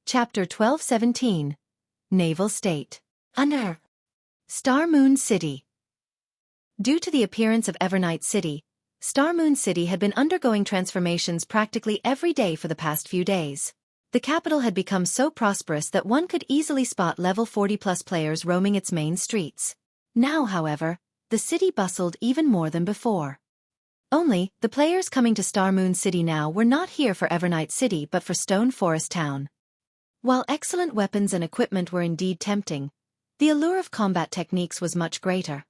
Chapter 1217. Naval State. Under. Star Moon City. Due to the appearance of Evernight City, Star Moon City had been undergoing transformations practically every day for the past few days. The capital had become so prosperous that one could easily spot level 40+ players roaming its main streets. Now, however, the city bustled even more than before. Only, the players coming to Star Moon City now were not here for Evernight City but for Stone Forest Town. While excellent weapons and equipment were indeed tempting, the allure of combat techniques was much greater.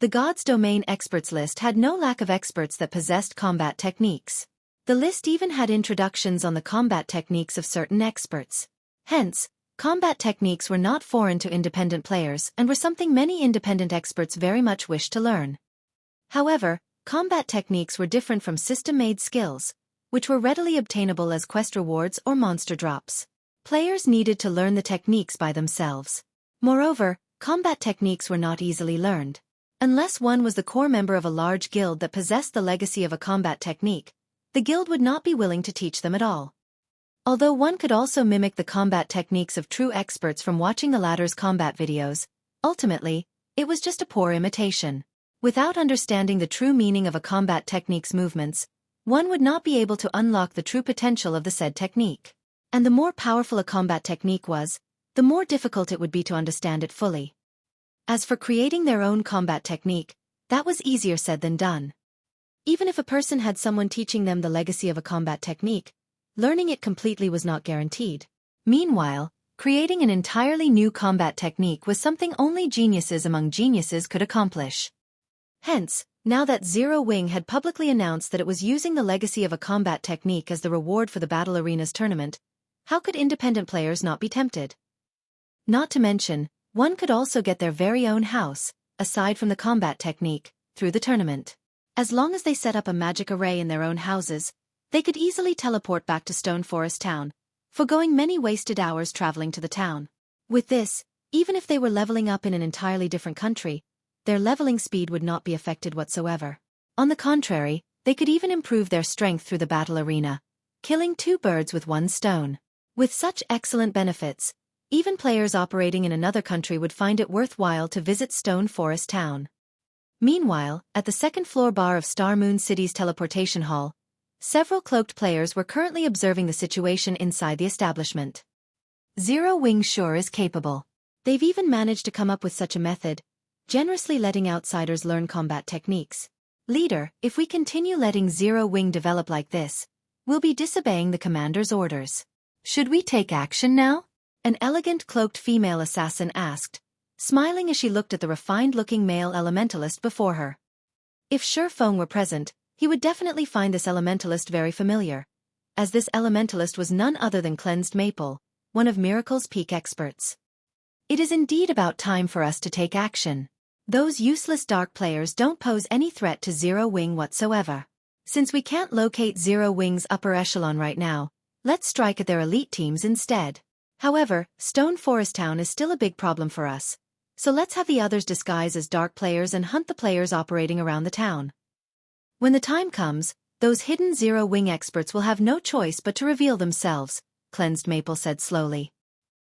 The Gods Domain Experts list had no lack of experts that possessed combat techniques. The list even had introductions on the combat techniques of certain experts. Hence, combat techniques were not foreign to independent players and were something many independent experts very much wished to learn. However, combat techniques were different from system-made skills, which were readily obtainable as quest rewards or monster drops. Players needed to learn the techniques by themselves. Moreover, combat techniques were not easily learned. Unless one was the core member of a large guild that possessed the legacy of a combat technique, the guild would not be willing to teach them at all. Although one could also mimic the combat techniques of true experts from watching the latter's combat videos, ultimately, it was just a poor imitation. Without understanding the true meaning of a combat technique's movements, one would not be able to unlock the true potential of the said technique. And the more powerful a combat technique was, the more difficult it would be to understand it fully. As for creating their own combat technique, that was easier said than done. Even if a person had someone teaching them the legacy of a combat technique, learning it completely was not guaranteed. Meanwhile, creating an entirely new combat technique was something only geniuses among geniuses could accomplish. Hence, now that Zero Wing had publicly announced that it was using the legacy of a combat technique as the reward for the Battle Arenas tournament, how could independent players not be tempted? Not to mention, one could also get their very own house, aside from the combat technique, through the tournament. As long as they set up a magic array in their own houses, they could easily teleport back to Stone Forest Town, foregoing many wasted hours traveling to the town. With this, even if they were leveling up in an entirely different country, their leveling speed would not be affected whatsoever. On the contrary, they could even improve their strength through the battle arena, killing two birds with one stone. With such excellent benefits, even players operating in another country would find it worthwhile to visit Stone Forest Town. Meanwhile, at the second-floor bar of Star Moon City's teleportation hall, several cloaked players were currently observing the situation inside the establishment. Zero Wing sure is capable. They've even managed to come up with such a method, generously letting outsiders learn combat techniques. Leader, if we continue letting Zero Wing develop like this, we'll be disobeying the commander's orders. Should we take action now? An elegant cloaked female assassin asked, smiling as she looked at the refined-looking male elementalist before her. If Feng were present, he would definitely find this elementalist very familiar, as this elementalist was none other than Cleansed Maple, one of Miracle's peak experts. It is indeed about time for us to take action. Those useless dark players don't pose any threat to Zero Wing whatsoever. Since we can't locate Zero Wing's upper echelon right now, let's strike at their elite teams instead. However, Stone Forest Town is still a big problem for us, so let's have the others disguise as dark players and hunt the players operating around the town. When the time comes, those hidden Zero Wing experts will have no choice but to reveal themselves, Cleansed Maple said slowly.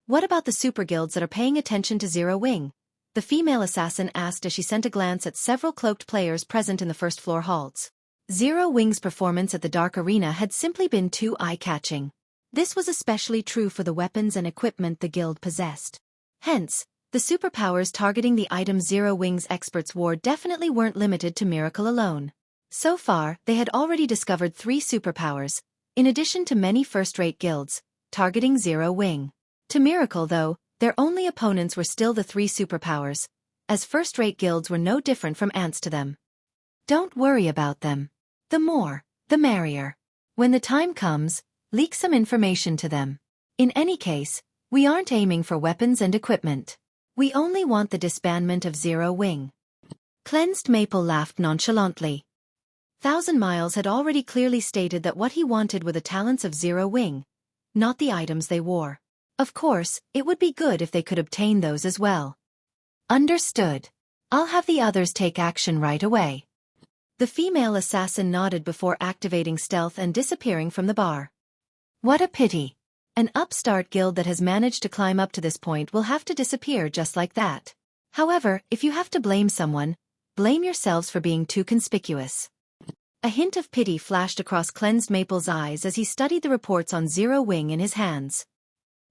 What about the super guilds that are paying attention to Zero Wing? The female assassin asked as she sent a glance at several cloaked players present in the first-floor halls. Zero Wing's performance at the Dark Arena had simply been too eye-catching. This was especially true for the weapons and equipment the guild possessed. Hence, the superpowers targeting the item Zero Wing's experts wore definitely weren't limited to Miracle alone. So far, they had already discovered 3 superpowers, in addition to many first-rate guilds, targeting Zero Wing. To Miracle, though, their only opponents were still the 3 superpowers, as first-rate guilds were no different from ants to them. Don't worry about them. The more, the merrier. When the time comes, leak some information to them. In any case, we aren't aiming for weapons and equipment. We only want the disbandment of Zero Wing. Cleansed Maple laughed nonchalantly. Thousand Miles had already clearly stated that what he wanted were the talents of Zero Wing, not the items they wore. Of course, it would be good if they could obtain those as well. Understood. I'll have the others take action right away. The female assassin nodded before activating stealth and disappearing from the bar. What a pity. An upstart guild that has managed to climb up to this point will have to disappear just like that. However, if you have to blame someone, blame yourselves for being too conspicuous. A hint of pity flashed across Cleansed Maple's eyes as he studied the reports on Zero Wing in his hands.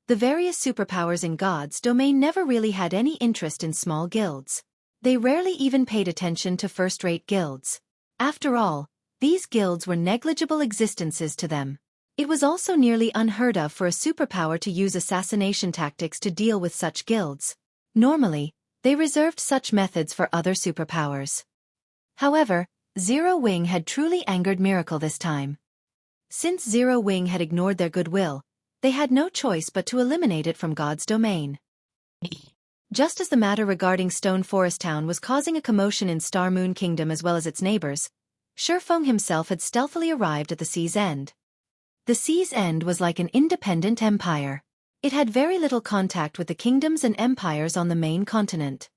The various superpowers in God's domain never really had any interest in small guilds. They rarely even paid attention to first-rate guilds. After all, these guilds were negligible existences to them. It was also nearly unheard of for a superpower to use assassination tactics to deal with such guilds. Normally, they reserved such methods for other superpowers. However, Zero Wing had truly angered Miracle this time. Since Zero Wing had ignored their goodwill, they had no choice but to eliminate it from God's domain. Just as the matter regarding Stone Forest Town was causing a commotion in Star Moon Kingdom as well as its neighbors, Xueqi himself had stealthily arrived at the sea's end. The sea's end was like an independent empire. It had very little contact with the kingdoms and empires on the main continent.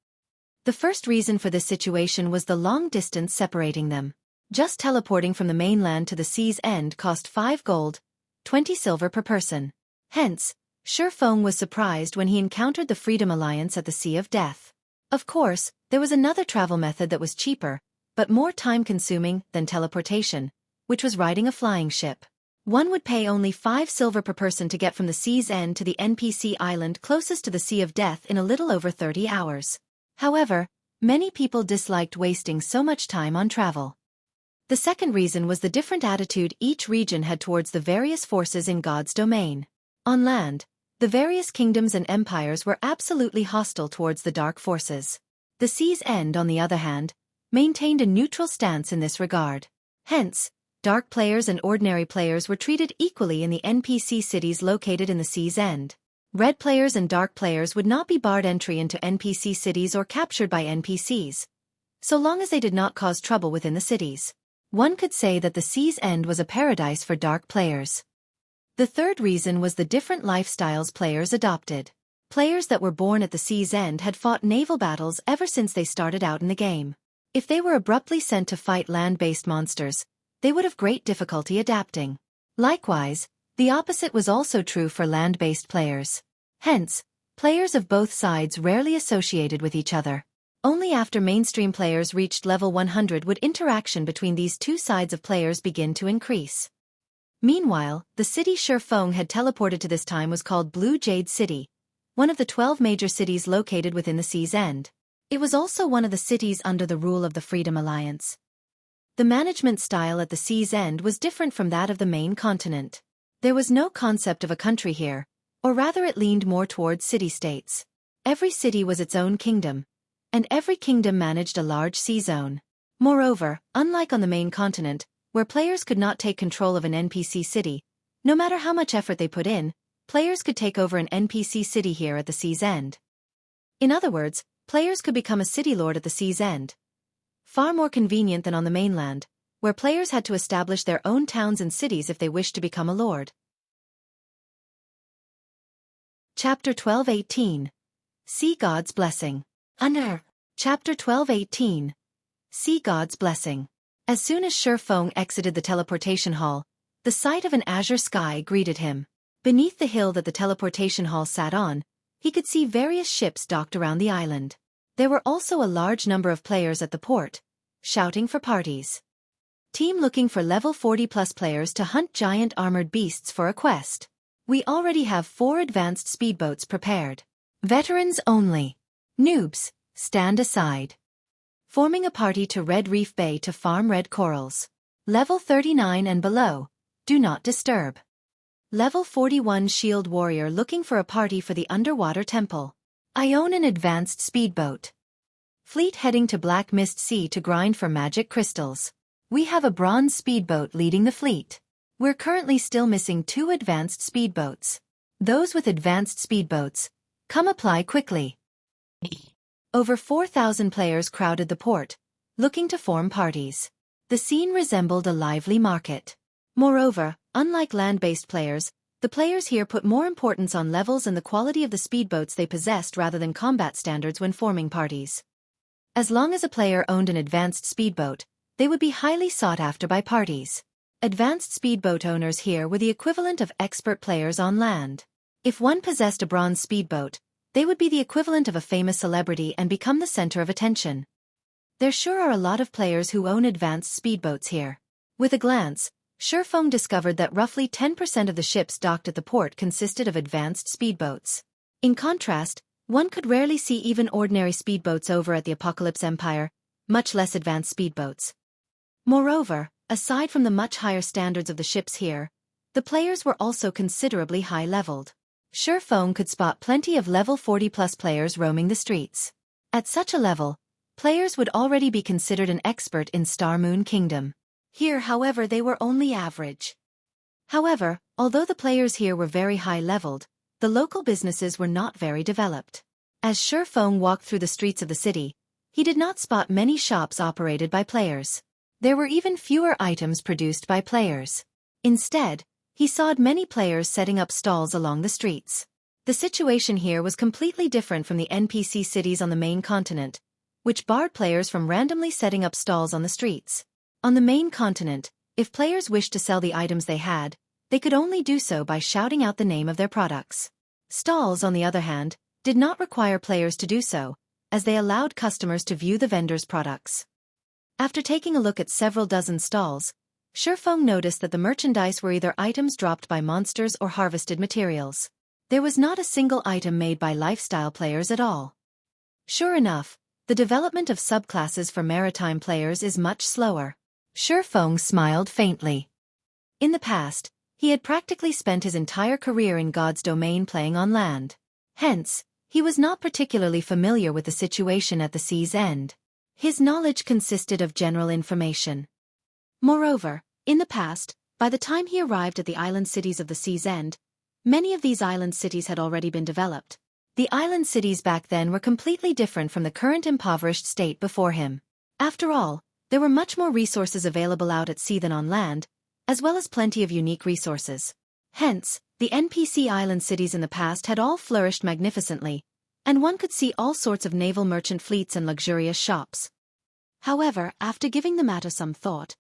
The first reason for this situation was the long distance separating them. Just teleporting from the mainland to the sea's end cost 5 gold, 20 silver per person. Hence, Xueqi was surprised when he encountered the Freedom Alliance at the Sea of Death. Of course, there was another travel method that was cheaper, but more time-consuming than teleportation, which was riding a flying ship. One would pay only 5 silver per person to get from the sea's end to the NPC island closest to the Sea of Death in a little over 30 hours. However, many people disliked wasting so much time on travel. The second reason was the different attitude each region had towards the various forces in God's domain. On land, the various kingdoms and empires were absolutely hostile towards the dark forces. The sea's end, on the other hand, maintained a neutral stance in this regard. Hence, dark players and ordinary players were treated equally in the NPC cities located in the sea's end. Red players and dark players would not be barred entry into NPC cities or captured by NPCs, so long as they did not cause trouble within the cities. One could say that the sea's end was a paradise for dark players. The third reason was the different lifestyles players adopted. Players that were born at the sea's end had fought naval battles ever since they started out in the game. If they were abruptly sent to fight land-based monsters, they would have great difficulty adapting. Likewise, the opposite was also true for land-based players. Hence, players of both sides rarely associated with each other. Only after mainstream players reached level 100 would interaction between these two sides of players begin to increase. Meanwhile, the city Xueqi had teleported to this time was called Blue Jade City, one of the 12 major cities located within the sea's end. It was also one of the cities under the rule of the Freedom Alliance. The management style at the sea's end was different from that of the main continent. There was no concept of a country here, or rather it leaned more towards city-states. Every city was its own kingdom, and every kingdom managed a large sea zone. Moreover, unlike on the main continent, where players could not take control of an NPC city, no matter how much effort they put in, players could take over an NPC city here at the sea's end. In other words, players could become a city lord at the sea's end. Far more convenient than on the mainland, where players had to establish their own towns and cities if they wished to become a lord. Chapter 12:18. See God's Blessing. Chapter 12:18. See God's Blessing. As soon as Xueqi exited the teleportation hall, the sight of an azure sky greeted him. Beneath the hill that the teleportation hall sat on, he could see various ships docked around the island. There were also a large number of players at the port, shouting for parties. Team looking for level 40+ players to hunt giant armored beasts for a quest. We already have 4 advanced speedboats prepared. Veterans only. Noobs, stand aside. Forming a party to Red Reef Bay to farm red corals. Level 39 and below, do not disturb. Level 41 Shield Warrior looking for a party for the underwater temple. I own an advanced speedboat. Fleet heading to Black Mist Sea to grind for magic crystals. We have a bronze speedboat leading the fleet. We're currently still missing 2 advanced speedboats. Those with advanced speedboats, come apply quickly. Over 4,000 players crowded the port, looking to form parties. The scene resembled a lively market. Moreover, unlike land-based players, the players here put more importance on levels and the quality of the speedboats they possessed rather than combat standards when forming parties. As long as a player owned an advanced speedboat, they would be highly sought after by parties. Advanced speedboat owners here were the equivalent of expert players on land. If one possessed a bronze speedboat, they would be the equivalent of a famous celebrity and become the center of attention. There sure are a lot of players who own advanced speedboats here. With a glance, Xueqi discovered that roughly 10% of the ships docked at the port consisted of advanced speedboats. In contrast, one could rarely see even ordinary speedboats over at the Apocalypse Empire, much less advanced speedboats. Moreover, aside from the much higher standards of the ships here, the players were also considerably high-leveled. Xueqi could spot plenty of level 40+ players roaming the streets. At such a level, players would already be considered an expert in Star Moon Kingdom. Here, however, they were only average. However, although the players here were very high-leveled, the local businesses were not very developed. As Xueqi walked through the streets of the city, he did not spot many shops operated by players. There were even fewer items produced by players. Instead, he saw many players setting up stalls along the streets. The situation here was completely different from the NPC cities on the main continent, which barred players from randomly setting up stalls on the streets. On the main continent, if players wished to sell the items they had, they could only do so by shouting out the name of their products. Stalls, on the other hand, did not require players to do so, as they allowed customers to view the vendors' products. After taking a look at several dozen stalls, Xueqi noticed that the merchandise were either items dropped by monsters or harvested materials. There was not a single item made by lifestyle players at all. Sure enough, the development of subclasses for maritime players is much slower. Xueqi smiled faintly. In the past, he had practically spent his entire career in God's domain playing on land. Hence, he was not particularly familiar with the situation at the sea's end. His knowledge consisted of general information. Moreover, in the past, by the time he arrived at the island cities of the sea's end, many of these island cities had already been developed. The island cities back then were completely different from the current impoverished state before him. After all, there were much more resources available out at sea than on land, as well as plenty of unique resources. Hence, the NPC island cities in the past had all flourished magnificently, and one could see all sorts of naval merchant fleets and luxurious shops. However, after giving the matter some thought,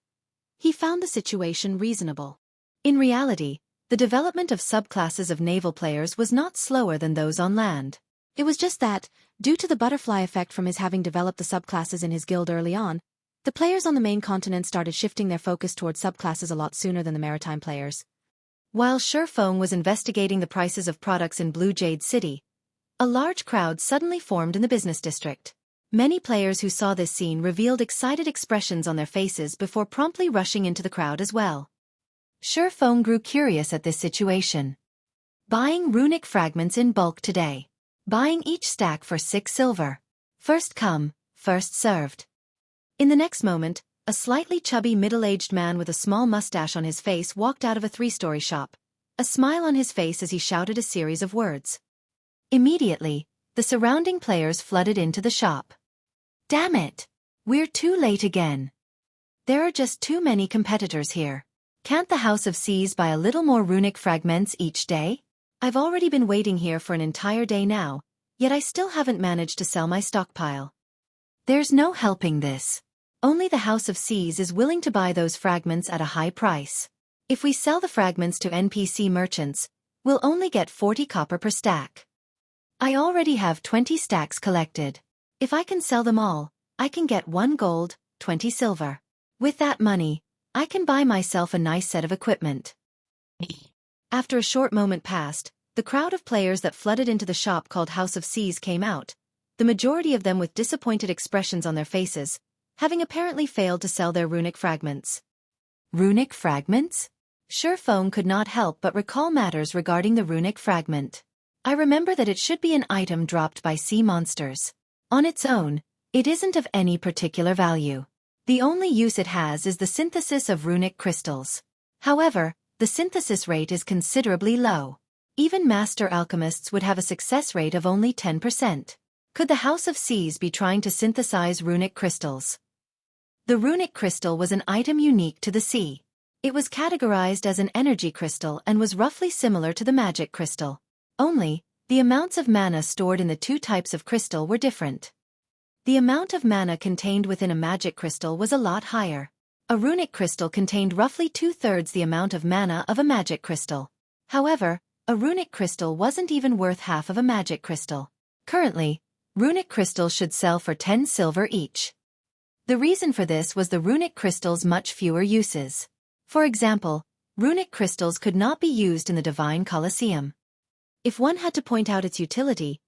he found the situation reasonable. In reality, the development of subclasses of naval players was not slower than those on land. It was just that, due to the butterfly effect from his having developed the subclasses in his guild early on, the players on the main continent started shifting their focus towards subclasses a lot sooner than the maritime players. While Xueqi was investigating the prices of products in Blue Jade City, a large crowd suddenly formed in the business district. Many players who saw this scene revealed excited expressions on their faces before promptly rushing into the crowd as well. Xueqi grew curious at this situation. Buying runic fragments in bulk today. Buying each stack for 6 silver. First come, first served. In the next moment, a slightly chubby middle-aged man with a small mustache on his face walked out of a 3-story shop, a smile on his face as he shouted a series of words. Immediately, the surrounding players flooded into the shop. Damn it! We're too late again. There are just too many competitors here. Can't the House of Seas buy a little more runic fragments each day? I've already been waiting here for an entire day now, yet I still haven't managed to sell my stockpile. There's no helping this. Only the House of Seas is willing to buy those fragments at a high price. If we sell the fragments to NPC merchants, we'll only get 40 copper per stack. I already have 20 stacks collected. If I can sell them all, I can get 1 gold, 20 silver. With that money, I can buy myself a nice set of equipment. After a short moment passed, the crowd of players that flooded into the shop called House of Seas came out, the majority of them with disappointed expressions on their faces, having apparently failed to sell their runic fragments. Runic fragments? Xueqi could not help but recall matters regarding the runic fragment. I remember that it should be an item dropped by sea monsters. On its own, it isn't of any particular value. The only use it has is the synthesis of runic crystals. However, the synthesis rate is considerably low. Even master alchemists would have a success rate of only 10%. Could the House of Seas be trying to synthesize runic crystals? The runic crystal was an item unique to the sea. It was categorized as an energy crystal and was roughly similar to the magic crystal. Only, the amounts of mana stored in the 2 types of crystal were different. The amount of mana contained within a magic crystal was a lot higher. A runic crystal contained roughly 2/3 the amount of mana of a magic crystal. However, a runic crystal wasn't even worth half of a magic crystal. Currently, runic crystals should sell for 10 silver each. The reason for this was the runic crystal's much fewer uses. For example, runic crystals could not be used in the Divine Colosseum. If one had to point out its utility,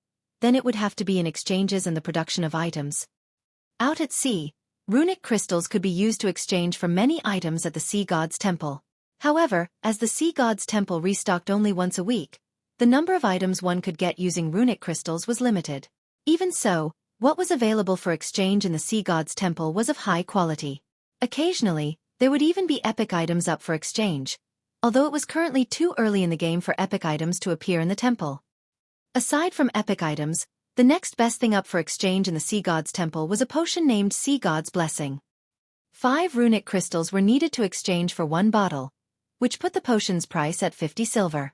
then it would have to be in exchanges and the production of items. Out at sea, runic crystals could be used to exchange for many items at the Sea God's Temple. However, as the Sea God's Temple restocked only once a week, the number of items one could get using runic crystals was limited. Even so, what was available for exchange in the Sea God's Temple was of high quality. Occasionally, there would even be epic items up for exchange, although it was currently too early in the game for epic items to appear in the temple. Aside from epic items, the next best thing up for exchange in the Sea God's Temple was a potion named Sea God's Blessing. 5 runic crystals were needed to exchange for 1 bottle, which put the potion's price at 50 silver.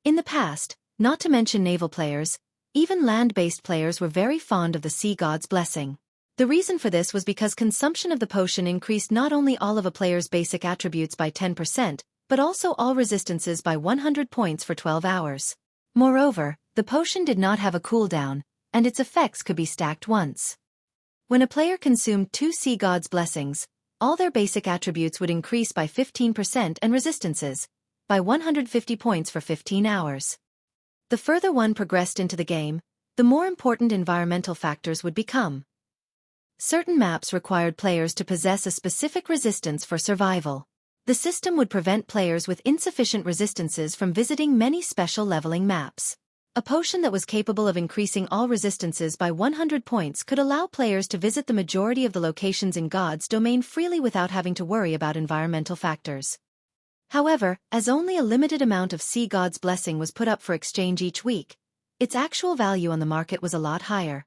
In the past, not to mention naval players, even land-based players were very fond of the Sea God's Blessing. The reason for this was because consumption of the potion increased not only all of a player's basic attributes by 10%, but also all resistances by 100 points for 12 hours. Moreover, the potion did not have a cooldown, and its effects could be stacked once. When a player consumed 2 Sea God's Blessings, all their basic attributes would increase by 15% and resistances by 150 points for 15 hours. The further one progressed into the game, the more important environmental factors would become. Certain maps required players to possess a specific resistance for survival. The system would prevent players with insufficient resistances from visiting many special leveling maps. A potion that was capable of increasing all resistances by 100 points could allow players to visit the majority of the locations in God's domain freely without having to worry about environmental factors. However, as only a limited amount of Sea God's Blessing was put up for exchange each week, its actual value on the market was a lot higher.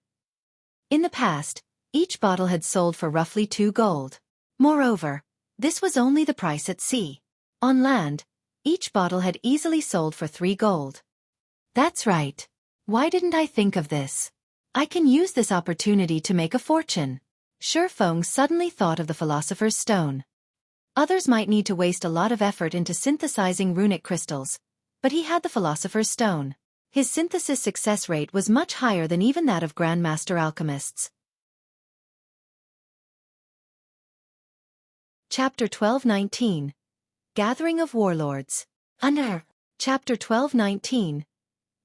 In the past, each bottle had sold for roughly 2 gold. Moreover, this was only the price at sea. On land, each bottle had easily sold for 3 gold. That's right. Why didn't I think of this? I can use this opportunity to make a fortune. Xueqi suddenly thought of the Philosopher's Stone. Others might need to waste a lot of effort into synthesizing runic crystals, but he had the Philosopher's Stone. His synthesis success rate was much higher than even that of Grandmaster alchemists. Chapter 12:19 Gathering of Warlords. Under Chapter 12:19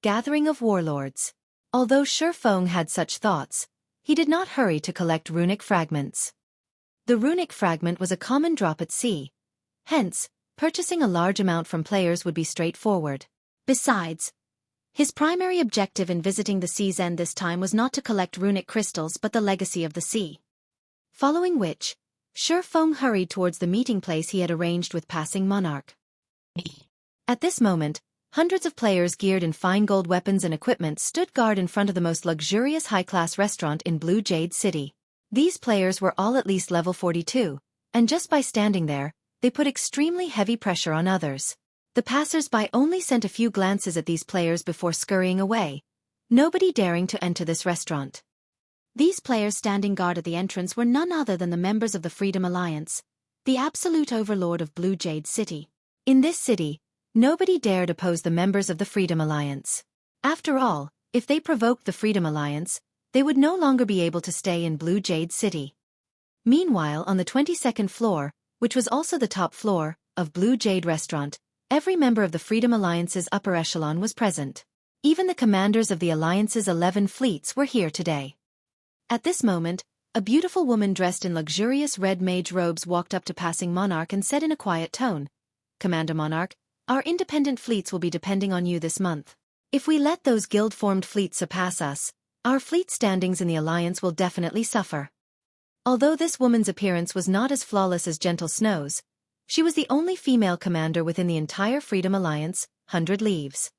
Gathering of Warlords. Although Xueqi had such thoughts, he did not hurry to collect runic fragments. The runic fragment was a common drop at sea. Hence, purchasing a large amount from players would be straightforward. Besides, his primary objective in visiting the sea's end this time was not to collect runic crystals but the legacy of the sea. Following which, Xueqi hurried towards the meeting place he had arranged with Passing Monarch. At this moment, hundreds of players geared in fine gold weapons and equipment stood guard in front of the most luxurious high-class restaurant in Blue Jade City. These players were all at least level 42, and just by standing there, they put extremely heavy pressure on others. The passers-by only sent a few glances at these players before scurrying away, nobody daring to enter this restaurant. These players standing guard at the entrance were none other than the members of the Freedom Alliance, the absolute overlord of Blue Jade City. In this city, nobody dared oppose the members of the Freedom Alliance. After all, if they provoked the Freedom Alliance, they would no longer be able to stay in Blue Jade City. Meanwhile, on the 22nd floor, which was also the top floor, of Blue Jade Restaurant, every member of the Freedom Alliance's upper echelon was present. Even the commanders of the Alliance's 11 fleets were here today. At this moment, a beautiful woman dressed in luxurious red mage robes walked up to Passing Monarch and said in a quiet tone, "Commander Monarch, our independent fleets will be depending on you this month. If we let those guild-formed fleets surpass us, our fleet standings in the Alliance will definitely suffer." Although this woman's appearance was not as flawless as Gentle Snow's, she was the only female commander within the entire Freedom Alliance, 100 Leaves.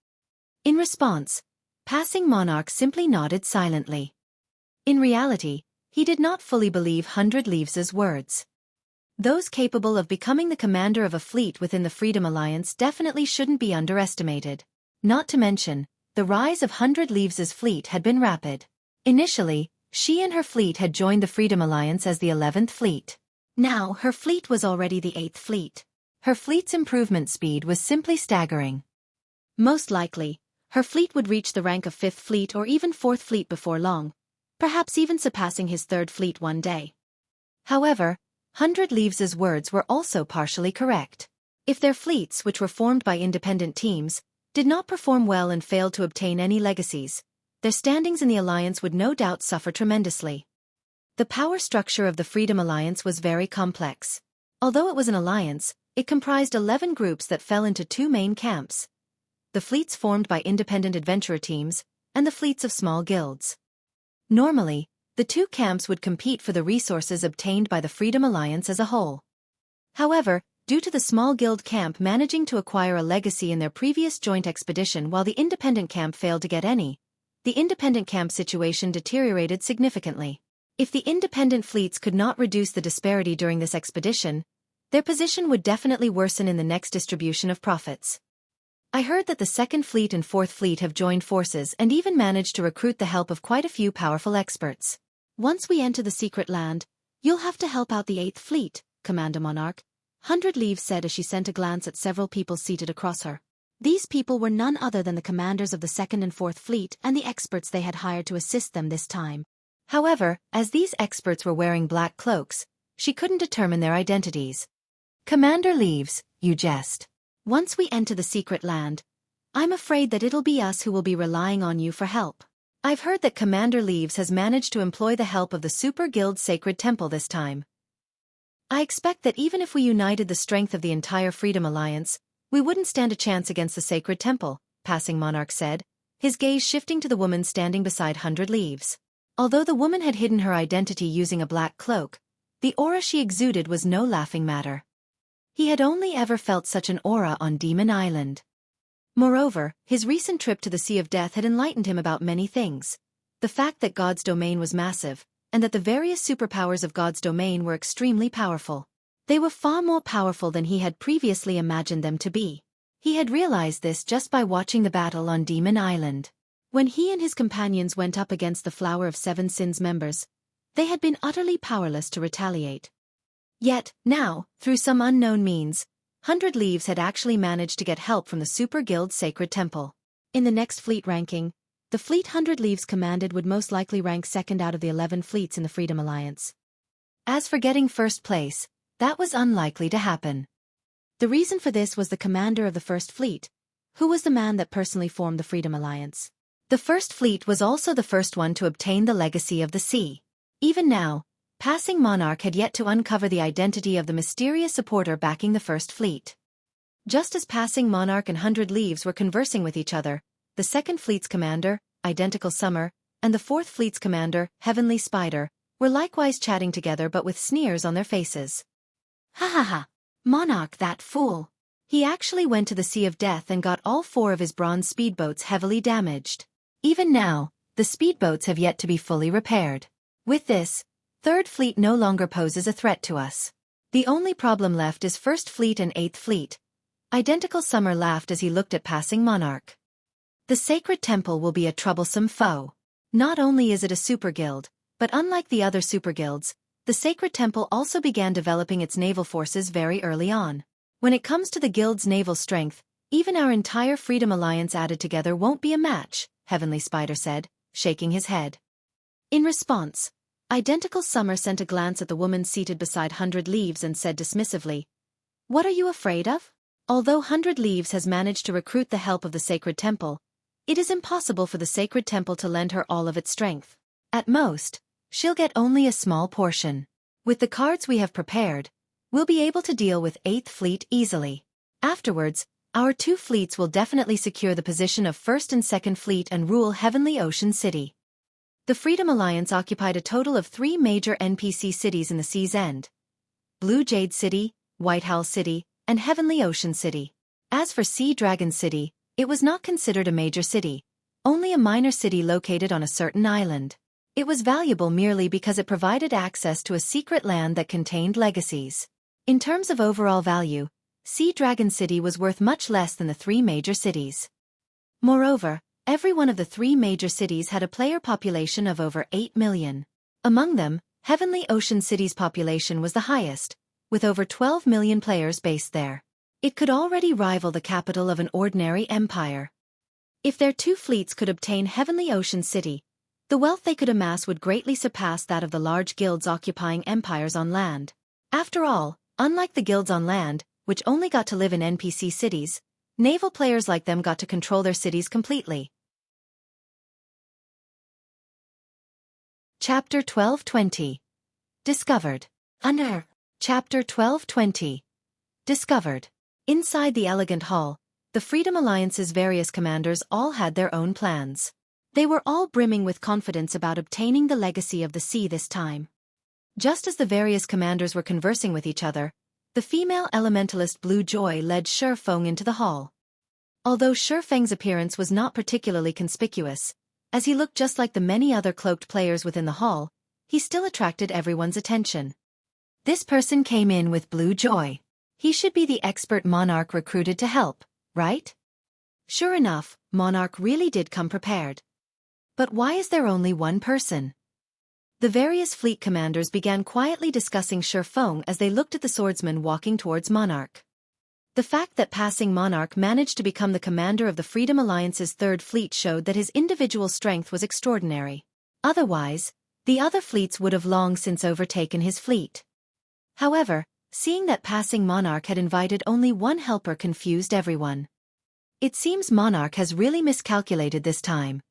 In response, Passing Monarch simply nodded silently. In reality, he did not fully believe 100 Leaves' words. Those capable of becoming the commander of a fleet within the Freedom Alliance definitely shouldn't be underestimated. Not to mention, the rise of 100 Leaves' fleet had been rapid. Initially, she and her fleet had joined the Freedom Alliance as the 11th Fleet. Now, her fleet was already the 8th fleet. Her fleet's improvement speed was simply staggering. Most likely, her fleet would reach the rank of 5th fleet or even 4th fleet before long, perhaps even surpassing his 3rd fleet one day. However, 100 Leaves's words were also partially correct. If their fleets, which were formed by independent teams, did not perform well and failed to obtain any legacies, their standings in the alliance would no doubt suffer tremendously. The power structure of the Freedom Alliance was very complex. Although it was an alliance, it comprised 11 groups that fell into 2 main camps: the fleets formed by independent adventurer teams, and the fleets of small guilds. Normally, the 2 camps would compete for the resources obtained by the Freedom Alliance as a whole. However, due to the small guild camp managing to acquire a legacy in their previous joint expedition while the independent camp failed to get any, the independent camp situation deteriorated significantly. If the independent fleets could not reduce the disparity during this expedition, their position would definitely worsen in the next distribution of profits. I heard that the 2nd Fleet and 4th Fleet have joined forces and even managed to recruit the help of quite a few powerful experts. Once we enter the secret land, you'll have to help out the 8th Fleet, Commander Monarch, 100 Leaves said as she sent a glance at several people seated across her. These people were none other than the commanders of the 2nd and 4th Fleet and the experts they had hired to assist them this time. However, as these experts were wearing black cloaks, she couldn't determine their identities. Commander Leaves, you jest. Once we enter the secret land, I'm afraid that it'll be us who will be relying on you for help. I've heard that Commander Leaves has managed to employ the help of the Super Guild Sacred Temple this time. I expect that even if we united the strength of the entire Freedom Alliance, we wouldn't stand a chance against the Sacred Temple, Passing Monarch said, his gaze shifting to the woman standing beside 100 Leaves. Although the woman had hidden her identity using a black cloak, the aura she exuded was no laughing matter. He had only ever felt such an aura on Demon Island. Moreover, his recent trip to the Sea of Death had enlightened him about many things. The fact that God's domain was massive, and that the various superpowers of God's domain were extremely powerful. They were far more powerful than he had previously imagined them to be. He had realized this just by watching the battle on Demon Island. When he and his companions went up against the Flower of Seven Sins members, they had been utterly powerless to retaliate. Yet, now, through some unknown means, 100 Leaves had actually managed to get help from the Super Guild Sacred Temple. In the next fleet ranking, the fleet 100 Leaves commanded would most likely rank 2nd out of the 11 fleets in the Freedom Alliance. As for getting 1st place, that was unlikely to happen. The reason for this was the commander of the 1st Fleet, who was the man that personally formed the Freedom Alliance. The 1st Fleet was also the first one to obtain the Legacy of the Sea. Even now, Passing Monarch had yet to uncover the identity of the mysterious supporter backing the 1st Fleet. Just as Passing Monarch and 100 Leaves were conversing with each other, the 2nd Fleet's commander, Identical Summer, and the 4th Fleet's commander, Heavenly Spider, were likewise chatting together but with sneers on their faces. Ha ha ha! Monarch, that fool! He actually went to the Sea of Death and got all 4 of his bronze speedboats heavily damaged. Even now, the speedboats have yet to be fully repaired. With this, 3rd Fleet no longer poses a threat to us. The only problem left is 1st Fleet and 8th Fleet. Identical Summer laughed as he looked at Passing Monarch. The Sacred Temple will be a troublesome foe. Not only is it a super guild, but unlike the other super guilds, the Sacred Temple also began developing its naval forces very early on. When it comes to the guild's naval strength, even our entire Freedom Alliance added together won't be a match, Heavenly Spider said, shaking his head. In response, Identical Summer sent a glance at the woman seated beside 100 Leaves and said dismissively, "What are you afraid of?" Although 100 Leaves has managed to recruit the help of the Sacred Temple, it is impossible for the Sacred Temple to lend her all of its strength. At most, she'll get only a small portion. With the cards we have prepared, we'll be able to deal with 8th Fleet easily. Afterwards, our 2 fleets will definitely secure the position of 1st and 2nd Fleet and rule Heavenly Ocean City. The Freedom Alliance occupied a total of 3 major NPC cities in the Sea's End: Blue Jade City, White Howl City, and Heavenly Ocean City. As for Sea Dragon City, it was not considered a major city, only a minor city located on a certain island. It was valuable merely because it provided access to a secret land that contained legacies. In terms of overall value, Sea Dragon City was worth much less than the 3 major cities. Moreover, every one of the 3 major cities had a player population of over 8 million. Among them, Heavenly Ocean City's population was the highest, with over 12 million players based there. It could already rival the capital of an ordinary empire. If their two fleets could obtain Heavenly Ocean City, the wealth they could amass would greatly surpass that of the large guilds occupying empires on land. After all, unlike the guilds on land, which only got to live in NPC cities, naval players like them got to control their cities completely. Chapter 1220. Discovered. Under. Chapter 1220. Discovered. Inside the elegant hall, the Freedom Alliance's various commanders all had their own plans. They were all brimming with confidence about obtaining the legacy of the sea this time. Just as the various commanders were conversing with each other, the female elementalist Blue Joy led Shifeng into the hall. Although Shifeng's appearance was not particularly conspicuous, as he looked just like the many other cloaked players within the hall, he still attracted everyone's attention. This person came in with Blue Joy. He should be the expert Monarch recruited to help, right? Sure enough, Monarch really did come prepared. But why is there only one person? The various fleet commanders began quietly discussing Shifeng as they looked at the swordsman walking towards Monarch. The fact that passing Monarch managed to become the commander of the Freedom Alliance's third fleet showed that his individual strength was extraordinary. Otherwise, the other fleets would have long since overtaken his fleet. However, seeing that passing Monarch had invited only one helper confused everyone. It seems Monarch has really miscalculated this time.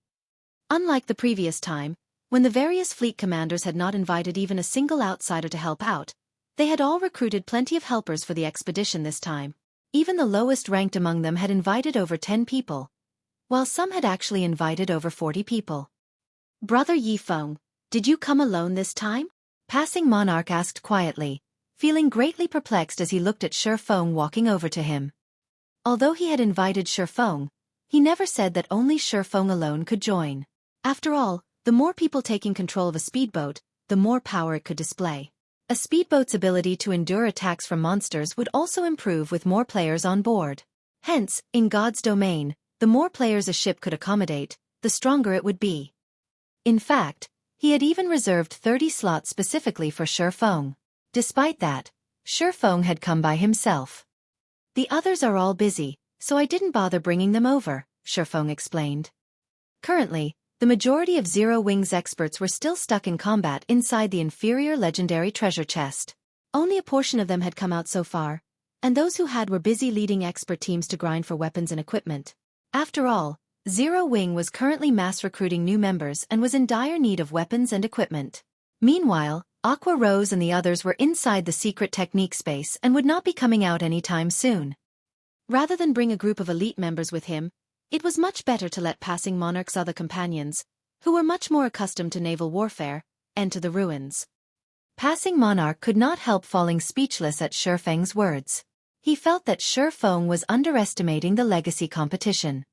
Unlike the previous time, when the various fleet commanders had not invited even a single outsider to help out, they had all recruited plenty of helpers for the expedition this time. Even the lowest ranked among them had invited over 10 people, while some had actually invited over 40 people. Brother Yifeng, did you come alone this time? Passing Monarch asked quietly, feeling greatly perplexed as he looked at Shifeng walking over to him. Although he had invited Shifeng, he never said that only Shifeng alone could join. After all, the more people taking control of a speedboat, the more power it could display. A speedboat's ability to endure attacks from monsters would also improve with more players on board. Hence, in God's domain, the more players a ship could accommodate, the stronger it would be. In fact, he had even reserved 30 slots specifically for Shifeng. Despite that, Shifeng had come by himself. The others are all busy, so I didn't bother bringing them over, Shifeng explained. Currently, the majority of Zero Wings experts were still stuck in combat inside the inferior legendary treasure chest. Only a portion of them had come out so far, and those who had were busy leading expert teams to grind for weapons and equipment. After all, Zero Wing was currently mass recruiting new members and was in dire need of weapons and equipment. Meanwhile, Aqua Rose and the others were inside the secret technique space and would not be coming out anytime soon. Rather than bring a group of elite members with him, it was much better to let passing Monarch's other companions, who were much more accustomed to naval warfare, enter the ruins. Passing Monarch could not help falling speechless at Shifeng's words. He felt that Shifeng was underestimating the legacy competition.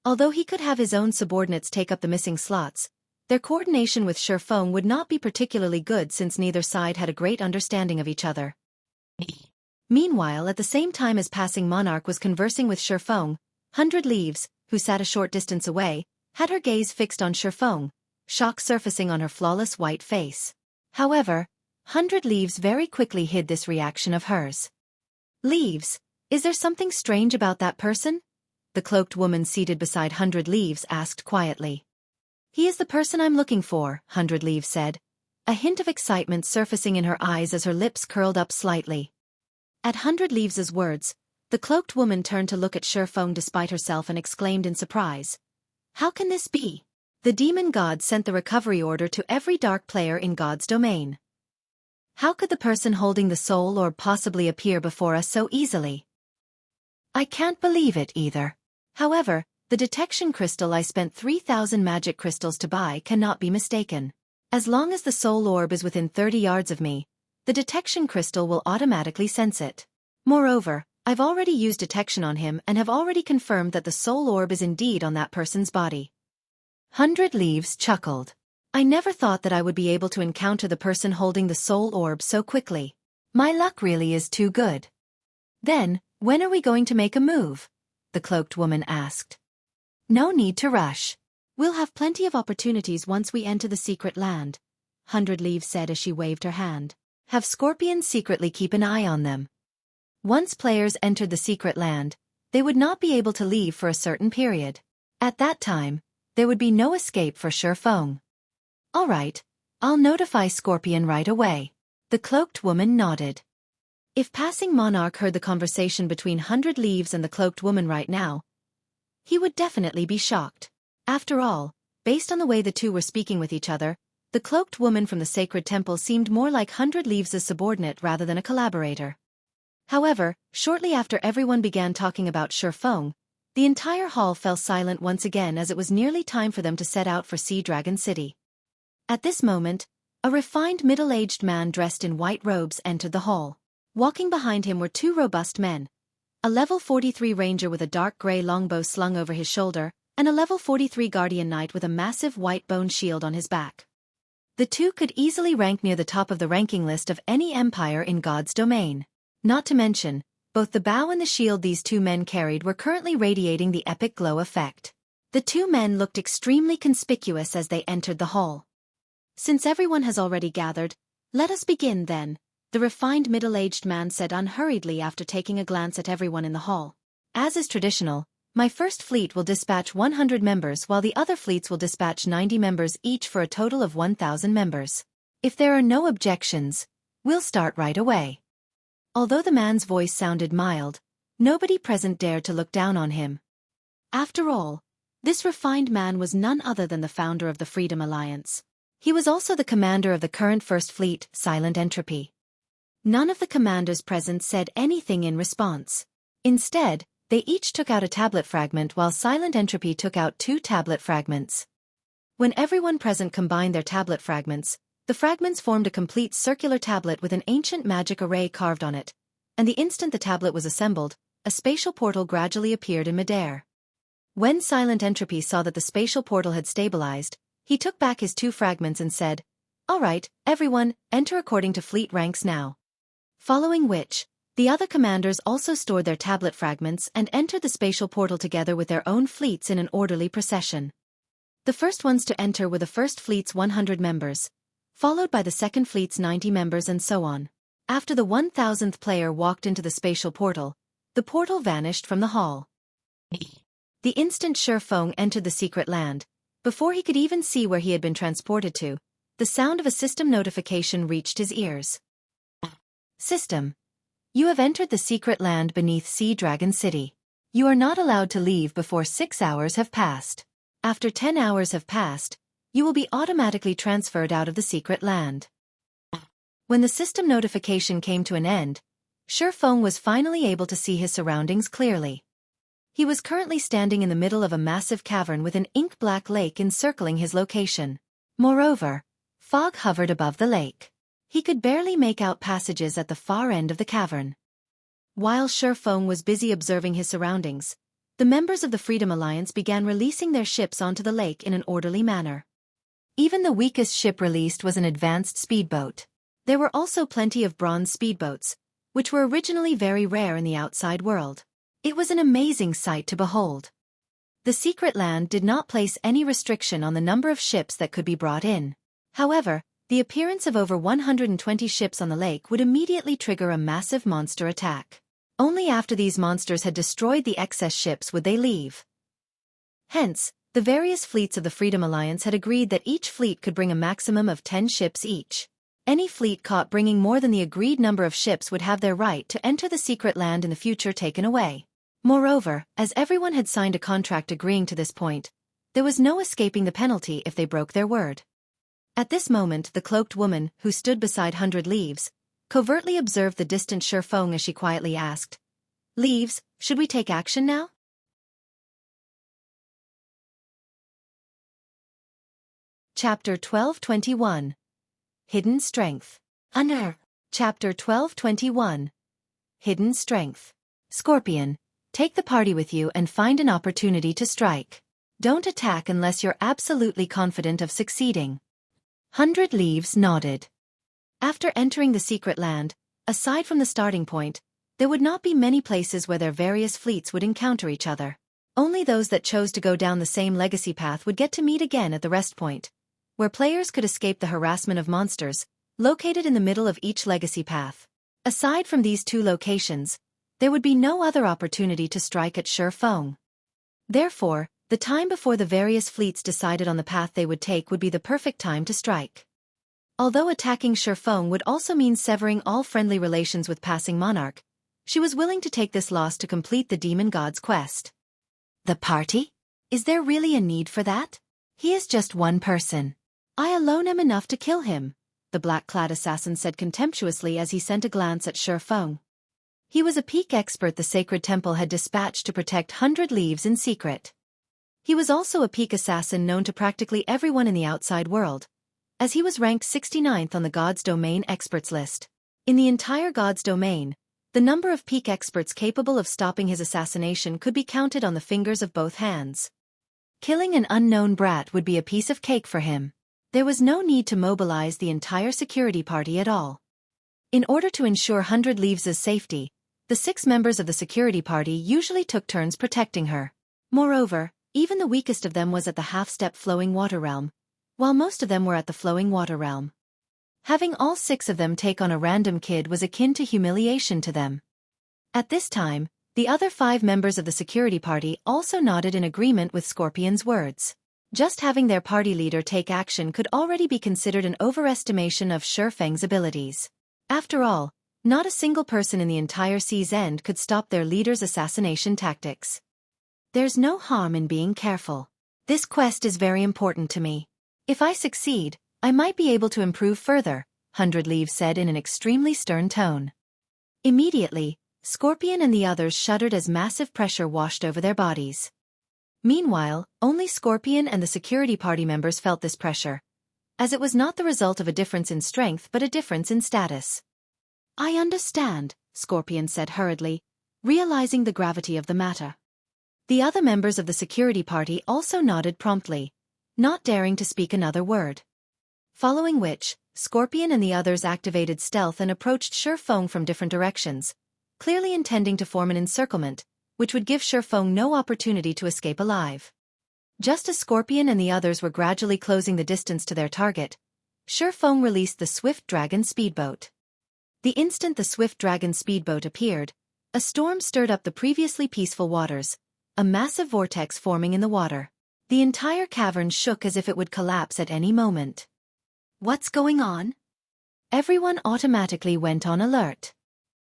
Although he could have his own subordinates take up the missing slots, their coordination with Shifeng would not be particularly good since neither side had a great understanding of each other. Meanwhile, at the same time as passing Monarch was conversing with Shifeng, 100 Leaves, who sat a short distance away, had her gaze fixed on Shifeng, shock surfacing on her flawless white face. However, 100 Leaves very quickly hid this reaction of hers. Leaves, is there something strange about that person? The cloaked woman seated beside 100 Leaves asked quietly. He is the person I'm looking for, 100 Leaves said, a hint of excitement surfacing in her eyes as her lips curled up slightly. At 100 Leaves' words, the cloaked woman turned to look at Shifeng despite herself and exclaimed in surprise. How can this be? The demon god sent the recovery order to every dark player in God's domain. How could the person holding the soul orb possibly appear before us so easily? I can't believe it either. However, the detection crystal I spent 3,000 magic crystals to buy cannot be mistaken. As long as the soul orb is within 30 yards of me, the detection crystal will automatically sense it. Moreover, I've already used detection on him and have already confirmed that the soul orb is indeed on that person's body. 100 Leaves chuckled. I never thought that I would be able to encounter the person holding the soul orb so quickly. My luck really is too good. Then, when are we going to make a move? The cloaked woman asked. No need to rush. We'll have plenty of opportunities once we enter the secret land. 100 Leaves said as she waved her hand. Have scorpions secretly keep an eye on them. Once players entered the secret land, they would not be able to leave for a certain period. At that time, there would be no escape for Xueqi. All right, I'll notify Scorpion right away. The cloaked woman nodded. If passing monarch heard the conversation between 100 Leaves and the cloaked woman right now, he would definitely be shocked. After all, based on the way the two were speaking with each other, the cloaked woman from the sacred temple seemed more like 100 Leaves' subordinate rather than a collaborator. However, shortly after everyone began talking about Xueqi, the entire hall fell silent once again as it was nearly time for them to set out for Sea Dragon City. At this moment, a refined middle-aged man dressed in white robes entered the hall. Walking behind him were two robust men, a level 43 ranger with a dark gray longbow slung over his shoulder, and a level 43 guardian knight with a massive white bone shield on his back. The two could easily rank near the top of the ranking list of any empire in God's domain. Not to mention, both the bow and the shield these two men carried were currently radiating the epic glow effect. The two men looked extremely conspicuous as they entered the hall. Since everyone has already gathered, let us begin then, the refined middle-aged man said unhurriedly after taking a glance at everyone in the hall. As is traditional, my first fleet will dispatch 100 members while the other fleets will dispatch 90 members each for a total of 1,000 members. If there are no objections, we'll start right away. Although the man's voice sounded mild, nobody present dared to look down on him. After all, this refined man was none other than the founder of the Freedom Alliance. He was also the commander of the current First Fleet, Silent Entropy. None of the commanders present said anything in response. Instead, they each took out a tablet fragment while Silent Entropy took out 2 tablet fragments. When everyone present combined their tablet fragments, the fragments formed a complete circular tablet with an ancient magic array carved on it, and the instant the tablet was assembled, a spatial portal gradually appeared in midair. When Silent Entropy saw that the spatial portal had stabilized, he took back his 2 fragments and said, "All right, everyone, enter according to fleet ranks now." Following which, the other commanders also stored their tablet fragments and entered the spatial portal together with their own fleets in an orderly procession. The first ones to enter were the first fleet's 100 members, followed by the second fleet's 90 members and so on. After the 1,000th player walked into the spatial portal, the portal vanished from the hall. The instant Xueqi entered the secret land, before he could even see where he had been transported to, the sound of a system notification reached his ears. System. You have entered the secret land beneath Sea Dragon City. You are not allowed to leave before 6 hours have passed. After 10 hours have passed, you will be automatically transferred out of the secret land. When the system notification came to an end, Xueqi was finally able to see his surroundings clearly. He was currently standing in the middle of a massive cavern with an ink-black lake encircling his location. Moreover, fog hovered above the lake. He could barely make out passages at the far end of the cavern. While Xueqi was busy observing his surroundings, the members of the Freedom Alliance began releasing their ships onto the lake in an orderly manner. Even the weakest ship released was an advanced speedboat. There were also plenty of bronze speedboats, which were originally very rare in the outside world. It was an amazing sight to behold. The secret land did not place any restriction on the number of ships that could be brought in. However, the appearance of over 120 ships on the lake would immediately trigger a massive monster attack. Only after these monsters had destroyed the excess ships would they leave. Hence, the various fleets of the Freedom Alliance had agreed that each fleet could bring a maximum of 10 ships each. Any fleet caught bringing more than the agreed number of ships would have their right to enter the secret land in the future taken away. Moreover, as everyone had signed a contract agreeing to this point, there was no escaping the penalty if they broke their word. At this moment the cloaked woman, who stood beside 100 Leaves, covertly observed the distant Xueqi as she quietly asked, "Leaves, should we take action now?" Chapter 1221. Hidden Strength. Under. Chapter 1221. Hidden Strength. Scorpion, take the party with you and find an opportunity to strike. Don't attack unless you're absolutely confident of succeeding. 100 Leaves nodded. After entering the secret land, aside from the starting point, there would not be many places where their various fleets would encounter each other. Only those that chose to go down the same legacy path would get to meet again at the rest point, where players could escape the harassment of monsters, located in the middle of each legacy path. Aside from these two locations, there would be no other opportunity to strike at Xueqi. Therefore, the time before the various fleets decided on the path they would take would be the perfect time to strike. Although attacking Xueqi would also mean severing all friendly relations with passing monarch, she was willing to take this loss to complete the demon god's quest. The party? Is there really a need for that? He is just one person. I alone am enough to kill him, the black-clad assassin said contemptuously as he sent a glance at Xueqi. He was a peak expert the sacred temple had dispatched to protect 100 Leaves in secret. He was also a peak assassin known to practically everyone in the outside world, as he was ranked 69th on the God's Domain experts list. In the entire God's Domain, the number of peak experts capable of stopping his assassination could be counted on the fingers of both hands. Killing an unknown brat would be a piece of cake for him. There was no need to mobilize the entire security party at all. In order to ensure 100 Leaves' safety, the 6 members of the security party usually took turns protecting her. Moreover, even the weakest of them was at the half-step flowing water realm, while most of them were at the flowing water realm. Having all 6 of them take on a random kid was akin to humiliation to them. At this time, the other 5 members of the security party also nodded in agreement with Scorpion's words. Just having their party leader take action could already be considered an overestimation of Xueqi's abilities. After all, not a single person in the entire Sea's End could stop their leader's assassination tactics. There's no harm in being careful. This quest is very important to me. If I succeed, I might be able to improve further, 100 Leaves said in an extremely stern tone. Immediately, Scorpion and the others shuddered as massive pressure washed over their bodies. Meanwhile, only Scorpion and the security party members felt this pressure, as it was not the result of a difference in strength but a difference in status. I understand, Scorpion said hurriedly, realizing the gravity of the matter. The other members of the security party also nodded promptly, not daring to speak another word. Following which, Scorpion and the others activated stealth and approached Xueqi from different directions, clearly intending to form an encirclement, which would give Xueqi no opportunity to escape alive. Just as Scorpion and the others were gradually closing the distance to their target, Xueqi released the Swift Dragon speedboat. The instant the Swift Dragon speedboat appeared, a storm stirred up the previously peaceful waters, a massive vortex forming in the water. The entire cavern shook as if it would collapse at any moment. What's going on? Everyone automatically went on alert.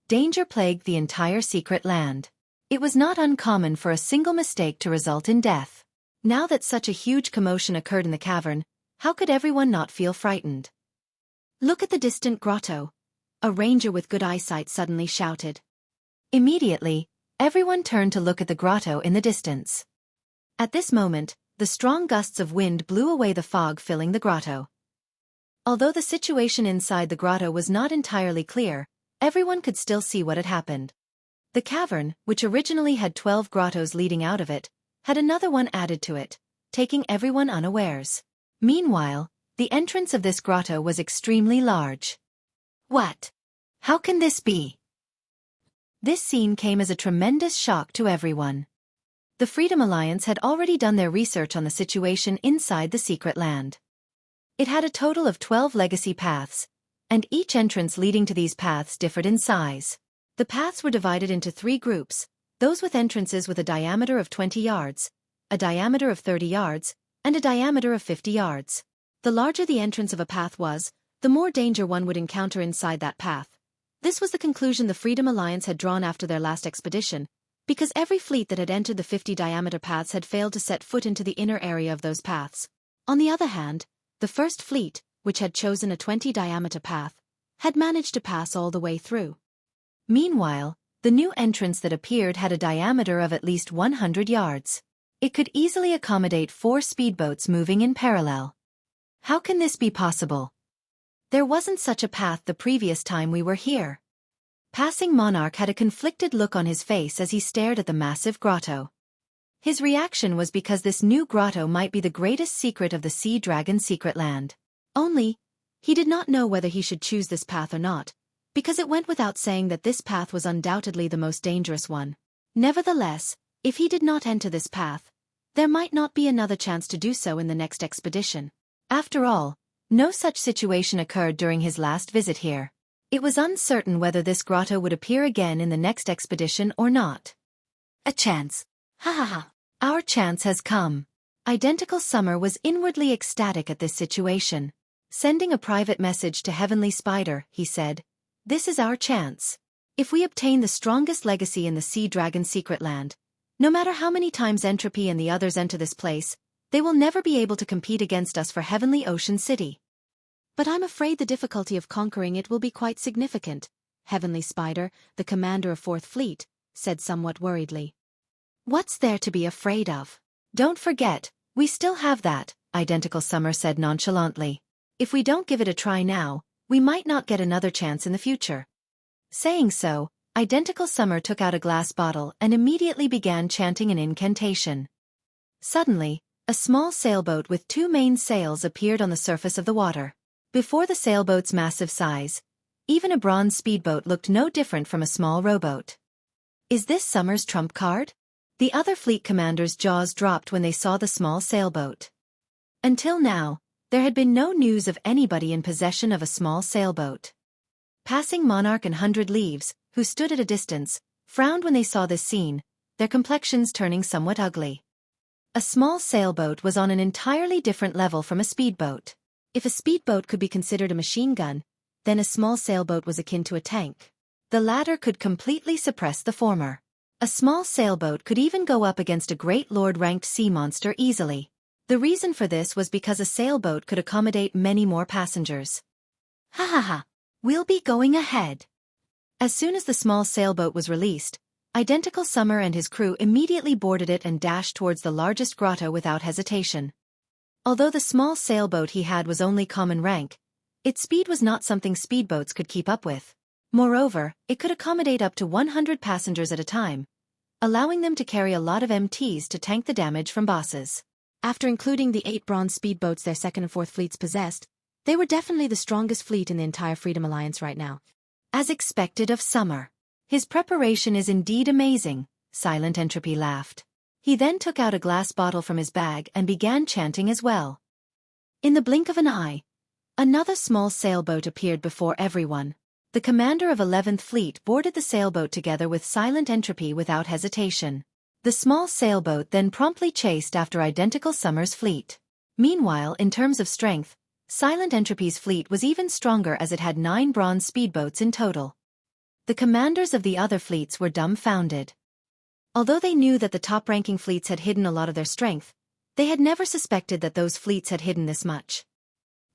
Danger plagued the entire secret land. It was not uncommon for a single mistake to result in death. Now that such a huge commotion occurred in the cavern, how could everyone not feel frightened? Look at the distant grotto, a ranger with good eyesight suddenly shouted. Immediately, everyone turned to look at the grotto in the distance. At this moment, the strong gusts of wind blew away the fog filling the grotto. Although the situation inside the grotto was not entirely clear, everyone could still see what had happened. The cavern, which originally had 12 grottos leading out of it, had another one added to it, taking everyone unawares. Meanwhile, the entrance of this grotto was extremely large. What? How can this be? This scene came as a tremendous shock to everyone. The Freedom Alliance had already done their research on the situation inside the secret land. It had a total of 12 legacy paths, and each entrance leading to these paths differed in size. The paths were divided into 3 groups, those with entrances with a diameter of 20 yards, a diameter of 30 yards, and a diameter of 50 yards. The larger the entrance of a path was, the more danger one would encounter inside that path. This was the conclusion the Freedom Alliance had drawn after their last expedition, because every fleet that had entered the 50-diameter paths had failed to set foot into the inner area of those paths. On the other hand, the first fleet, which had chosen a 20-diameter path, had managed to pass all the way through. Meanwhile, the new entrance that appeared had a diameter of at least 100 yards. It could easily accommodate 4 speedboats moving in parallel. How can this be possible? There wasn't such a path the previous time we were here. Passing Monarch had a conflicted look on his face as he stared at the massive grotto. His reaction was because this new grotto might be the greatest secret of the Sea Dragon secret land. Only, he did not know whether he should choose this path or not, because it went without saying that this path was undoubtedly the most dangerous one. Nevertheless, if he did not enter this path, there might not be another chance to do so in the next expedition. After all, no such situation occurred during his last visit here. It was uncertain whether this grotto would appear again in the next expedition or not. A chance. Ha ha ha. Our chance has come. Identical Summer was inwardly ecstatic at this situation. Sending a private message to Heavenly Spider, he said, "This is our chance. If we obtain the strongest legacy in the Sea Dragon Secret Land, no matter how many times Entropy and the others enter this place, they will never be able to compete against us for Heavenly Ocean City. But I'm afraid the difficulty of conquering it will be quite significant," Heavenly Spider, the commander of 4th Fleet, said somewhat worriedly. "What's there to be afraid of? Don't forget, we still have that," Identical Summer said nonchalantly. "If we don't give it a try now, we might not get another chance in the future." Saying so, Identical Summer took out a glass bottle and immediately began chanting an incantation. Suddenly, a small sailboat with 2 main sails appeared on the surface of the water. Before the sailboat's massive size, even a bronze speedboat looked no different from a small rowboat. Is this Summer's trump card? The other fleet commanders' jaws dropped when they saw the small sailboat. Until now, there had been no news of anybody in possession of a small sailboat. Passing Monarch and 100 Leaves, who stood at a distance, frowned when they saw this scene, their complexions turning somewhat ugly. A small sailboat was on an entirely different level from a speedboat. If a speedboat could be considered a machine gun, then a small sailboat was akin to a tank. The latter could completely suppress the former. A small sailboat could even go up against a great lord-ranked sea monster easily. The reason for this was because a sailboat could accommodate many more passengers. Ha ha ha! We'll be going ahead. As soon as the small sailboat was released, Identical Summer and his crew immediately boarded it and dashed towards the largest grotto without hesitation. Although the small sailboat he had was only common rank, its speed was not something speedboats could keep up with. Moreover, it could accommodate up to 100 passengers at a time, allowing them to carry a lot of MTs to tank the damage from bosses. After including the 8 bronze speedboats their 2nd and 4th fleets possessed, they were definitely the strongest fleet in the entire Freedom Alliance right now. As expected of Summer. His preparation is indeed amazing, Silent Entropy laughed. He then took out a glass bottle from his bag and began chanting as well. In the blink of an eye, another small sailboat appeared before everyone. The commander of 11th Fleet boarded the sailboat together with Silent Entropy without hesitation. The small sailboat then promptly chased after Identical Summer's fleet. Meanwhile, in terms of strength, Silent Entropy's fleet was even stronger as it had 9 bronze speedboats in total. The commanders of the other fleets were dumbfounded. Although they knew that the top-ranking fleets had hidden a lot of their strength, they had never suspected that those fleets had hidden this much.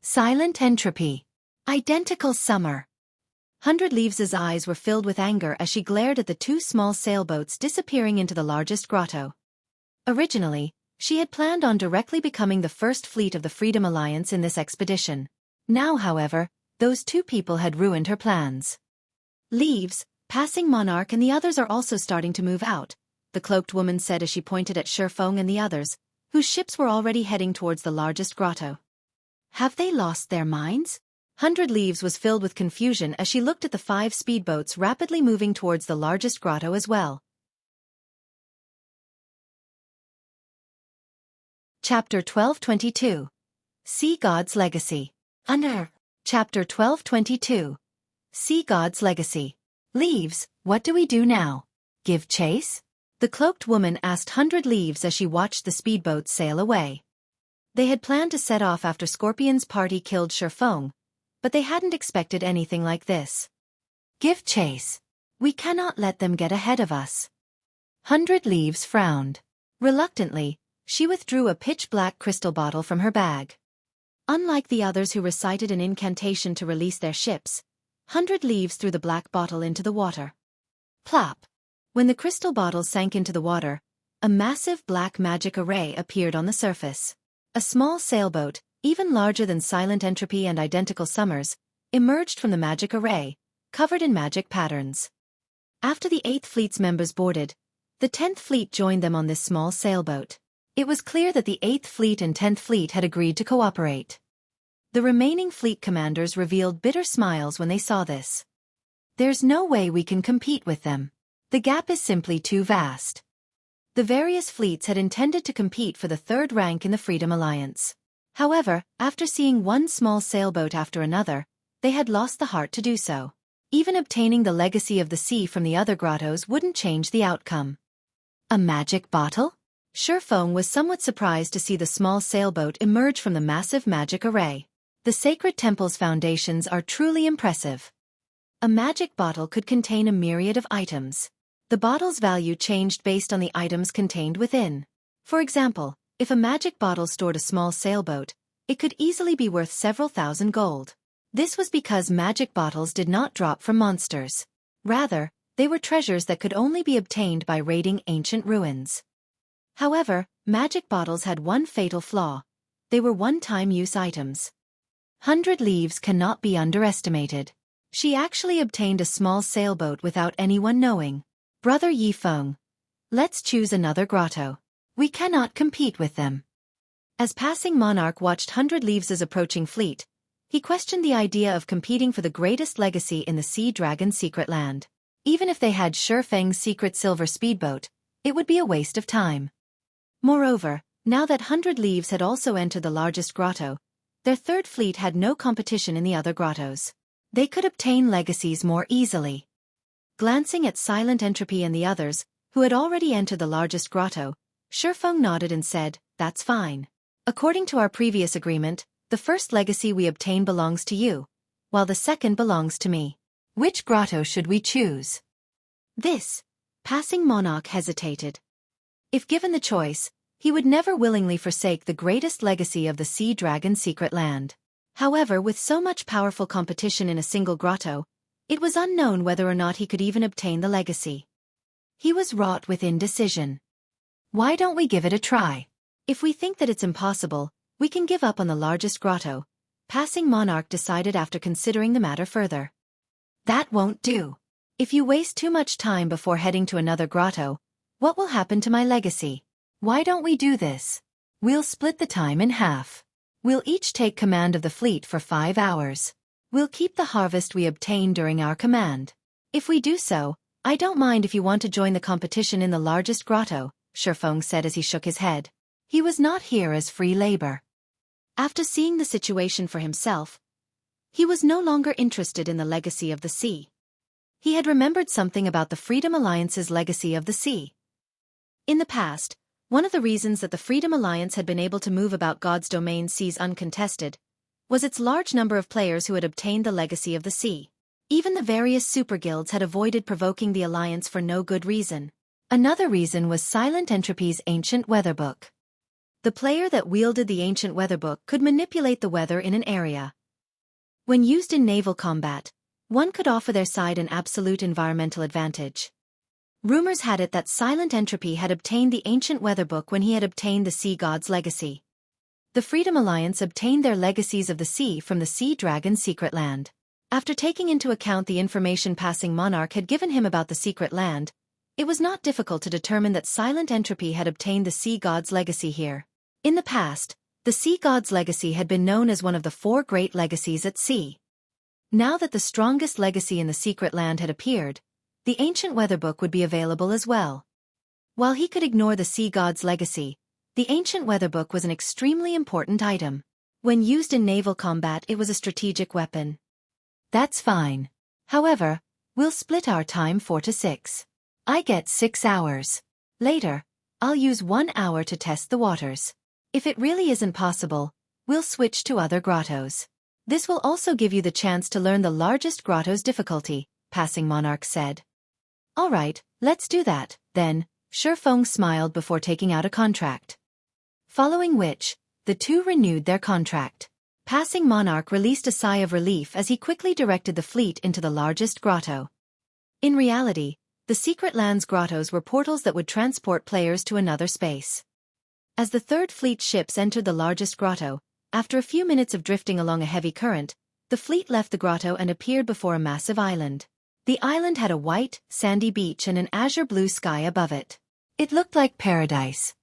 Silent Entropy. Identical Summer. 100 Leaves' eyes were filled with anger as she glared at the 2 small sailboats disappearing into the largest grotto. Originally, she had planned on directly becoming the first fleet of the Freedom Alliance in this expedition. Now, however, those 2 people had ruined her plans. Leaves, Passing Monarch and the others are also starting to move out, the cloaked woman said as she pointed at Xueqi and the others, whose ships were already heading towards the largest grotto. Have they lost their minds? 100 Leaves was filled with confusion as she looked at the 5 speedboats rapidly moving towards the largest grotto as well. Chapter 1222. Sea God's Legacy. Under. Chapter 1222. Sea God's Legacy. Leaves, what do we do now? Give chase? The cloaked woman asked 100 Leaves as she watched the speedboats sail away. They had planned to set off after Scorpion's party killed Xueqi, but they hadn't expected anything like this. Give chase. We cannot let them get ahead of us. 100 Leaves frowned. Reluctantly, she withdrew a pitch-black crystal bottle from her bag. Unlike the others who recited an incantation to release their ships, 100 Leaves threw the black bottle into the water. Plop! When the crystal bottle sank into the water, a massive black magic array appeared on the surface. A small sailboat, even larger than Silent Entropy and Identical Summers, emerged from the magic array, covered in magic patterns. After the 8th Fleet's members boarded, the 10th Fleet joined them on this small sailboat. It was clear that the 8th Fleet and 10th Fleet had agreed to cooperate. The remaining fleet commanders revealed bitter smiles when they saw this. There's no way we can compete with them. The gap is simply too vast. The various fleets had intended to compete for the 3rd rank in the Freedom Alliance. However, after seeing one small sailboat after another, they had lost the heart to do so. Even obtaining the legacy of the sea from the other grottos wouldn't change the outcome. A magic bottle? Xueqi was somewhat surprised to see the small sailboat emerge from the massive magic array. The sacred temple's foundations are truly impressive. A magic bottle could contain a myriad of items. The bottle's value changed based on the items contained within. For example, if a magic bottle stored a small sailboat, it could easily be worth several thousand gold. This was because magic bottles did not drop from monsters. Rather, they were treasures that could only be obtained by raiding ancient ruins. However, magic bottles had one fatal flaw. They were one-time use items. 100 leaves cannot be underestimated. She actually obtained a small sailboat without anyone knowing. Brother Yifeng, let's choose another grotto. We cannot compete with them. As passing monarch watched 100 Leaves' approaching fleet, he questioned the idea of competing for the greatest legacy in the Sea Dragon's secret land. Even if they had Xueqi's secret silver speedboat, it would be a waste of time. Moreover, now that 100 Leaves had also entered the largest grotto, their third fleet had no competition in the other grottos. They could obtain legacies more easily. Glancing at Silent Entropy and the others, who had already entered the largest grotto, Xueqi nodded and said, "That's fine. According to our previous agreement, the first legacy we obtain belongs to you, while the second belongs to me. Which grotto should we choose?" This, passing monarch hesitated. If given the choice, he would never willingly forsake the greatest legacy of the Sea Dragon's secret land. However, with so much powerful competition in a single grotto, it was unknown whether or not he could even obtain the legacy. He was wrought with indecision. Why don't we give it a try? If we think that it's impossible, we can give up on the largest grotto, passing monarch decided after considering the matter further. That won't do. If you waste too much time before heading to another grotto, what will happen to my legacy? Why don't we do this? We'll split the time in half. We'll each take command of the fleet for 5 hours. We'll keep the harvest we obtain during our command. If we do so, I don't mind if you want to join the competition in the largest grotto, Xueqi said as he shook his head. He was not here as free labor. After seeing the situation for himself, he was no longer interested in the legacy of the sea. He had remembered something about the Freedom Alliance's legacy of the sea. In the past, one of the reasons that the Freedom Alliance had been able to move about God's domain seas uncontested was its large number of players who had obtained the legacy of the sea. Even the various superguilds had avoided provoking the Alliance for no good reason. Another reason was Silent Entropy's ancient weather book. The player that wielded the ancient weather book could manipulate the weather in an area. When used in naval combat, one could offer their side an absolute environmental advantage. Rumors had it that Silent Entropy had obtained the ancient weather book when he had obtained the sea god's legacy. The Freedom Alliance obtained their legacies of the sea from the Sea Dragon's secret land. After taking into account the information passing monarch had given him about the secret land, it was not difficult to determine that Silent Entropy had obtained the sea god's legacy here. In the past, the sea god's legacy had been known as one of the 4 great legacies at sea. Now that the strongest legacy in the secret land had appeared, the ancient weather book would be available as well. While he could ignore the sea god's legacy, the ancient weather book was an extremely important item. When used in naval combat, it was a strategic weapon. That's fine. However, we'll split our time 4 to 6. I get 6 hours. Later, I'll use 1 hour to test the waters. If it really isn't possible, we'll switch to other grottos. This will also give you the chance to learn the largest grotto's difficulty, passing monarch said. All right, let's do that, then, Xueqi smiled before taking out a contract. Following which, the two renewed their contract. Passing monarch released a sigh of relief as he quickly directed the fleet into the largest grotto. In reality, the secret land's grottos were portals that would transport players to another space. As the third fleet ships entered the largest grotto, after a few minutes of drifting along a heavy current, the fleet left the grotto and appeared before a massive island. The island had a white, sandy beach and an azure blue sky above it. It looked like paradise.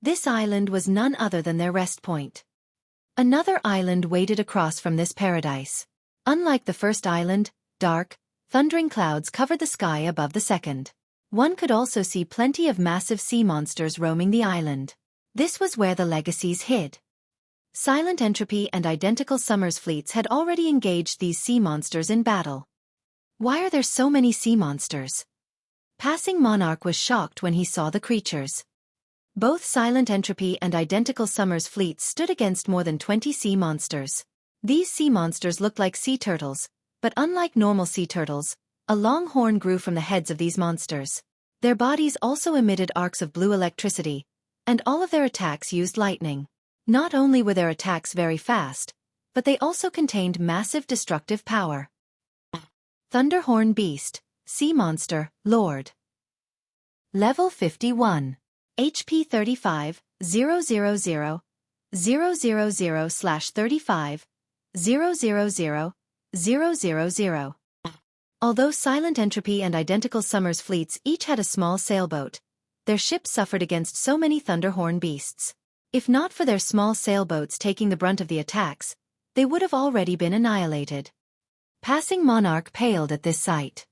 This island was none other than their rest point. Another island waited across from this paradise. Unlike the first island, dark, thundering clouds covered the sky above the second. One could also see plenty of massive sea monsters roaming the island. This was where the legacies hid. Silent Entropy and Identical Summers fleets had already engaged these sea monsters in battle. Why are there so many sea monsters? Passing Monarch was shocked when he saw the creatures. Both Silent Entropy and Identical Summers fleets stood against more than 20 sea monsters. These sea monsters looked like sea turtles, but unlike normal sea turtles, a long horn grew from the heads of these monsters. Their bodies also emitted arcs of blue electricity, and all of their attacks used lightning. Not only were their attacks very fast, but they also contained massive destructive power. Thunderhorn Beast, Sea Monster, Lord. Level 51. HP 35, 000, 000/35, 000, 000. Although Silent Entropy and Identical Summers fleets each had a small sailboat, their ships suffered against so many Thunderhorn beasts. If not for their small sailboats taking the brunt of the attacks, they would have already been annihilated. Passing Monarch paled at this sight.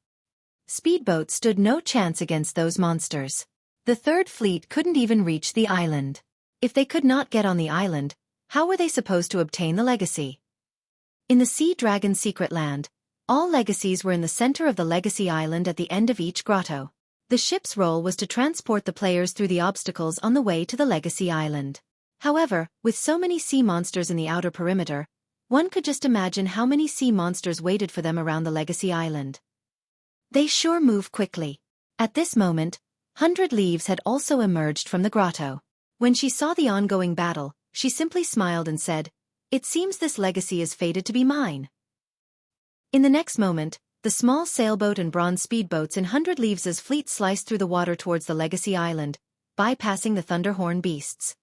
Speedboats stood no chance against those monsters. The third fleet couldn't even reach the island. If they could not get on the island, how were they supposed to obtain the legacy? In the Sea Dragon Secret Land, all legacies were in the center of the legacy island at the end of each grotto. The ship's role was to transport the players through the obstacles on the way to the legacy island. However, with so many sea monsters in the outer perimeter, one could just imagine how many sea monsters waited for them around the legacy island. They sure move quickly. At this moment, 100 Leaves had also emerged from the grotto. When she saw the ongoing battle, she simply smiled and said, "It seems this legacy is fated to be mine." In the next moment, the small sailboat and bronze speedboats in 100 Leaves' fleet sliced through the water towards the legacy island, bypassing the Thunderhorn beasts.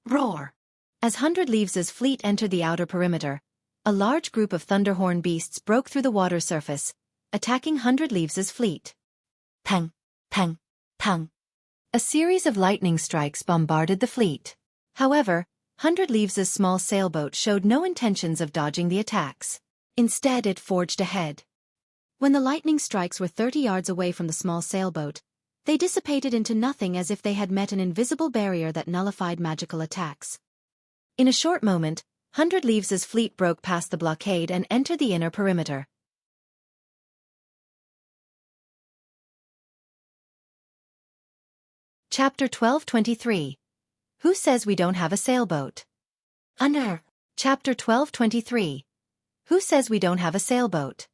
Roar! As 100 Leaves' fleet entered the outer perimeter, a large group of Thunderhorn beasts broke through the water surface, attacking 100 Leaves' fleet. Pang! Pang! Pang! A series of lightning strikes bombarded the fleet. However, 100 Leaves' small sailboat showed no intentions of dodging the attacks. Instead, it forged ahead. When the lightning strikes were 30 yards away from the small sailboat, they dissipated into nothing as if they had met an invisible barrier that nullified magical attacks. In a short moment, 100 Leaves' fleet broke past the blockade and entered the inner perimeter. Chapter 1223. Who says we don't have a sailboat? Chapter 1223. Who says we don't have a sailboat?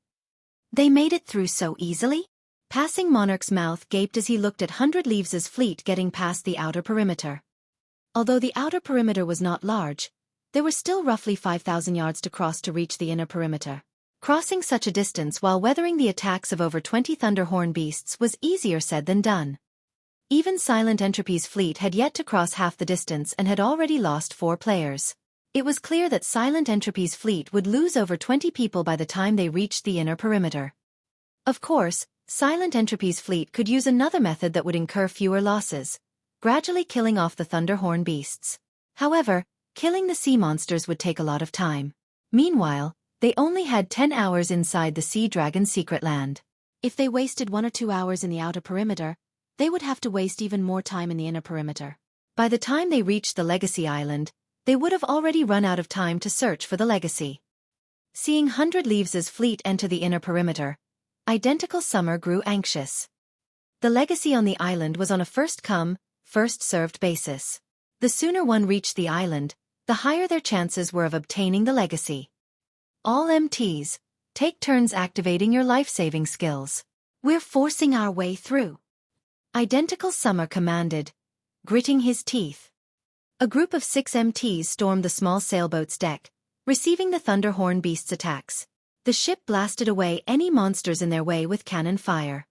They made it through so easily? Passing Monarch's mouth gaped as he looked at 100 Leaves' fleet getting past the outer perimeter. Although the outer perimeter was not large, there were still roughly 5,000 yards to cross to reach the inner perimeter. Crossing such a distance while weathering the attacks of over 20 Thunderhorn beasts was easier said than done. Even Silent Entropy's fleet had yet to cross half the distance and had already lost 4 players. It was clear that Silent Entropy's fleet would lose over 20 people by the time they reached the inner perimeter. Of course, Silent Entropy's fleet could use another method that would incur fewer losses, gradually killing off the Thunderhorn beasts. However, killing the sea monsters would take a lot of time. Meanwhile, they only had 10 hours inside the Sea Dragon Secret Land. If they wasted 1 or 2 hours in the outer perimeter, they would have to waste even more time in the inner perimeter. By the time they reached the Legacy Island, they would have already run out of time to search for the legacy. Seeing 100 Leaves' fleet enter the inner perimeter, Identical Summer grew anxious. The legacy on the island was on a first-come, first-served basis. The sooner one reached the island, the higher their chances were of obtaining the legacy. All MTs, take turns activating your life-saving skills. We're forcing our way through. Identical Summer commanded, gritting his teeth. A group of 6 MTs stormed the small sailboat's deck, receiving the Thunderhorn beasts' attacks. The ship blasted away any monsters in their way with cannon fire.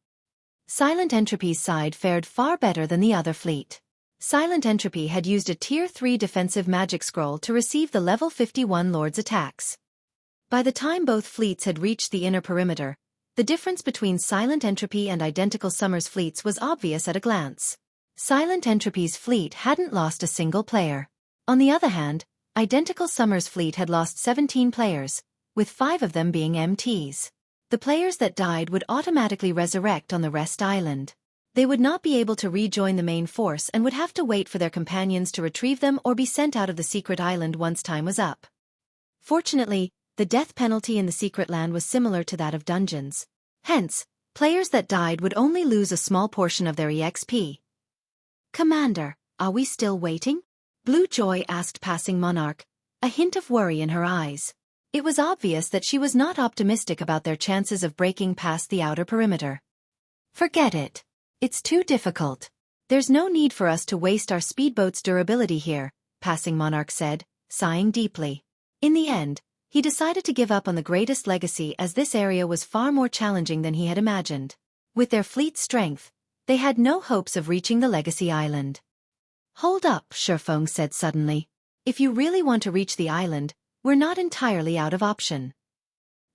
Silent Entropy's side fared far better than the other fleet. Silent Entropy had used a Tier 3 defensive magic scroll to receive the level 51 Lord's attacks. By the time both fleets had reached the inner perimeter, the difference between Silent Entropy and Identical Summer's fleets was obvious at a glance. Silent Entropy's fleet hadn't lost a single player. On the other hand, Identical Summer's fleet had lost 17 players, with 5 of them being MTs. The players that died would automatically resurrect on the rest island. They would not be able to rejoin the main force and would have to wait for their companions to retrieve them or be sent out of the secret island once time was up. Fortunately, the death penalty in the secret land was similar to that of dungeons. Hence, players that died would only lose a small portion of their EXP. "Commander, are we still waiting?" Blue Joy asked Passing Monarch, a hint of worry in her eyes. It was obvious that she was not optimistic about their chances of breaking past the outer perimeter. "Forget it. It's too difficult. There's no need for us to waste our speedboat's durability here," Passing Monarch said, sighing deeply. In the end, he decided to give up on the greatest legacy as this area was far more challenging than he had imagined. With their fleet strength, they had no hopes of reaching the Legacy Island. "Hold up," Xueqi said suddenly. "If you really want to reach the island, we're not entirely out of option."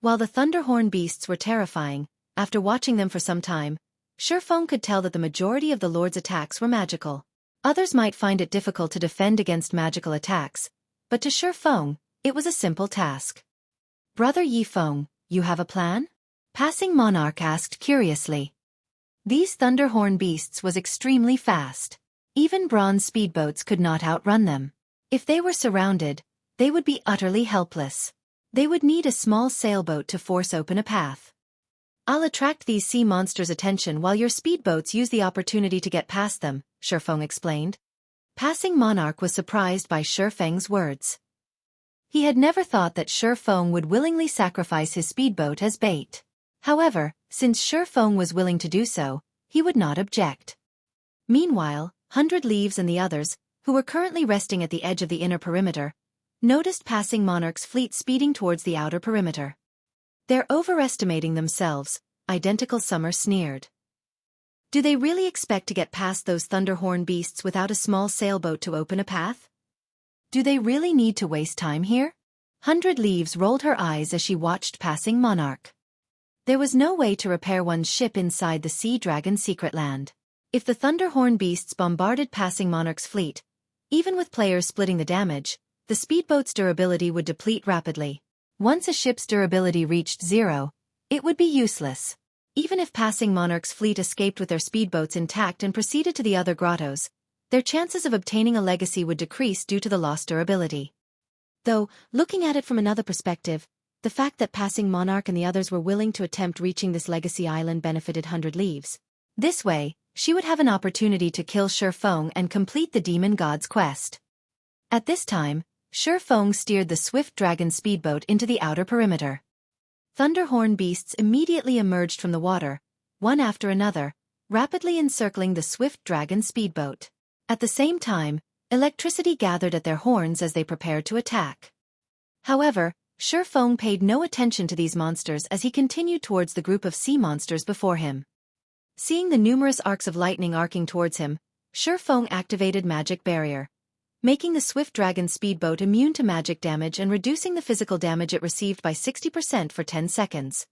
While the Thunderhorn beasts were terrifying, after watching them for some time, Xueqi could tell that the majority of the Lord's attacks were magical. Others might find it difficult to defend against magical attacks, but to Xueqi, it was a simple task. "Brother Yifeng, you have a plan?" Passing Monarch asked curiously. These Thunderhorn beasts was extremely fast. Even bronze speedboats could not outrun them. If they were surrounded, they would be utterly helpless. They would need a small sailboat to force open a path. "I'll attract these sea monsters' attention while your speedboats use the opportunity to get past them," Xueqi explained. Passing Monarch was surprised by Xueqi's words. He had never thought that Xueqi would willingly sacrifice his speedboat as bait. However, since Xueqi was willing to do so, he would not object. Meanwhile, 100 Leaves and the others, who were currently resting at the edge of the inner perimeter, noticed Passing Monarch's fleet speeding towards the outer perimeter. "They're overestimating themselves," Identical Summer sneered. "Do they really expect to get past those Thunderhorn beasts without a small sailboat to open a path? Do they really need to waste time here?" 100 Leaves rolled her eyes as she watched Passing Monarch. There was no way to repair one's ship inside the Sea Dragon secret land. If the Thunderhorn beasts bombarded Passing Monarch's fleet, even with players splitting the damage, the speedboat's durability would deplete rapidly. Once a ship's durability reached 0, it would be useless. Even if Passing Monarch's fleet escaped with their speedboats intact and proceeded to the other grottos, their chances of obtaining a legacy would decrease due to the lost durability. Though, looking at it from another perspective, the fact that Passing Monarch and the others were willing to attempt reaching this Legacy Island benefited 100 Leaves. This way, she would have an opportunity to kill Xueqi and complete the Demon God's quest. At this time, Xueqi steered the Swift Dragon speedboat into the outer perimeter. Thunderhorn beasts immediately emerged from the water, one after another, rapidly encircling the Swift Dragon speedboat. At the same time, electricity gathered at their horns as they prepared to attack. However, Xueqi paid no attention to these monsters as he continued towards the group of sea monsters before him. Seeing the numerous arcs of lightning arcing towards him, Xueqi activated Magic Barrier, making the Swift Dragon speedboat immune to magic damage and reducing the physical damage it received by 60% for 10 seconds.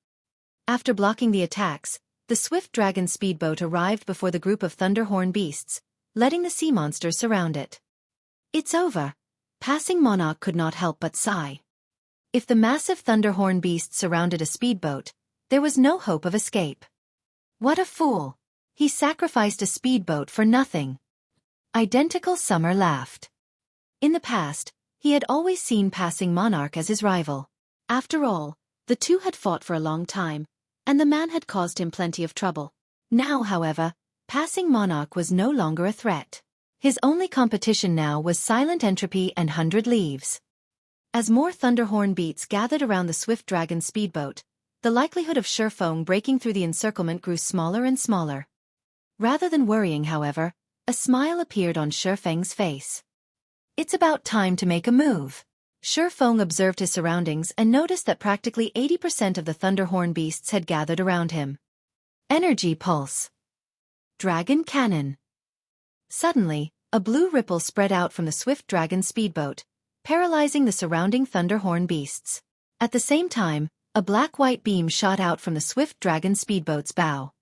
After blocking the attacks, the Swift Dragon speedboat arrived before the group of Thunderhorn beasts, letting the sea monsters surround it. "It's over." Passing Monarch could not help but sigh. If the massive Thunderhorn beasts surrounded a speedboat, there was no hope of escape. What a fool! He sacrificed a speedboat for nothing. Identical Summer laughed. In the past, he had always seen Passing Monarch as his rival. After all, the two had fought for a long time, and the man had caused him plenty of trouble. Now, however, Passing Monarch was no longer a threat. His only competition now was Silent Entropy and 100 Leaves. As more Thunderhorn beats gathered around the Swift Dragon speedboat, the likelihood of Xueqi breaking through the encirclement grew smaller and smaller. Rather than worrying, however, a smile appeared on Xueqi's face. "It's about time to make a move." Xueqi observed his surroundings and noticed that practically 80% of the Thunderhorn beasts had gathered around him. Energy Pulse. Dragon Cannon. Suddenly, a blue ripple spread out from the Swift Dragon speedboat, paralyzing the surrounding Thunderhorn beasts. At the same time, a black-white beam shot out from the Swift Dragon speedboat's bow.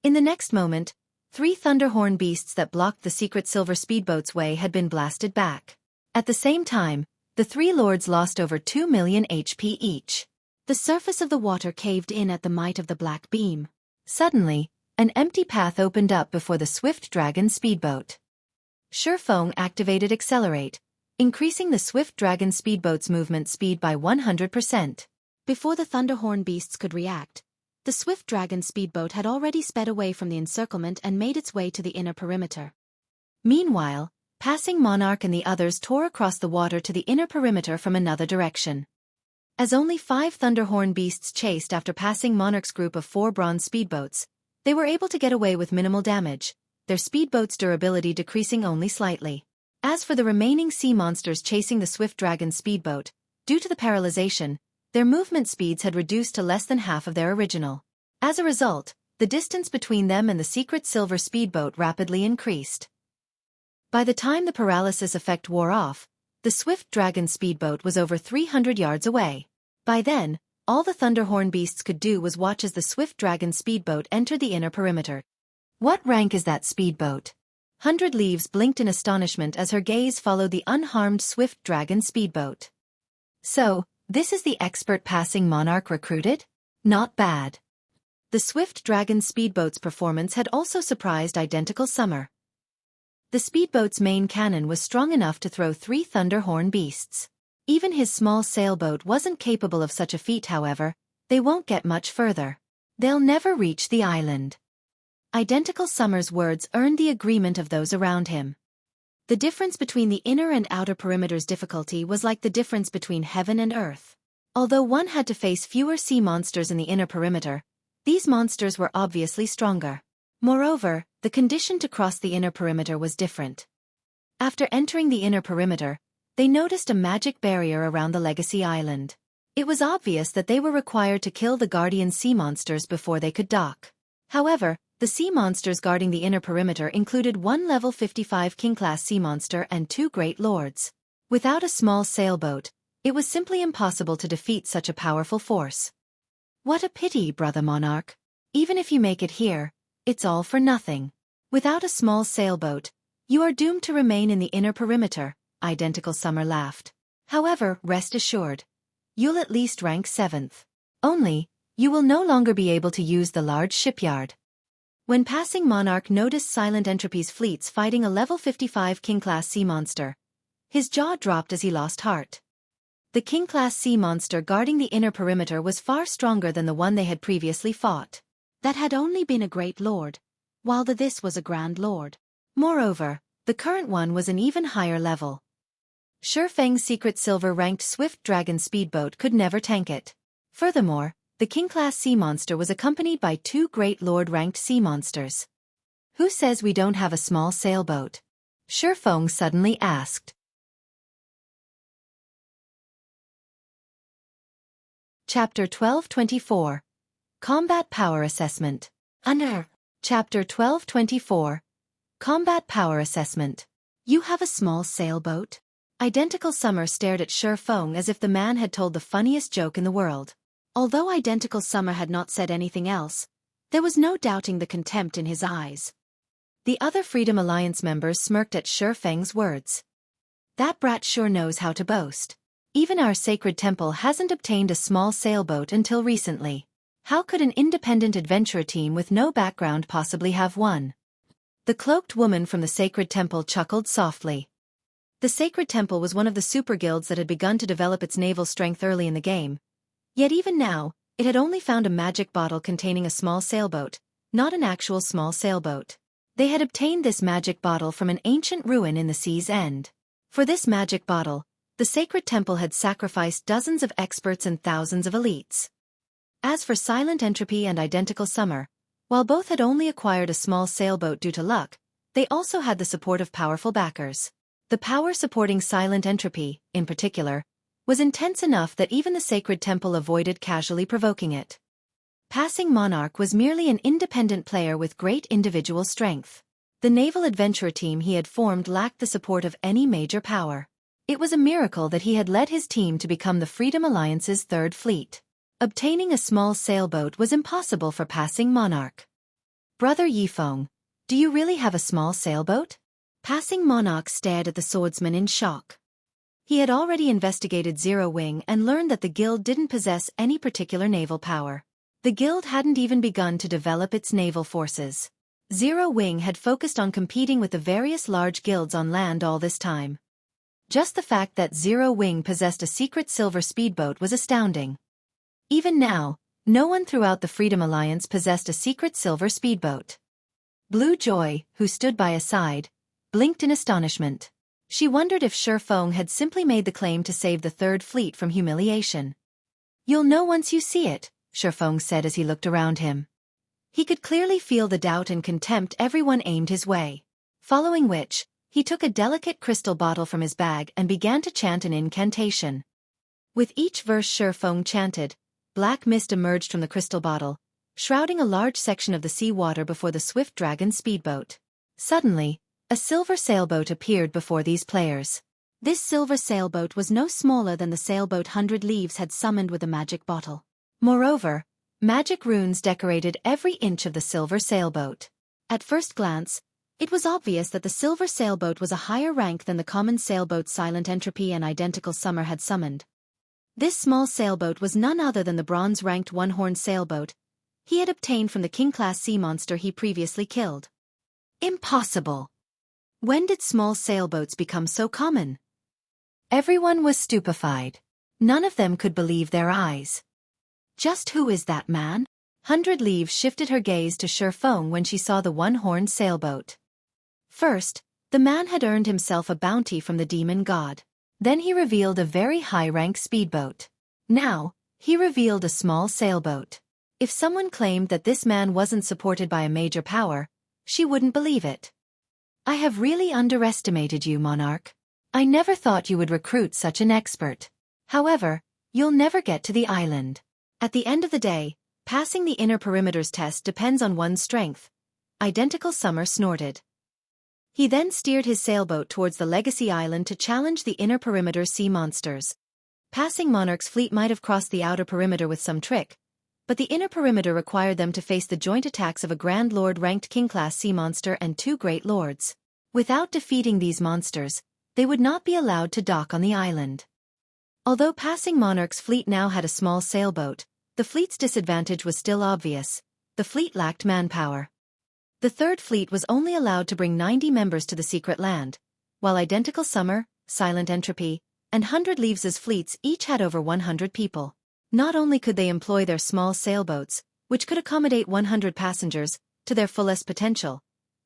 In the next moment, 3 Thunderhorn beasts that blocked the secret silver speedboat's way had been blasted back. At the same time, the 3 lords lost over 2 million HP each. The surface of the water caved in at the might of the black beam. Suddenly, An empty path opened up before the Swift Dragon speedboat. Xueqi activated Accelerate, increasing the Swift Dragon speedboat's movement speed by 100%. Before the Thunderhorn beasts could react, the Swift Dragon speedboat had already sped away from the encirclement and made its way to the inner perimeter. Meanwhile, Passing Monarch and the others tore across the water to the inner perimeter from another direction. As only 5 Thunderhorn beasts chased after Passing Monarch's group of 4 bronze speedboats, they were able to get away with minimal damage, their speedboat's durability decreasing only slightly. As for the remaining sea monsters chasing the Swift Dragon speedboat, due to the paralyzation, their movement speeds had reduced to less than half of their original. As a result, the distance between them and the secret silver speedboat rapidly increased. By the time the paralysis effect wore off, the Swift Dragon speedboat was over 300 yards away. By then, all the Thunderhorn beasts could do was watch as the Swift Dragon speedboat entered the inner perimeter. What rank is that speedboat? 100 Leaves blinked in astonishment as her gaze followed the unharmed Swift Dragon speedboat. So, this is the expert Passing Monarch recruited? Not bad. The Swift Dragon speedboat's performance had also surprised Identical Summer. The speedboat's main cannon was strong enough to throw 3 Thunderhorn beasts. Even his small sailboat wasn't capable of such a feat, however. They won't get much further. They'll never reach the island. Identical Summer's words earned the agreement of those around him. The difference between the inner and outer perimeter's difficulty was like the difference between heaven and earth. Although one had to face fewer sea monsters in the inner perimeter, these monsters were obviously stronger. Moreover, the condition to cross the inner perimeter was different. After entering the inner perimeter, they noticed a magic barrier around the Legacy Island. It was obvious that they were required to kill the guardian sea monsters before they could dock. However, the sea monsters guarding the inner perimeter included 1 level 55 king-class sea monster and 2 great lords. Without a small sailboat, it was simply impossible to defeat such a powerful force. What a pity, Brother Monarch. Even if you make it here, it's all for nothing. Without a small sailboat, you are doomed to remain in the inner perimeter, Identical Summer laughed. However, rest assured, you'll at least rank 7th. Only, you will no longer be able to use the large shipyard. When Passing Monarch noticed Silent Entropy's fleets fighting a level 55 king-class sea monster, his jaw dropped as he lost heart. The king-class sea monster guarding the inner perimeter was far stronger than the one they had previously fought. That had only been a great lord, while this was a grand lord. Moreover, the current one was an even higher level. Xueqi's secret silver-ranked Swift Dragon speedboat could never tank it. Furthermore, the king-class sea monster was accompanied by 2 great lord-ranked sea monsters. Who says we don't have a small sailboat? Xueqi suddenly asked. Chapter 1224. Combat Power Assessment. Under. Chapter 1224. Combat Power Assessment. You have a small sailboat? Identical Summer stared at Xueqi as if the man had told the funniest joke in the world. Although Identical Summer had not said anything else, there was no doubting the contempt in his eyes. The other Freedom Alliance members smirked at Xueqi's words. That brat sure knows how to boast. Even our sacred temple hasn't obtained a small sailboat until recently. How could an independent adventurer team with no background possibly have one? The cloaked woman from the sacred temple chuckled softly. The sacred temple was one of the super guilds that had begun to develop its naval strength early in the game. Yet even now, it had only found a magic bottle containing a small sailboat, not an actual small sailboat. They had obtained this magic bottle from an ancient ruin in the sea's end. For this magic bottle, the sacred temple had sacrificed dozens of experts and thousands of elites. As for Silent Entropy and Identical Summer, while both had only acquired a small sailboat due to luck, they also had the support of powerful backers. The power supporting Silent Entropy, in particular, was intense enough that even the sacred temple avoided casually provoking it. Passing Monarch was merely an independent player with great individual strength. The naval adventurer team he had formed lacked the support of any major power. It was a miracle that he had led his team to become the Freedom Alliance's 3rd fleet. Obtaining a small sailboat was impossible for Passing Monarch. Brother Yifeng, do you really have a small sailboat? Passing Monarch stared at the swordsman in shock. He had already investigated Zero Wing and learned that the guild didn't possess any particular naval power. The guild hadn't even begun to develop its naval forces. Zero Wing had focused on competing with the various large guilds on land all this time. Just the fact that Zero Wing possessed a secret silver speedboat was astounding. Even now, no one throughout the Freedom Alliance possessed a secret silver speedboat. Blue Joy, who stood by his side, blinked in astonishment. She wondered if Xueqi had simply made the claim to save the Third Fleet from humiliation. "You'll know once you see it," Xueqi said as he looked around him. He could clearly feel the doubt and contempt everyone aimed his way. Following which, he took a delicate crystal bottle from his bag and began to chant an incantation. With each verse Xueqi chanted, black mist emerged from the crystal bottle, shrouding a large section of the sea water before the swift dragon speedboat. Suddenly, a silver sailboat appeared before these players. This silver sailboat was no smaller than the sailboat 100 Leaves had summoned with a magic bottle. Moreover, magic runes decorated every inch of the silver sailboat. At first glance, it was obvious that the silver sailboat was a higher rank than the common sailboat Silent Entropy and Identical Summer had summoned. This small sailboat was none other than the bronze-ranked one-horned sailboat he had obtained from the king-class sea monster he previously killed. Impossible! When did small sailboats become so common? Everyone was stupefied. None of them could believe their eyes. Just who is that man? 100 Leaves shifted her gaze to Xueqi when she saw the one-horned sailboat. First, the man had earned himself a bounty from the demon god. Then he revealed a very high-rank speedboat. Now, he revealed a small sailboat. If someone claimed that this man wasn't supported by a major power, she wouldn't believe it. "I have really underestimated you, Monarch. I never thought you would recruit such an expert. However, you'll never get to the island. At the end of the day, passing the inner perimeters test depends on one's strength," Identical Summer snorted. He then steered his sailboat towards the Legacy Island to challenge the inner perimeter sea monsters. Passing Monarch's fleet might have crossed the outer perimeter with some trick, but the inner perimeter required them to face the joint attacks of a Grand Lord-ranked king-class sea monster and 2 Great Lords. Without defeating these monsters, they would not be allowed to dock on the island. Although passing Monarch's fleet now had a small sailboat, the fleet's disadvantage was still obvious. The fleet lacked manpower. The Third Fleet was only allowed to bring 90 members to the secret land, while Identical Summer, Silent Entropy, and 100 Leaves' fleets each had over 100 people. Not only could they employ their small sailboats, which could accommodate 100 passengers, to their fullest potential,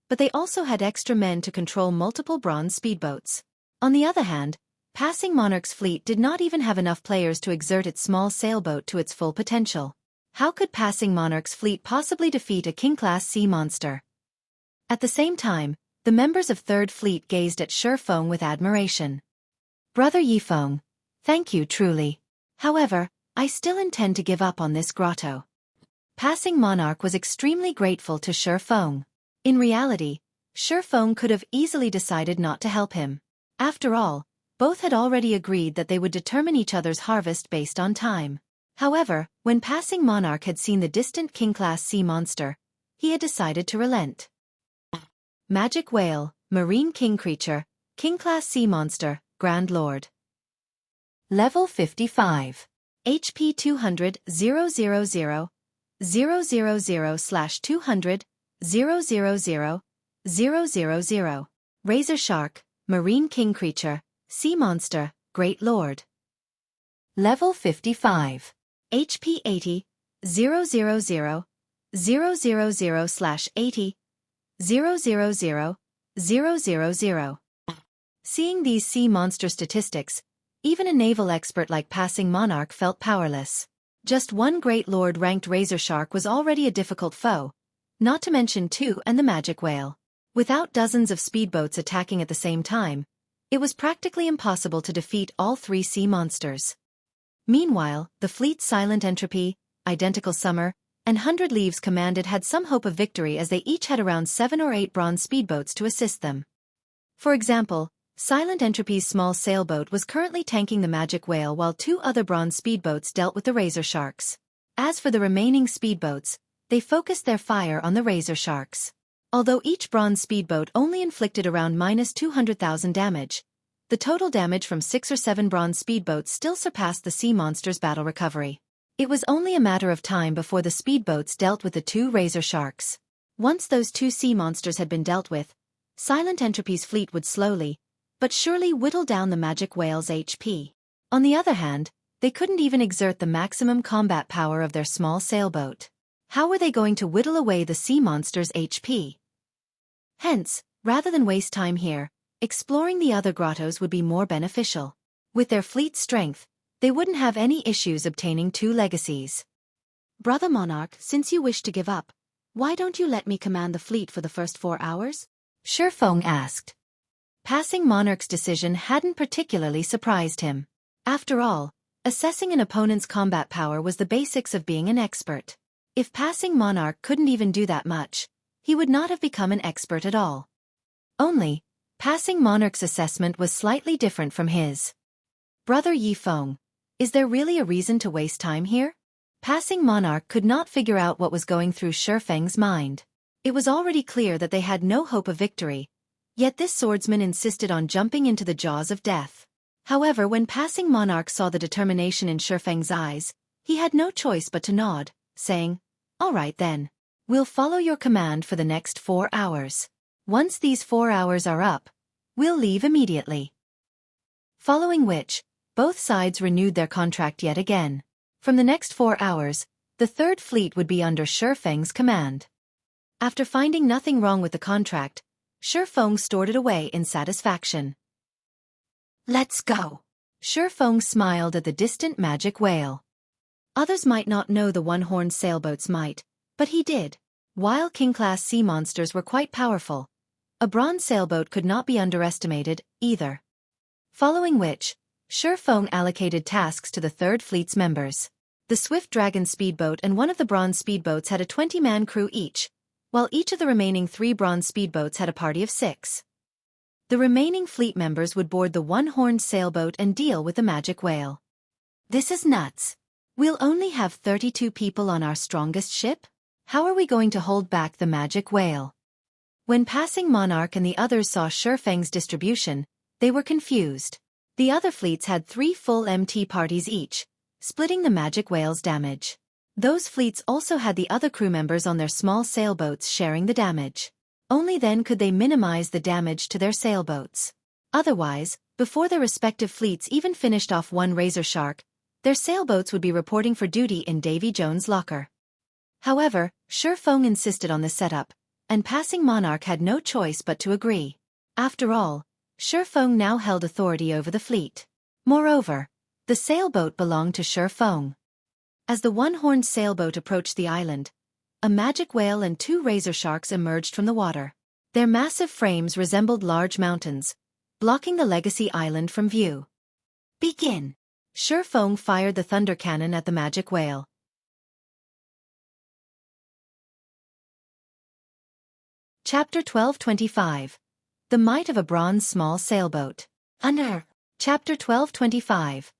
but they also had extra men to control multiple bronze speedboats. On the other hand, passing Monarch's fleet did not even have enough players to exert its small sailboat to its full potential. How could passing Monarch's fleet possibly defeat a king-class sea monster? At the same time, the members of Third Fleet gazed at Xueqi with admiration. "Brother Yifeng, thank you truly. However, I still intend to give up on this grotto." Passing Monarch was extremely grateful to Xueqi. In reality, Xueqi could have easily decided not to help him. After all, both had already agreed that they would determine each other's harvest based on time. However, when passing Monarch had seen the distant king-class sea monster, he had decided to relent. Magic Whale, Marine King Creature, King-Class Sea Monster, Grand Lord. Level 55. HP 200 000 000 /200 000 000. Razor Shark, Marine King Creature, Sea Monster, Great Lord. Level 55. HP 80 000 000 /80 000 000. Seeing these sea monster statistics, even a naval expert like Passing Monarch felt powerless. Just one Great Lord-ranked Razor Shark was already a difficult foe, not to mention 2 and the Magic Whale. Without dozens of speedboats attacking at the same time, it was practically impossible to defeat all 3 sea monsters. Meanwhile, the fleet's Silent Entropy, Identical Summer, and 100 Leaves commanded had some hope of victory as they each had around 7 or 8 bronze speedboats to assist them. For example, Silent Entropy's small sailboat was currently tanking the Magic Whale while 2 other bronze speedboats dealt with the Razor Sharks. As for the remaining speedboats, they focused their fire on the Razor Sharks. Although each bronze speedboat only inflicted around -200,000 damage, the total damage from 6 or 7 bronze speedboats still surpassed the sea monster's battle recovery. It was only a matter of time before the speedboats dealt with the two razor sharks. Once those two sea monsters had been dealt with, Silent Entropy's fleet would slowly, but surely whittle down the magic whale's HP. On the other hand, they couldn't even exert the maximum combat power of their small sailboat. How were they going to whittle away the sea monster's HP? Hence, rather than waste time here, exploring the other grottos would be more beneficial. With their fleet strength, they wouldn't have any issues obtaining 2 legacies. Brother Monarch, since you wish to give up, why don't you let me command the fleet for the first 4 hours? Xueqi asked. Passing Monarch's decision hadn't particularly surprised him. After all, assessing an opponent's combat power was the basics of being an expert. If passing Monarch couldn't even do that much, he would not have become an expert at all. Only, passing Monarch's assessment was slightly different from his. Brother Yifeng, is there really a reason to waste time here? Passing Monarch could not figure out what was going through Xueqi's mind. It was already clear that they had no hope of victory, yet this swordsman insisted on jumping into the jaws of death. However, when passing Monarch saw the determination in Xueqi's eyes, he had no choice but to nod, saying, "All right then. We'll follow your command for the next 4 hours. Once these 4 hours are up, we'll leave immediately." Following which, both sides renewed their contract yet again. From the next 4 hours, the Third Fleet would be under Xueqi's command. After finding nothing wrong with the contract, Xueqi stored it away in satisfaction. "Let's go." Xueqi smiled at the distant magic whale. Others might not know the one-horned sailboat's might, but he did. While king-class sea monsters were quite powerful, a bronze sailboat could not be underestimated, either. Following which, Xueqi allocated tasks to the Third Fleet's members. The Swift Dragon speedboat and one of the bronze speedboats had a 20-man crew each, while each of the remaining 3 bronze speedboats had a party of 6. The remaining fleet members would board the one-horned sailboat and deal with the magic whale. "This is nuts. We'll only have 32 people on our strongest ship? How are we going to hold back the magic whale?" When passing Monarch and the others saw Xueqi's distribution, they were confused. The other fleets had 3 full MT parties each, splitting the magic whale's damage. Those fleets also had the other crew members on their small sailboats sharing the damage. Only then could they minimize the damage to their sailboats. Otherwise, before their respective fleets even finished off one razor shark, their sailboats would be reporting for duty in Davy Jones' locker. However, Xueqi insisted on this setup, and passing Monarch had no choice but to agree. After all, Xueqi now held authority over the fleet. Moreover, the sailboat belonged to Xueqi. As the one-horned sailboat approached the island, a magic whale and 2 razor sharks emerged from the water. Their massive frames resembled large mountains, blocking the Legacy Island from view. "Begin!" Xueqi fired the thunder cannon at the magic whale. Chapter 1225. The Might of a Bronze Small Sailboat. Chapter 1225.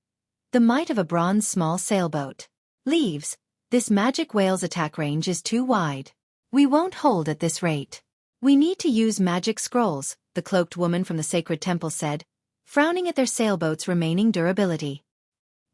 The Might of a Bronze Small Sailboat. "Leaves, this magic whale's attack range is too wide. We won't hold at this rate. We need to use magic scrolls," the cloaked woman from the sacred temple said, frowning at their sailboat's remaining durability.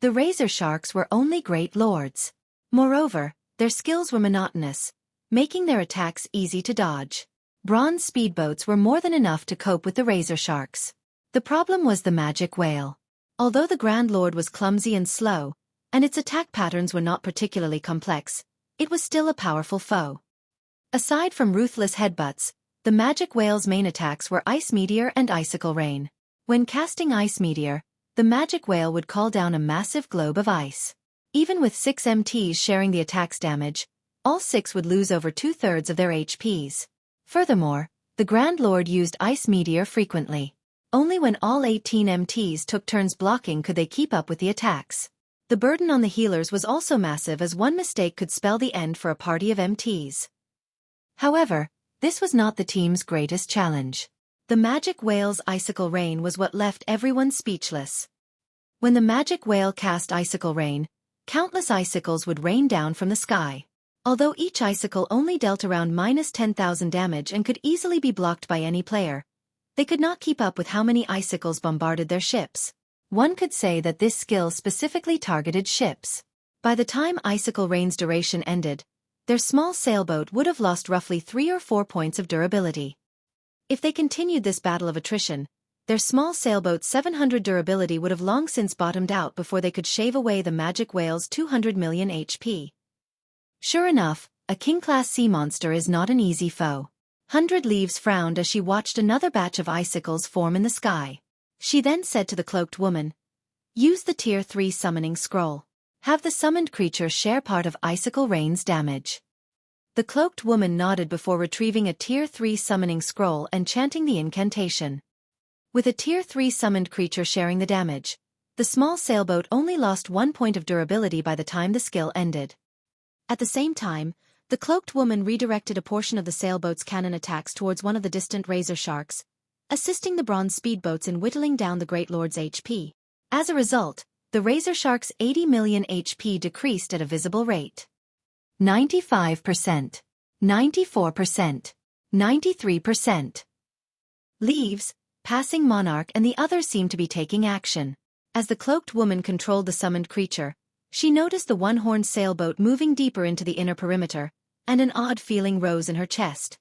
The razor sharks were only great lords. Moreover, their skills were monotonous, making their attacks easy to dodge. Bronze speedboats were more than enough to cope with the razor sharks. The problem was the magic whale. Although the Grand Lord was clumsy and slow, and its attack patterns were not particularly complex, it was still a powerful foe. Aside from ruthless headbutts, the magic whale's main attacks were Ice Meteor and Icicle Rain. When casting Ice Meteor, the magic whale would call down a massive globe of ice. Even with 6 MTs sharing the attack's damage, all 6 would lose over 2/3 of their HPs. Furthermore, the Grand Lord used Ice Meteor frequently. Only when all 18 MTs took turns blocking could they keep up with the attacks. The burden on the healers was also massive, as one mistake could spell the end for a party of MTs. However, this was not the team's greatest challenge. The magic whale's Icicle Rain was what left everyone speechless. When the magic whale cast Icicle Rain, countless icicles would rain down from the sky. Although each icicle only dealt around -10,000 damage and could easily be blocked by any player, they could not keep up with how many icicles bombarded their ships. One could say that this skill specifically targeted ships. By the time Icicle Rain's duration ended, their small sailboat would have lost roughly 3 or 4 points of durability. If they continued this battle of attrition, their small sailboat's 700 durability would have long since bottomed out before they could shave away the magic whale's 200 million HP. Sure enough, a king-class sea monster is not an easy foe. 100 Leaves frowned as she watched another batch of icicles form in the sky. She then said to the cloaked woman, "Use the Tier 3 summoning scroll. Have the summoned creature share part of Icicle Rain's damage." The cloaked woman nodded before retrieving a Tier 3 summoning scroll and chanting the incantation. With a Tier 3 summoned creature sharing the damage, the small sailboat only lost 1 point of durability by the time the skill ended. At the same time, the cloaked woman redirected a portion of the sailboat's cannon attacks towards one of the distant razor sharks, assisting the bronze speedboats in whittling down the Great Lord's HP. As a result, the razor shark's 80 million HP decreased at a visible rate. 95%, 94%, 93%. Leaves, Passing Monarch and the others seemed to be taking action. As the cloaked woman controlled the summoned creature, she noticed the one-horned sailboat moving deeper into the inner perimeter, and an odd feeling rose in her chest.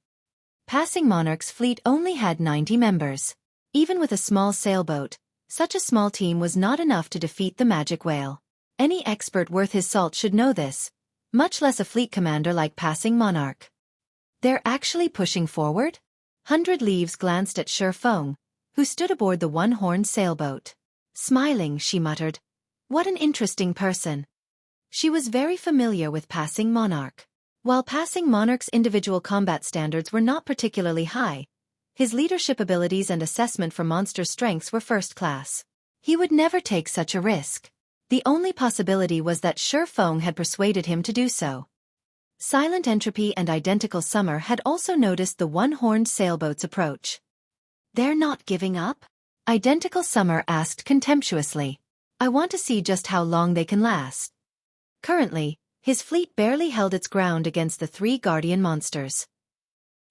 Passing Monarch's fleet only had 90 members. Even with a small sailboat, such a small team was not enough to defeat the magic whale. Any expert worth his salt should know this, much less a fleet commander like Passing Monarch. They're actually pushing forward? 100 Leaves glanced at Xueqi, who stood aboard the one-horned sailboat. Smiling, she muttered, "What an interesting person." She was very familiar with Passing Monarch. While Passing Monarch's individual combat standards were not particularly high, his leadership abilities and assessment for monster strengths were first class. He would never take such a risk. The only possibility was that Xueqi had persuaded him to do so. Silent Entropy and Identical Summer had also noticed the one-horned sailboat's approach. "They're not giving up?" Identical Summer asked contemptuously. "I want to see just how long they can last." Currently, his fleet barely held its ground against the 3 guardian monsters.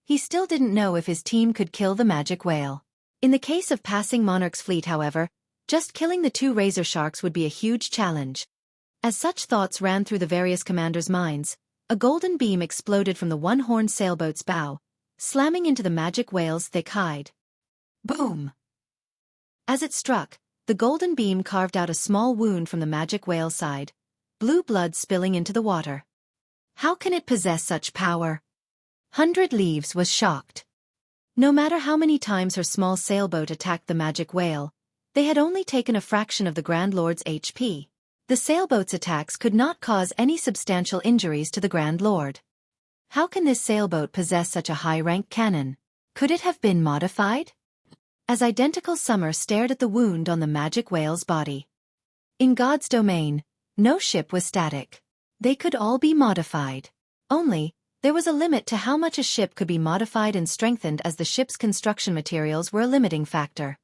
He still didn't know if his team could kill the magic whale. In the case of Passing Monarch's fleet, however, just killing the 2 razor sharks would be a huge challenge. As such thoughts ran through the various commanders' minds, a golden beam exploded from the one-horned sailboat's bow, slamming into the magic whale's thick hide. Boom! As it struck, the golden beam carved out a small wound from the magic whale's side, blue blood spilling into the water. How can it possess such power? 100 Leaves was shocked. No matter how many times her small sailboat attacked the magic whale, they had only taken a fraction of the Grand Lord's HP. The sailboat's attacks could not cause any substantial injuries to the Grand Lord. How can this sailboat possess such a high-rank cannon? Could it have been modified? As Identical Summer stared at the wound on the magic whale's body. In God's domain, no ship was static. They could all be modified. Only, there was a limit to how much a ship could be modified and strengthened, as the ship's construction materials were a limiting factor.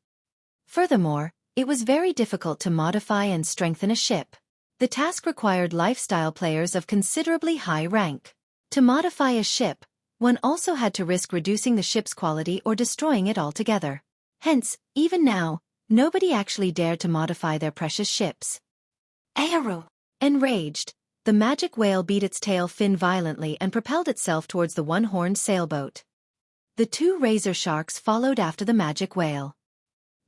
Furthermore, it was very difficult to modify and strengthen a ship. The task required lifestyle players of considerably high rank. To modify a ship, one also had to risk reducing the ship's quality or destroying it altogether. Hence, even now, nobody actually dared to modify their precious ships. Aero! Enraged, the magic whale beat its tail fin violently and propelled itself towards the one-horned sailboat. The 2 razor sharks followed after the magic whale.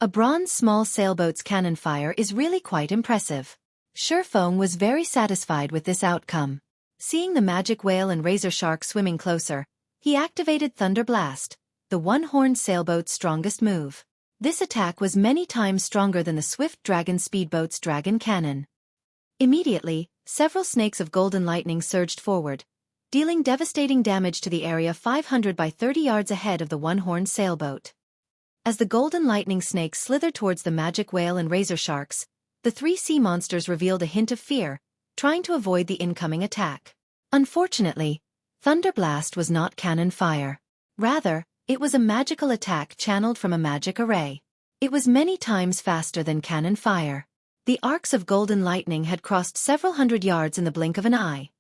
A bronze small sailboat's cannon fire is really quite impressive. Xueqi was very satisfied with this outcome. Seeing the magic whale and razor shark swimming closer, he activated Thunder Blast, the one-horned sailboat's strongest move. This attack was many times stronger than the swift dragon speedboat's dragon cannon. Immediately, several snakes of golden lightning surged forward, dealing devastating damage to the area 500 by 30 yards ahead of the one-horned sailboat. As the golden lightning snakes slithered towards the magic whale and razor sharks, the 3 sea monsters revealed a hint of fear, trying to avoid the incoming attack. Unfortunately, Thunder Blast was not cannon fire. Rather, it was a magical attack channeled from a magic array. It was many times faster than cannon fire. The arcs of golden lightning had crossed several hundred yards in the blink of an eye.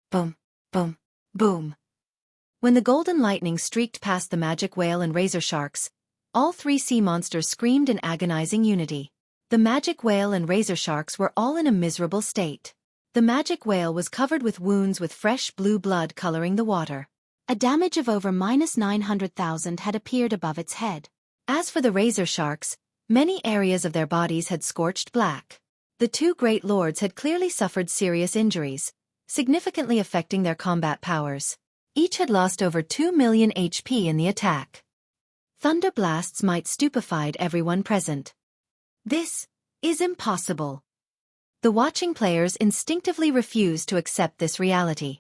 Boom, boom, boom. When the golden lightning streaked past the magic whale and razor sharks, all 3 sea monsters screamed in agonizing unity. The magic whale and razor sharks were all in a miserable state. The magic whale was covered with wounds with fresh blue blood coloring the water. A damage of over -900,000 had appeared above its head. As for the razor sharks, many areas of their bodies had scorched black. The two great lords had clearly suffered serious injuries, significantly affecting their combat powers. Each had lost over 2 million HP in the attack. Thunder blasts might stupefied everyone present. This is impossible. The watching players instinctively refused to accept this reality.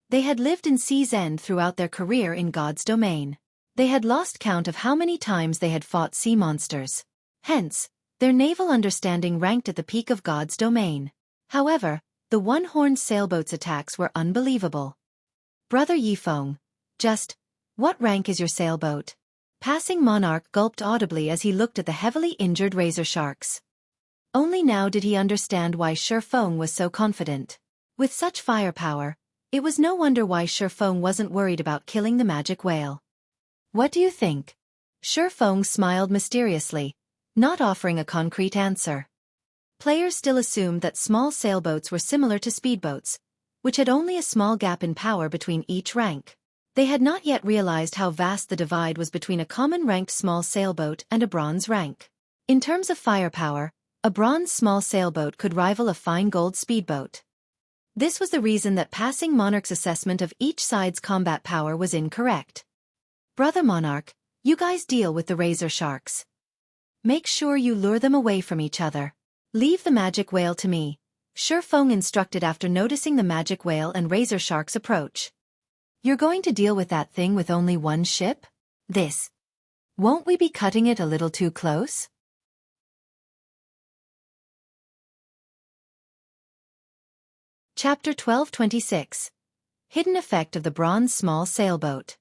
They had lived in Sea's End throughout their career in God's domain. They had lost count of how many times they had fought sea monsters. Hence, their naval understanding ranked at the peak of God's domain. However, the one-horned sailboat's attacks were unbelievable. Brother Yifeng, what rank is your sailboat? Passing Monarch gulped audibly as he looked at the heavily injured razor sharks. Only now did he understand why Xueqi was so confident. With such firepower, it was no wonder why Xueqi wasn't worried about killing the magic whale. What do you think? Xueqi smiled mysteriously, not offering a concrete answer. Players still assumed that small sailboats were similar to speedboats, which had only a small gap in power between each rank. They had not yet realized how vast the divide was between a common-ranked small sailboat and a bronze rank. In terms of firepower, a bronze small sailboat could rival a fine gold speedboat. This was the reason that Passing Monarch's assessment of each side's combat power was incorrect. Brother Monarch, you guys deal with the razor sharks. Make sure you lure them away from each other. Leave the magic whale to me, Xueqi instructed after noticing the magic whale and razor sharks approach. You're going to deal with that thing with only one ship? Won't we be cutting it a little too close? Chapter 1226. Hidden Effect of the Bronze Small Sailboat.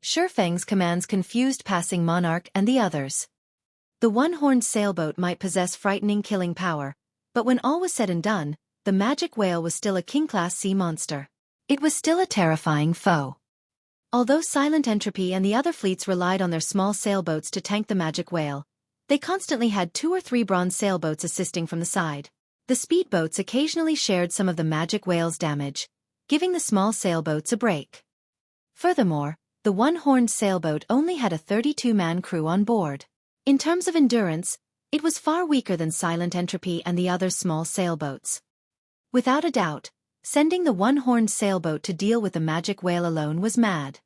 Xueqi's commands confused Passing Monarch and the others. The one-horned sailboat might possess frightening killing power, but when all was said and done, the magic whale was still a king-class sea monster. It was still a terrifying foe. Although Silent Entropy and the other fleets relied on their small sailboats to tank the magic whale, they constantly had 2 or 3 bronze sailboats assisting from the side. The speedboats occasionally shared some of the magic whale's damage, giving the small sailboats a break. Furthermore, the one-horned sailboat only had a 32-man crew on board. In terms of endurance, it was far weaker than Silent Entropy and the other small sailboats. Without a doubt, sending the one-horned sailboat to deal with the magic whale alone was mad.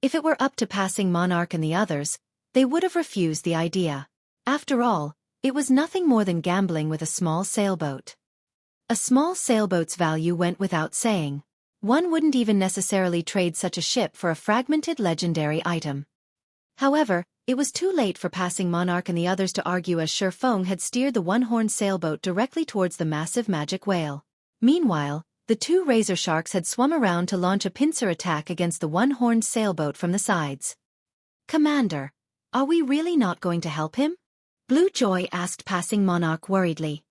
If it were up to Passing Monarch and the others, they would have refused the idea. After all, it was nothing more than gambling with a small sailboat. A small sailboat's value went without saying. One wouldn't even necessarily trade such a ship for a fragmented legendary item. However, it was too late for Passing Monarch and the others to argue as Xueqi had steered the one-horned sailboat directly towards the massive magic whale. Meanwhile, the 2 razor sharks had swum around to launch a pincer attack against the one-horned sailboat from the sides. Commander, are we really not going to help him? Blue Joy asked Passing Monarch worriedly.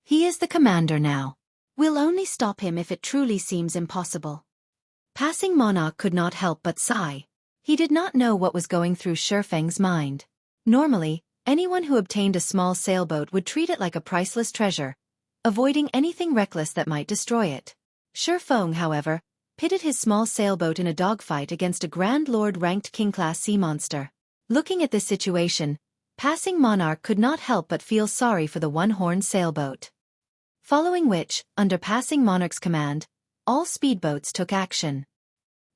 He is the commander now. We'll only stop him if it truly seems impossible. Passing Monarch could not help but sigh. He did not know what was going through Xueqi's mind. Normally, anyone who obtained a small sailboat would treat it like a priceless treasure, avoiding anything reckless that might destroy it. Xueqi, however, pitted his small sailboat in a dogfight against a Grand Lord-ranked king-class sea monster. Looking at this situation, Passing Monarch could not help but feel sorry for the one-horned sailboat. Following which, under Passing Monarch's command, all speedboats took action.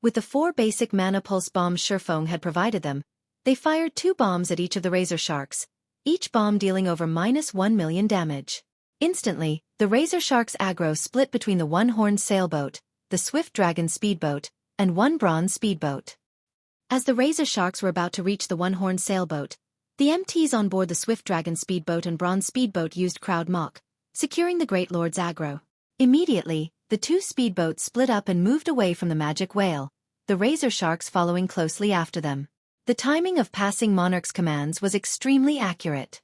With the 4 basic mana pulse bombs Xueqi had provided them, they fired 2 bombs at each of the razor sharks, each bomb dealing over -1 million damage. Instantly, the razor sharks' aggro split between the one-horned sailboat, the Swift Dragon speedboat, and 1 bronze speedboat. As the razor sharks were about to reach the one-horned sailboat, the MTs on board the Swift Dragon speedboat and bronze speedboat used Crowd Mock, securing the Great Lord's aggro. Immediately, the 2 speedboats split up and moved away from the magic whale, the razor sharks following closely after them. The timing of Passing Monarch's commands was extremely accurate.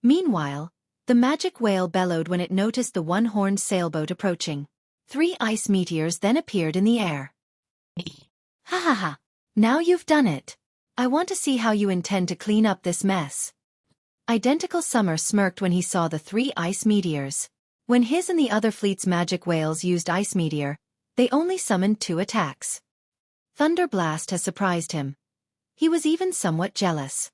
Meanwhile, the magic whale bellowed when it noticed the one-horned sailboat approaching. 3 ice meteors then appeared in the air. Ha ha ha! Now you've done it! I want to see how you intend to clean up this mess. Identical Summer smirked when he saw the 3 ice meteors. When his and the other fleet's magic whales used Ice Meteor, they only summoned 2 attacks. Thunder Blast has surprised him. He was even somewhat jealous.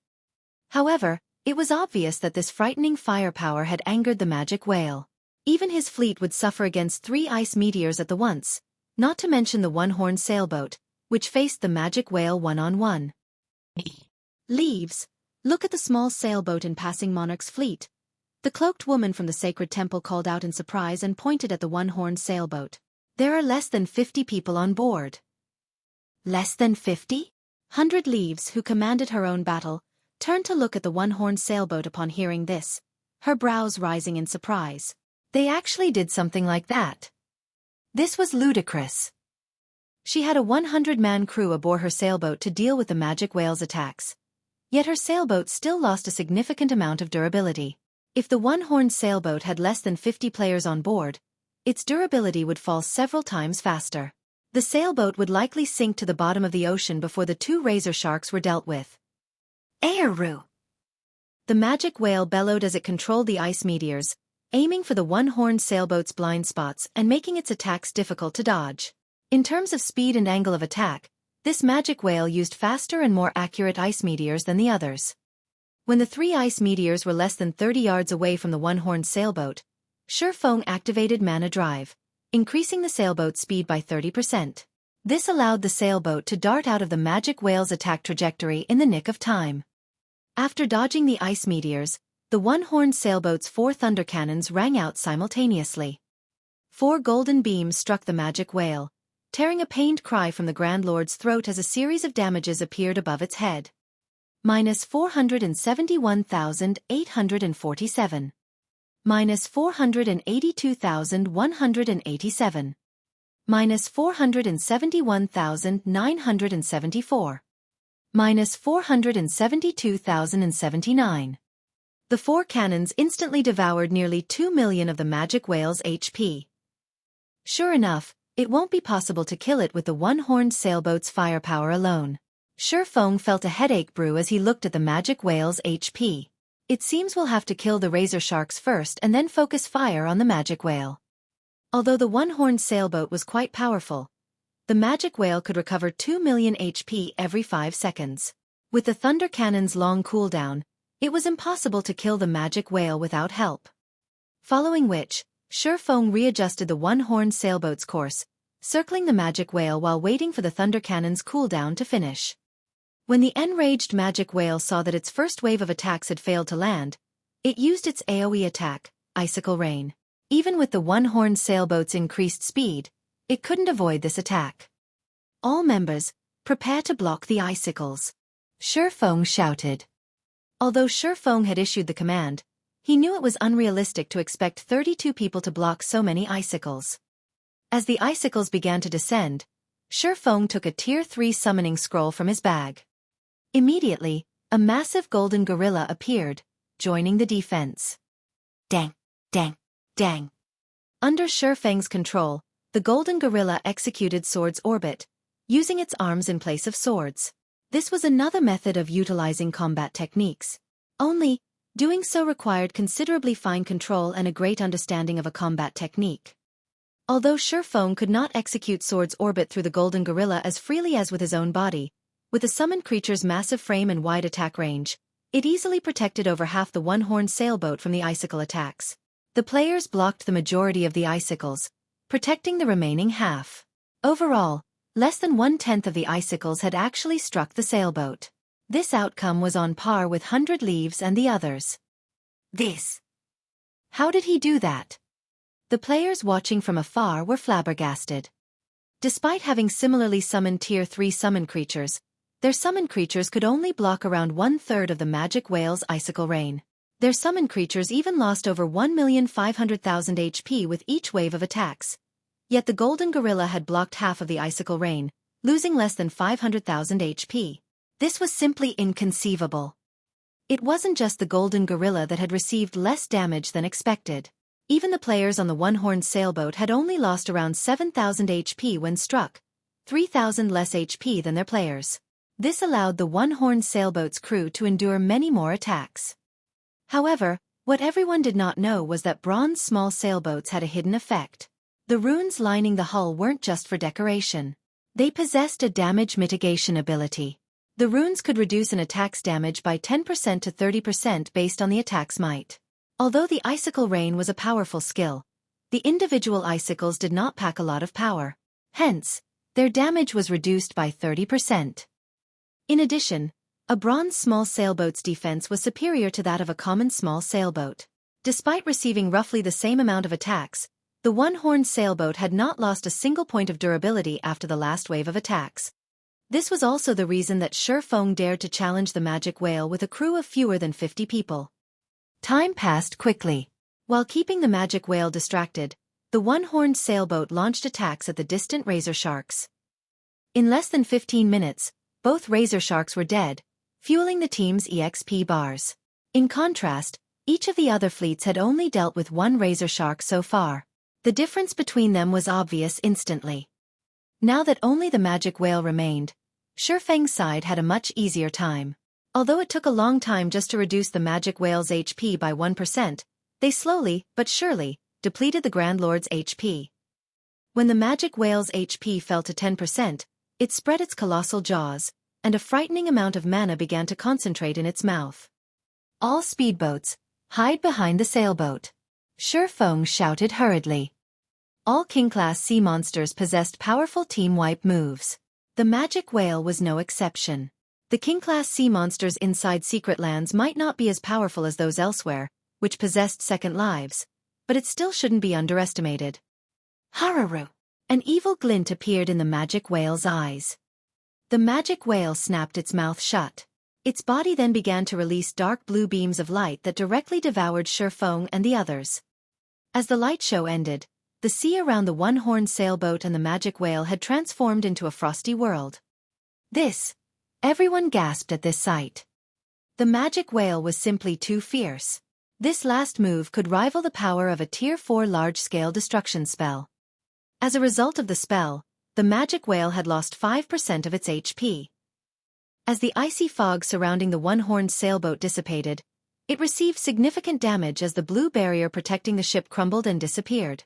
However, it was obvious that this frightening firepower had angered the magic whale. Even his fleet would suffer against 3 ice meteors at the once, not to mention the one-horned sailboat, which faced the magic whale one-on-one. Leaves, look at the small sailboat in passing Monarch's fleet. The cloaked woman from the sacred temple called out in surprise and pointed at the one-horned sailboat. There are less than 50 people on board. Less than 50? 100 Leaves, who commanded her own battle, turned to look at the one-horned sailboat upon hearing this, her brows rising in surprise. They actually did something like that. This was ludicrous. She had a 100-man crew aboard her sailboat to deal with the magic whale's attacks. Yet her sailboat still lost a significant amount of durability. If the one-horned sailboat had less than 50 players on board, its durability would fall several times faster. The sailboat would likely sink to the bottom of the ocean before the 2 razor sharks were dealt with. Airoo! The magic whale bellowed as it controlled the ice meteors, aiming for the one-horned sailboat's blind spots and making its attacks difficult to dodge. In terms of speed and angle of attack, this magic whale used faster and more accurate ice meteors than the others. When the 3 ice meteors were less than 30 yards away from the one-horned sailboat, Xueqi activated Mana Drive, increasing the sailboat's speed by 30%. This allowed the sailboat to dart out of the magic whale's attack trajectory in the nick of time. After dodging the ice meteors, the one-horned sailboat's 4 thunder cannons rang out simultaneously. 4 golden beams struck the magic whale, tearing a pained cry from the Grand Lord's throat as a series of damages appeared above its head. Minus 471,847. Minus 482,187. Minus 471,974. Minus 472,079. The 4 cannons instantly devoured nearly 2 million of the magic whale's HP. Sure enough, it won't be possible to kill it with the one-horned sailboat's firepower alone. Xueqi felt a headache brew as he looked at the magic whale's HP. It seems we'll have to kill the razor sharks first and then focus fire on the magic whale. Although the one-horned sailboat was quite powerful, the magic whale could recover 2 million HP every 5 seconds. With the thunder cannon's long cooldown, it was impossible to kill the magic whale without help. Following which, Xueqi readjusted the one-horned sailboat's course, circling the magic whale while waiting for the thunder cannon's cooldown to finish. When the enraged magic whale saw that its first wave of attacks had failed to land, it used its AoE attack, Icicle Rain. Even with the one-horned sailboat's increased speed, it couldn't avoid this attack. All members, prepare to block the icicles, Xueqi shouted. Although Xueqi had issued the command, he knew it was unrealistic to expect 32 people to block so many icicles. As the icicles began to descend, Xueqi took a Tier 3 summoning scroll from his bag. Immediately, a massive golden gorilla appeared, joining the defense. Dang, dang, dang. Under Xueqi's control, the golden gorilla executed Sword's Orbit, using its arms in place of swords. This was another method of utilizing combat techniques. Only, doing so required considerably fine control and a great understanding of a combat technique. Although Xueqi could not execute Sword's Orbit through the golden gorilla as freely as with his own body, with the summoned creature's massive frame and wide attack range, it easily protected over half the one-horned sailboat from the icicle attacks. The players blocked the majority of the icicles, protecting the remaining half. Overall, less than 1/10 of the icicles had actually struck the sailboat. This outcome was on par with 100 Leaves and the others. How did he do that? The players watching from afar were flabbergasted. Despite having similarly summoned Tier 3 summon creatures, their summon creatures could only block around 1/3 of the magic whale's icicle rain. Their summon creatures even lost over 1,500,000 HP with each wave of attacks. Yet the golden gorilla had blocked half of the icicle rain, losing less than 500,000 HP. This was simply inconceivable. It wasn't just the golden gorilla that had received less damage than expected. Even the players on the one-horned sailboat had only lost around 7,000 HP when struck, 3,000 less HP than their players. This allowed the one-horned sailboat's crew to endure many more attacks. However, What everyone did not know was that bronze small sailboats had a hidden effect. The runes lining the hull weren't just for decoration. They possessed a damage mitigation ability. The runes could reduce an attack's damage by 10% to 30% based on the attack's might. Although the icicle rain was a powerful skill, the individual icicles did not pack a lot of power. Hence, their damage was reduced by 30%. In addition, a bronze small sailboat's defense was superior to that of a common small sailboat. Despite receiving roughly the same amount of attacks, the one-horned sailboat had not lost a single point of durability after the last wave of attacks. This was also the reason that Xueqi dared to challenge the magic whale with a crew of fewer than 50 people. Time passed quickly. While keeping the magic whale distracted, the one-horned sailboat launched attacks at the distant razor sharks. In less than 15 minutes, both razor sharks were dead, fueling the team's EXP bars. In contrast, each of the other fleets had only dealt with one razor shark so far. The difference between them was obvious instantly. Now that only the magic whale remained, Xueqi's side had a much easier time. Although it took a long time just to reduce the magic whale's HP by 1%, they slowly, but surely, depleted the Grand Lord's HP. When the magic whale's HP fell to 10%, it spread its colossal jaws, and a frightening amount of mana began to concentrate in its mouth. All speedboats, hide behind the sailboat. Xueqi shouted hurriedly. All King-class sea monsters possessed powerful team wipe moves. The magic whale was no exception. The King-class sea monsters inside secret lands might not be as powerful as those elsewhere, which possessed second lives, but it still shouldn't be underestimated. Hararu! An evil glint appeared in the magic whale's eyes. The magic whale snapped its mouth shut. Its body then began to release dark blue beams of light that directly devoured Xueqi and the others. As the light show ended, the sea around the one-horned sailboat and the magic whale had transformed into a frosty world. Everyone gasped at this sight. The magic whale was simply too fierce. This last move could rival the power of a Tier 4 large-scale destruction spell. As a result of the spell, the magic whale had lost 5% of its HP. As the icy fog surrounding the one-horned sailboat dissipated, it received significant damage as the blue barrier protecting the ship crumbled and disappeared.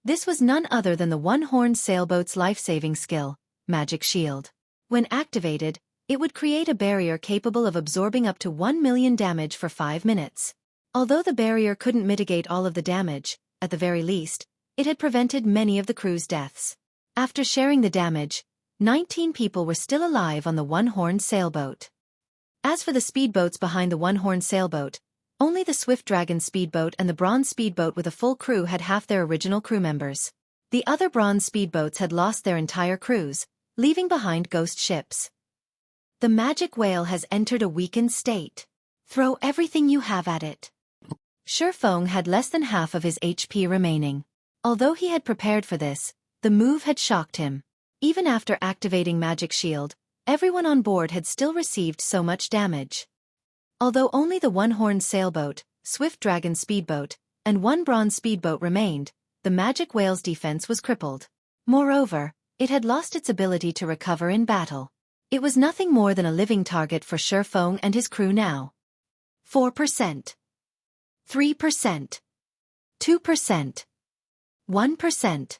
This was none other than the one-horned sailboat's life-saving skill, Magic Shield. When activated, it would create a barrier capable of absorbing up to 1 million damage for 5 minutes. Although the barrier couldn't mitigate all of the damage, at the very least, it had prevented many of the crew's deaths. After sharing the damage, 19 people were still alive on the one-horned sailboat. As for the speedboats behind the one-horned sailboat, only the Swift Dragon speedboat and the Bronze speedboat with a full crew had half their original crew members. The other Bronze speedboats had lost their entire crews, leaving behind ghost ships. The magic whale has entered a weakened state. Throw everything you have at it. Xueqi had less than half of his HP remaining. Although he had prepared for this, the move had shocked him. Even after activating Magic Shield, everyone on board had still received so much damage. Although only the one-horned sailboat, Swift Dragon speedboat, and one Bronze speedboat remained, the magic whale's defense was crippled. Moreover, it had lost its ability to recover in battle. It was nothing more than a living target for Xueqi and his crew now. 4%. 3%. 2%. 1%.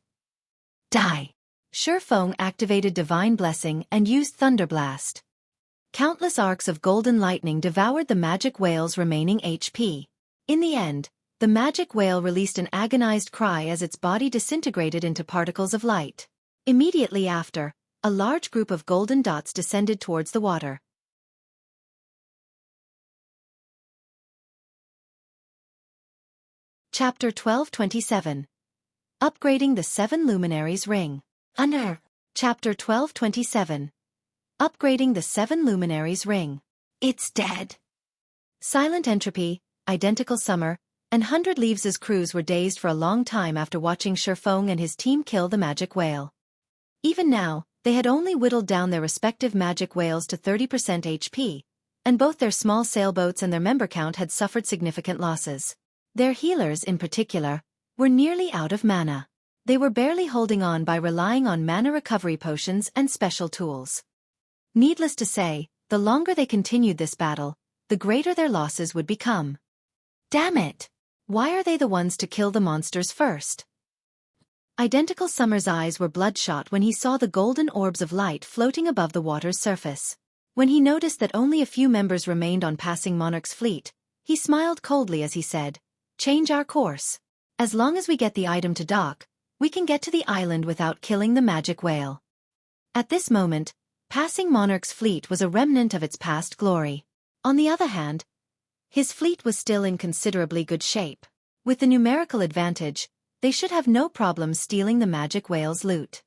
Die. Xueqi activated Divine Blessing and used Thunderblast. Countless arcs of golden lightning devoured the magic whale's remaining HP. In the end, the magic whale released an agonized cry as its body disintegrated into particles of light. Immediately after, a large group of golden dots descended towards the water. Chapter 1227. Upgrading the 7 Luminaries Ring. Chapter 1227. Upgrading the 7 Luminaries Ring. It's dead. Silent Entropy, Identical Summer, and 100 Leaves' crews were dazed for a long time after watching Xueqi and his team kill the magic whale. Even now, they had only whittled down their respective magic whales to 30% HP, and both their small sailboats and their member count had suffered significant losses. Their healers, in particular, were nearly out of mana. They were barely holding on by relying on mana recovery potions and special tools. Needless to say, the longer they continued this battle, the greater their losses would become. Damn it! Why are they the ones to kill the monsters first? Identical Summer's eyes were bloodshot when he saw the golden orbs of light floating above the water's surface. When he noticed that only a few members remained on Passing Monarch's fleet, he smiled coldly as he said, "Change our course. As long as we get the item to dock, we can get to the island without killing the magic whale." At this moment, Passing Monarch's fleet was a remnant of its past glory. On the other hand, his fleet was still in considerably good shape. With the numerical advantage, they should have no problem stealing the magic whale's loot.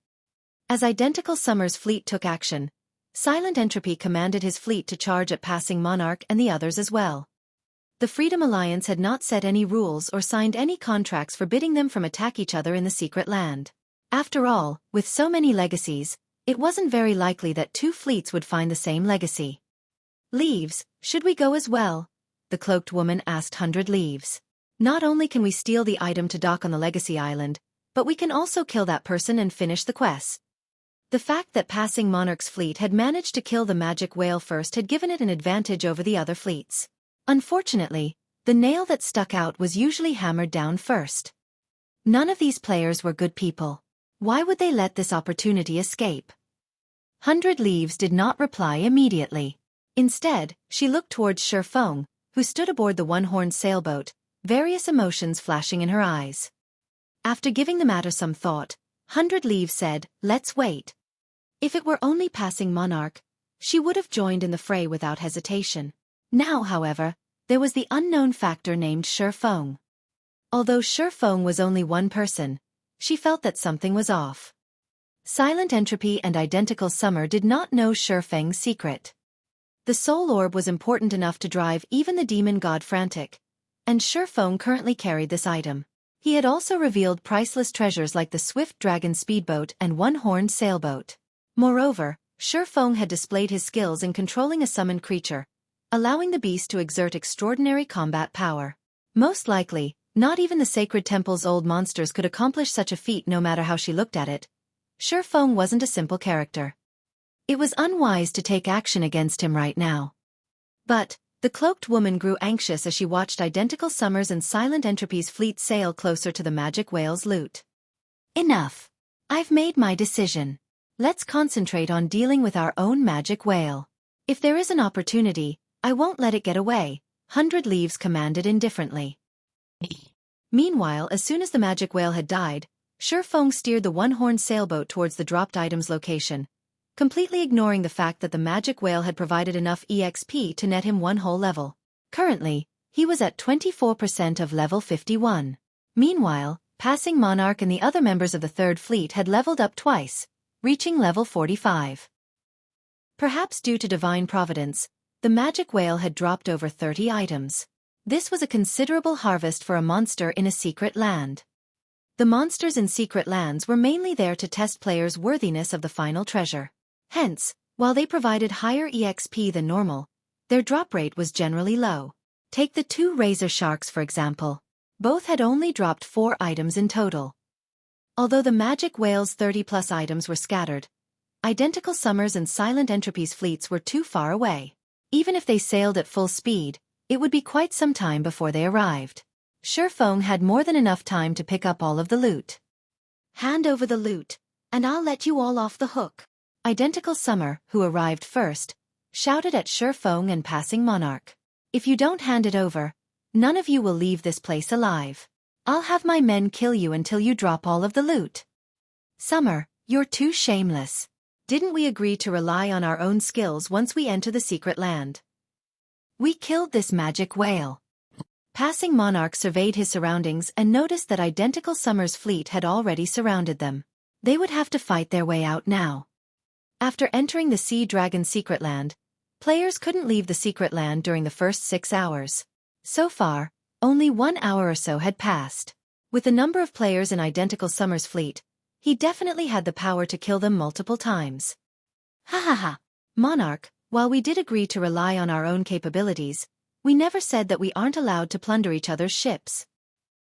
As Identical Summer's fleet took action, Silent Entropy commanded his fleet to charge at Passing Monarch and the others as well. The Freedom Alliance had not set any rules or signed any contracts forbidding them from attack each other in the secret land. After all, with so many legacies, it wasn't very likely that two fleets would find the same legacy. "Leaves, should we go as well?" the cloaked woman asked 100 Leaves. "Not only can we steal the item to dock on the Legacy Island, but we can also kill that person and finish the quest." The fact that Passing Monarch's fleet had managed to kill the magic whale first had given it an advantage over the other fleets. Unfortunately, the nail that stuck out was usually hammered down first. None of these players were good people. Why would they let this opportunity escape? 100 Leaves did not reply immediately. Instead, she looked towards Xueqi, who stood aboard the one-horned sailboat, various emotions flashing in her eyes. After giving the matter some thought, 100 Leaves said, "Let's wait." If it were only Passing Monarch, she would have joined in the fray without hesitation. Now, however, there was the unknown factor named Xueqi. Although Xueqi was only one person, she felt that something was off. Silent Entropy and Identical Summer did not know Xueqi's secret. The soul orb was important enough to drive even the demon god frantic, and Xueqi currently carried this item. He had also revealed priceless treasures like the Swift Dragon speedboat and one-horned sailboat. Moreover, Xueqi had displayed his skills in controlling a summoned creature, allowing the beast to exert extraordinary combat power. Most likely, not even the Sacred Temple's old monsters could accomplish such a feat no matter how she looked at it. Xueqi wasn't a simple character. It was unwise to take action against him right now. But the cloaked woman grew anxious as she watched Identical Summer's and Silent Entropy's fleet sail closer to the magic whale's loot. "Enough. I've made my decision. Let's concentrate on dealing with our own magic whale. If there is an opportunity, I won't let it get away," 100 Leaves commanded indifferently. Meanwhile, as soon as the magic whale had died, Xueqi steered the one-horned sailboat towards the dropped item's location, completely ignoring the fact that the magic whale had provided enough EXP to net him one whole level. Currently, he was at 24% of level 51. Meanwhile, Passing Monarch and the other members of the Third Fleet had leveled up twice, reaching level 45. Perhaps due to divine providence, the magic whale had dropped over 30 items. This was a considerable harvest for a monster in a secret land. The monsters in secret lands were mainly there to test players' worthiness of the final treasure. Hence, while they provided higher EXP than normal, their drop rate was generally low. Take the two razor sharks for example. Both had only dropped 4 items in total. Although the magic whale's 30-plus items were scattered, Identical Summer's and Silent Entropy's fleets were too far away. Even if they sailed at full speed, it would be quite some time before they arrived. Xueqi had more than enough time to pick up all of the loot. "Hand over the loot, and I'll let you all off the hook." Identical Summer, who arrived first, shouted at Xueqi and Passing Monarch. "If you don't hand it over, none of you will leave this place alive. I'll have my men kill you until you drop all of the loot." "Summer, you're too shameless. Didn't we agree to rely on our own skills once we enter the secret land? We killed this magic whale." Passing Monarch surveyed his surroundings and noticed that Identical Summer's fleet had already surrounded them. They would have to fight their way out now. After entering the Sea Dragon secret land, players couldn't leave the secret land during the first 6 hours. So far, only 1 hour or so had passed. With the number of players in Identical Summer's fleet, he definitely had the power to kill them multiple times. "Ha ha ha. Monarch, while we did agree to rely on our own capabilities, we never said that we aren't allowed to plunder each other's ships."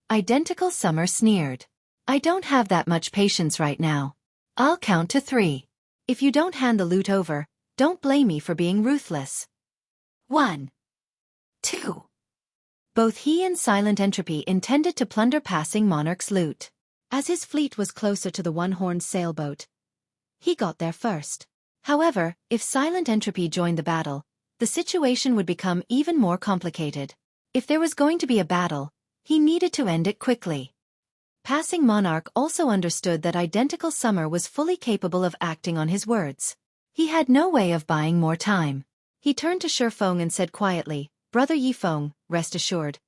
Identical Summer sneered. "I don't have that much patience right now. I'll count to 3. If you don't hand the loot over, don't blame me for being ruthless. 1, 2, Both he and Silent Entropy intended to plunder passing monarch's loot. As his fleet was closer to the one-horned sailboat, he got there first. However, if Silent Entropy joined the battle, the situation would become even more complicated. If there was going to be a battle, he needed to end it quickly. Passing Monarch also understood that Identical Summer was fully capable of acting on his words. He had no way of buying more time. He turned to Shifeng and said quietly, "Brother Yifeng, rest assured.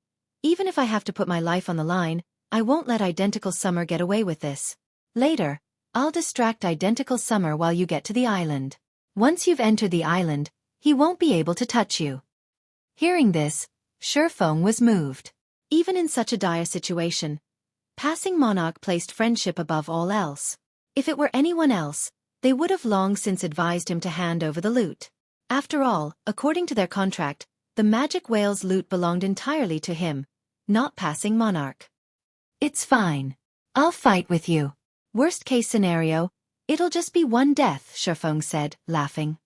Even if I have to put my life on the line, I won't let Identical Summer get away with this. Later, I'll distract Identical Summer while you get to the island. Once you've entered the island, he won't be able to touch you." Hearing this, Shifeng was moved. Even in such a dire situation, Passing Monarch placed friendship above all else. If it were anyone else, they would have long since advised him to hand over the loot. After all, according to their contract, the magic whale's loot belonged entirely to him, not Passing Monarch. "It's fine. I'll fight with you. Worst case scenario, it'll just be one death," Shifeng said, laughing.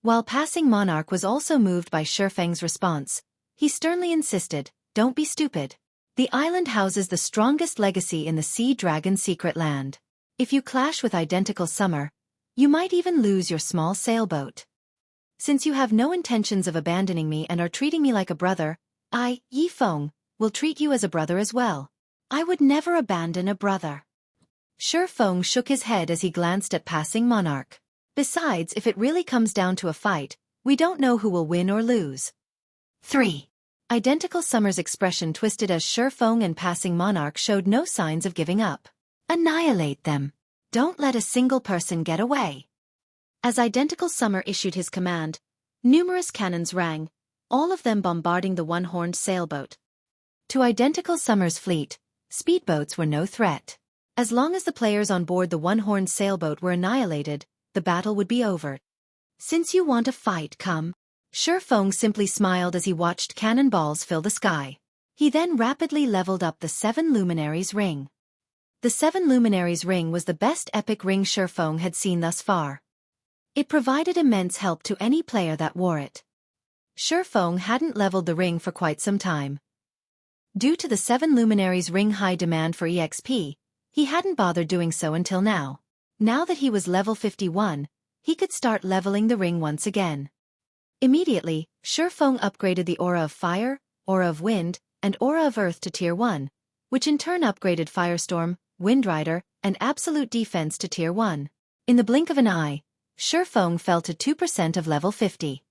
While Passing Monarch was also moved by Shifeng's response, he sternly insisted, "Don't be stupid. The island houses the strongest legacy in the Sea Dragon secret land. If you clash with Identical Summer, you might even lose your small sailboat. Since you have no intentions of abandoning me and are treating me like a brother, I, Yifeng, will treat you as a brother as well. I would never abandon a brother." Shifeng shook his head as he glanced at Passing Monarch. "Besides, if it really comes down to a fight, we don't know who will win or lose." 3. Identical Summer's expression twisted as Shifeng and Passing Monarch showed no signs of giving up. "Annihilate them. Don't let a single person get away." As Identical Summer issued his command, numerous cannons rang, all of them bombarding the one-horned sailboat. To Identical Summer's fleet, speedboats were no threat. As long as the players on board the one-horned sailboat were annihilated, the battle would be over. "Since you want a fight, come." Shifeng simply smiled as he watched cannonballs fill the sky. He then rapidly leveled up the 7 Luminaries ring. The 7 Luminaries ring was the best epic ring Shifeng had seen thus far. It provided immense help to any player that wore it. Shifeng hadn't leveled the ring for quite some time. Due to the 7 Luminaries ring high demand for EXP, he hadn't bothered doing so until now. Now that he was level 51, he could start leveling the ring once again. Immediately, Shifeng upgraded the Aura of Fire, Aura of Wind, and Aura of Earth to Tier 1, which in turn upgraded Firestorm, Windrider, and Absolute Defense to Tier 1. In the blink of an eye, Shifeng fell to 2% of level 50.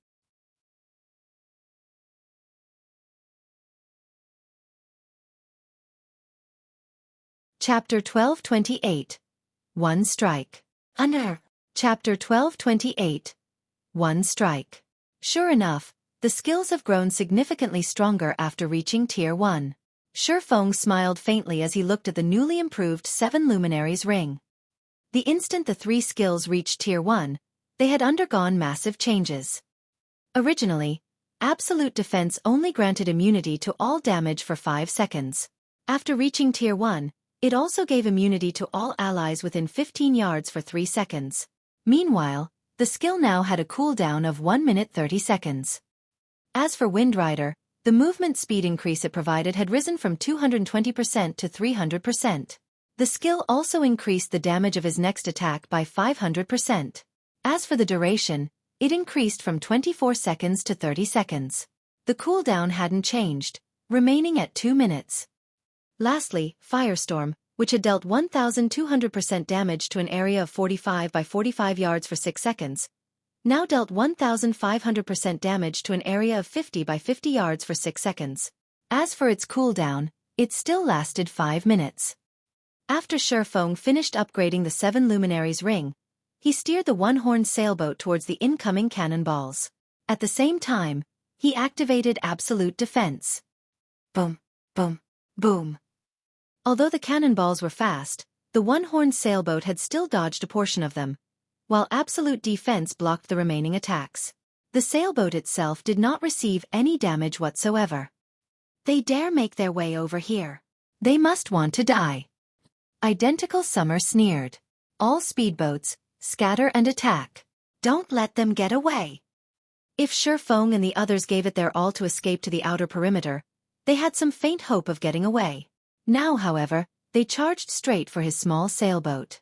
Chapter 1228. One Strike. Under. Chapter 1228. One Strike. Sure enough, the skills have grown significantly stronger after reaching Tier 1. Shifeng smiled faintly as he looked at the newly improved 7 Luminaries ring. The instant the 3 skills reached Tier 1, they had undergone massive changes. Originally, Absolute Defense only granted immunity to all damage for 5 seconds. After reaching Tier 1, it also gave immunity to all allies within 15 yards for 3 seconds. Meanwhile, the skill now had a cooldown of 1 minute 30 seconds. As for Windrider, the movement speed increase it provided had risen from 220% to 300%. The skill also increased the damage of his next attack by 500%. As for the duration, it increased from 24 seconds to 30 seconds. The cooldown hadn't changed, remaining at 2 minutes. Lastly, Firestorm, which had dealt 1,200% damage to an area of 45 by 45 yards for 6 seconds, now dealt 1,500% damage to an area of 50 by 50 yards for 6 seconds. As for its cooldown, it still lasted 5 minutes. After Shifeng finished upgrading the 7 Luminaries ring, he steered the one-horned sailboat towards the incoming cannonballs. At the same time, he activated Absolute Defense. Boom, boom, boom. Although the cannonballs were fast, the one-horned sailboat had still dodged a portion of them, while Absolute Defense blocked the remaining attacks. The sailboat itself did not receive any damage whatsoever. "They dare make their way over here. They must want to die." Identical Summer sneered. "All speedboats, scatter and attack. Don't let them get away." If Shifeng and the others gave it their all to escape to the outer perimeter, They had some faint hope of getting away. Now, however, they charged straight for his small sailboat.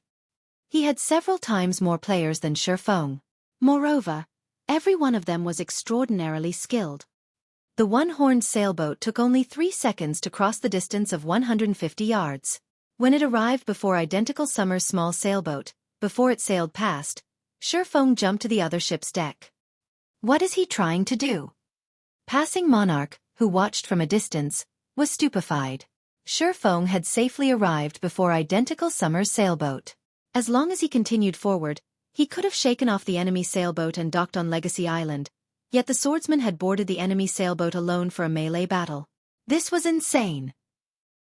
He had several times more players than Xueqi. Moreover, every one of them was extraordinarily skilled. The one-horned sailboat took only 3 seconds to cross the distance of 150 yards. When it arrived before Identical Summer's small sailboat, before it sailed past, Xueqi jumped to the other ship's deck. What is he trying to do? Passing Monarch, who watched from a distance, was stupefied. Xueqi had safely arrived before Identical Summer's sailboat. As long as he continued forward, he could have shaken off the enemy sailboat and docked on Legacy Island, yet the swordsman had boarded the enemy sailboat alone for a melee battle. This was insane.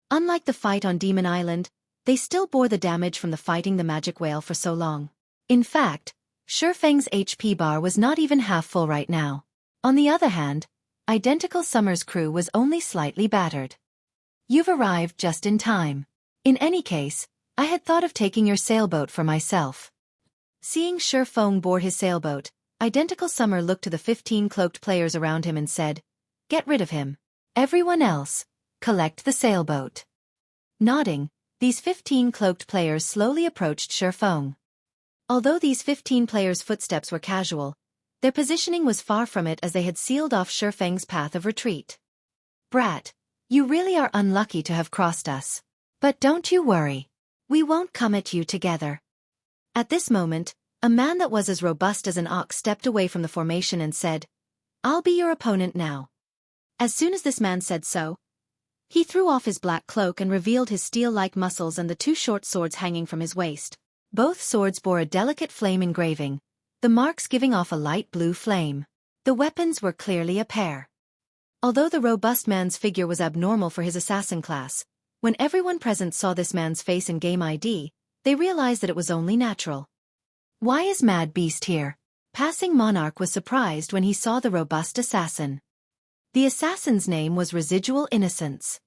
Unlike the fight on Demon Island, they still bore the damage from the fighting the magic whale for so long. In fact, Xueqi's HP bar was not even half full right now. On the other hand, Identical Summer's crew was only slightly battered. You've arrived just in time. In any case, I had thought of taking your sailboat for myself. Seeing Xueqi board his sailboat, Identical Summer looked to the 15 cloaked players around him and said, "Get rid of him. Everyone else, collect the sailboat." Nodding, these 15 cloaked players slowly approached Xueqi. Although these 15 players' footsteps were casual, their positioning was far from it as they had sealed off Xueqi's path of retreat. "Brat, you really are unlucky to have crossed us. But don't you worry. We won't come at you together." At this moment, a man that was as robust as an ox stepped away from the formation and said, "I'll be your opponent now." As soon as this man said so, he threw off his black cloak and revealed his steel-like muscles and the 2 short swords hanging from his waist. Both swords bore a delicate flame engraving, the marks giving off a light blue flame. The weapons were clearly a pair. Although the robust man's figure was abnormal for his assassin class, when everyone present saw this man's face and game ID, they realized that it was only natural. "Why is Mad Beast here?" Passing Monarch was surprised when he saw the robust assassin. The assassin's name was Residual Innocence.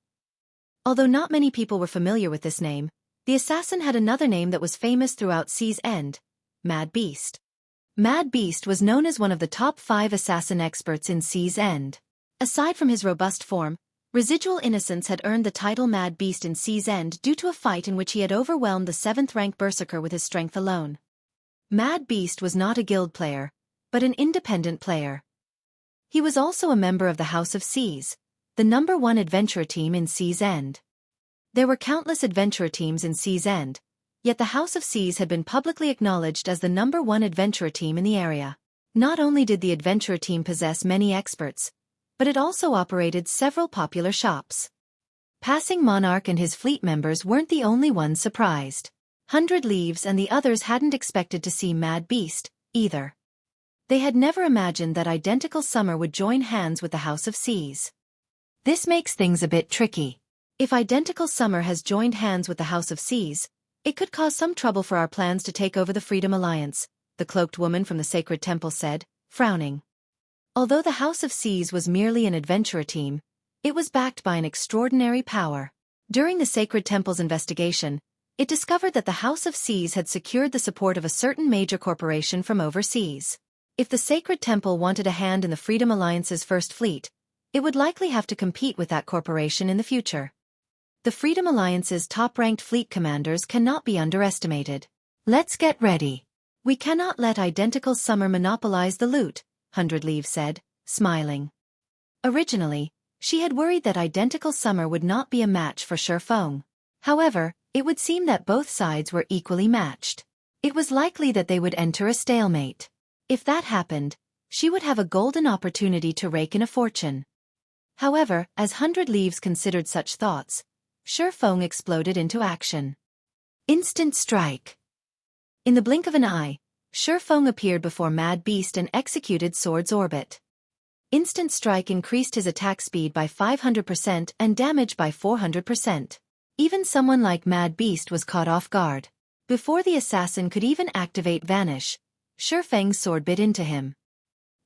Although not many people were familiar with this name, the assassin had another name that was famous throughout Sea's End: Mad Beast. Mad Beast was known as one of the top 5 assassin experts in Sea's End. Aside from his robust form, Residual Innocence had earned the title Mad Beast in Sea's End due to a fight in which he had overwhelmed the 7th-rank Berserker with his strength alone. Mad Beast was not a guild player, but an independent player. He was also a member of the House of Seas, the #1 adventurer team in Sea's End. There were countless adventurer teams in Sea's End, yet the House of Seas had been publicly acknowledged as the #1 adventurer team in the area. Not only did the adventurer team possess many experts, but it also operated several popular shops. Passing Monarch and his fleet members weren't the only ones surprised. 100 Leaves and the others hadn't expected to see Mad Beast, either. They had never imagined that Identical Summer would join hands with the House of Seas. This makes things a bit tricky. If Identical Summer has joined hands with the House of Seas, it could cause some trouble for our plans to take over the Freedom Alliance, the cloaked woman from the Sacred Temple said, frowning. Although the House of Seas was merely an adventurer team, it was backed by an extraordinary power. During the Sacred Temple's investigation, it discovered that the House of Seas had secured the support of a certain major corporation from overseas. If the Sacred Temple wanted a hand in the Freedom Alliance's first fleet, it would likely have to compete with that corporation in the future. The Freedom Alliance's top-ranked fleet commanders cannot be underestimated. "Let's get ready. We cannot let Identical Summer monopolize the loot," 100 Leaves said, smiling. Originally, she had worried that Identical Summer would not be a match for Xueqi. However, it would seem that both sides were equally matched. It was likely that they would enter a stalemate. If that happened, she would have a golden opportunity to rake in a fortune. However, as 100 Leaves considered such thoughts, Xueqi exploded into action. Instant strike. In the blink of an eye, Xueqi appeared before Mad Beast and executed Sword's Orbit. Instant Strike increased his attack speed by 500% and damage by 400%. Even someone like Mad Beast was caught off guard. Before the assassin could even activate Vanish, Xueqi's sword bit into him.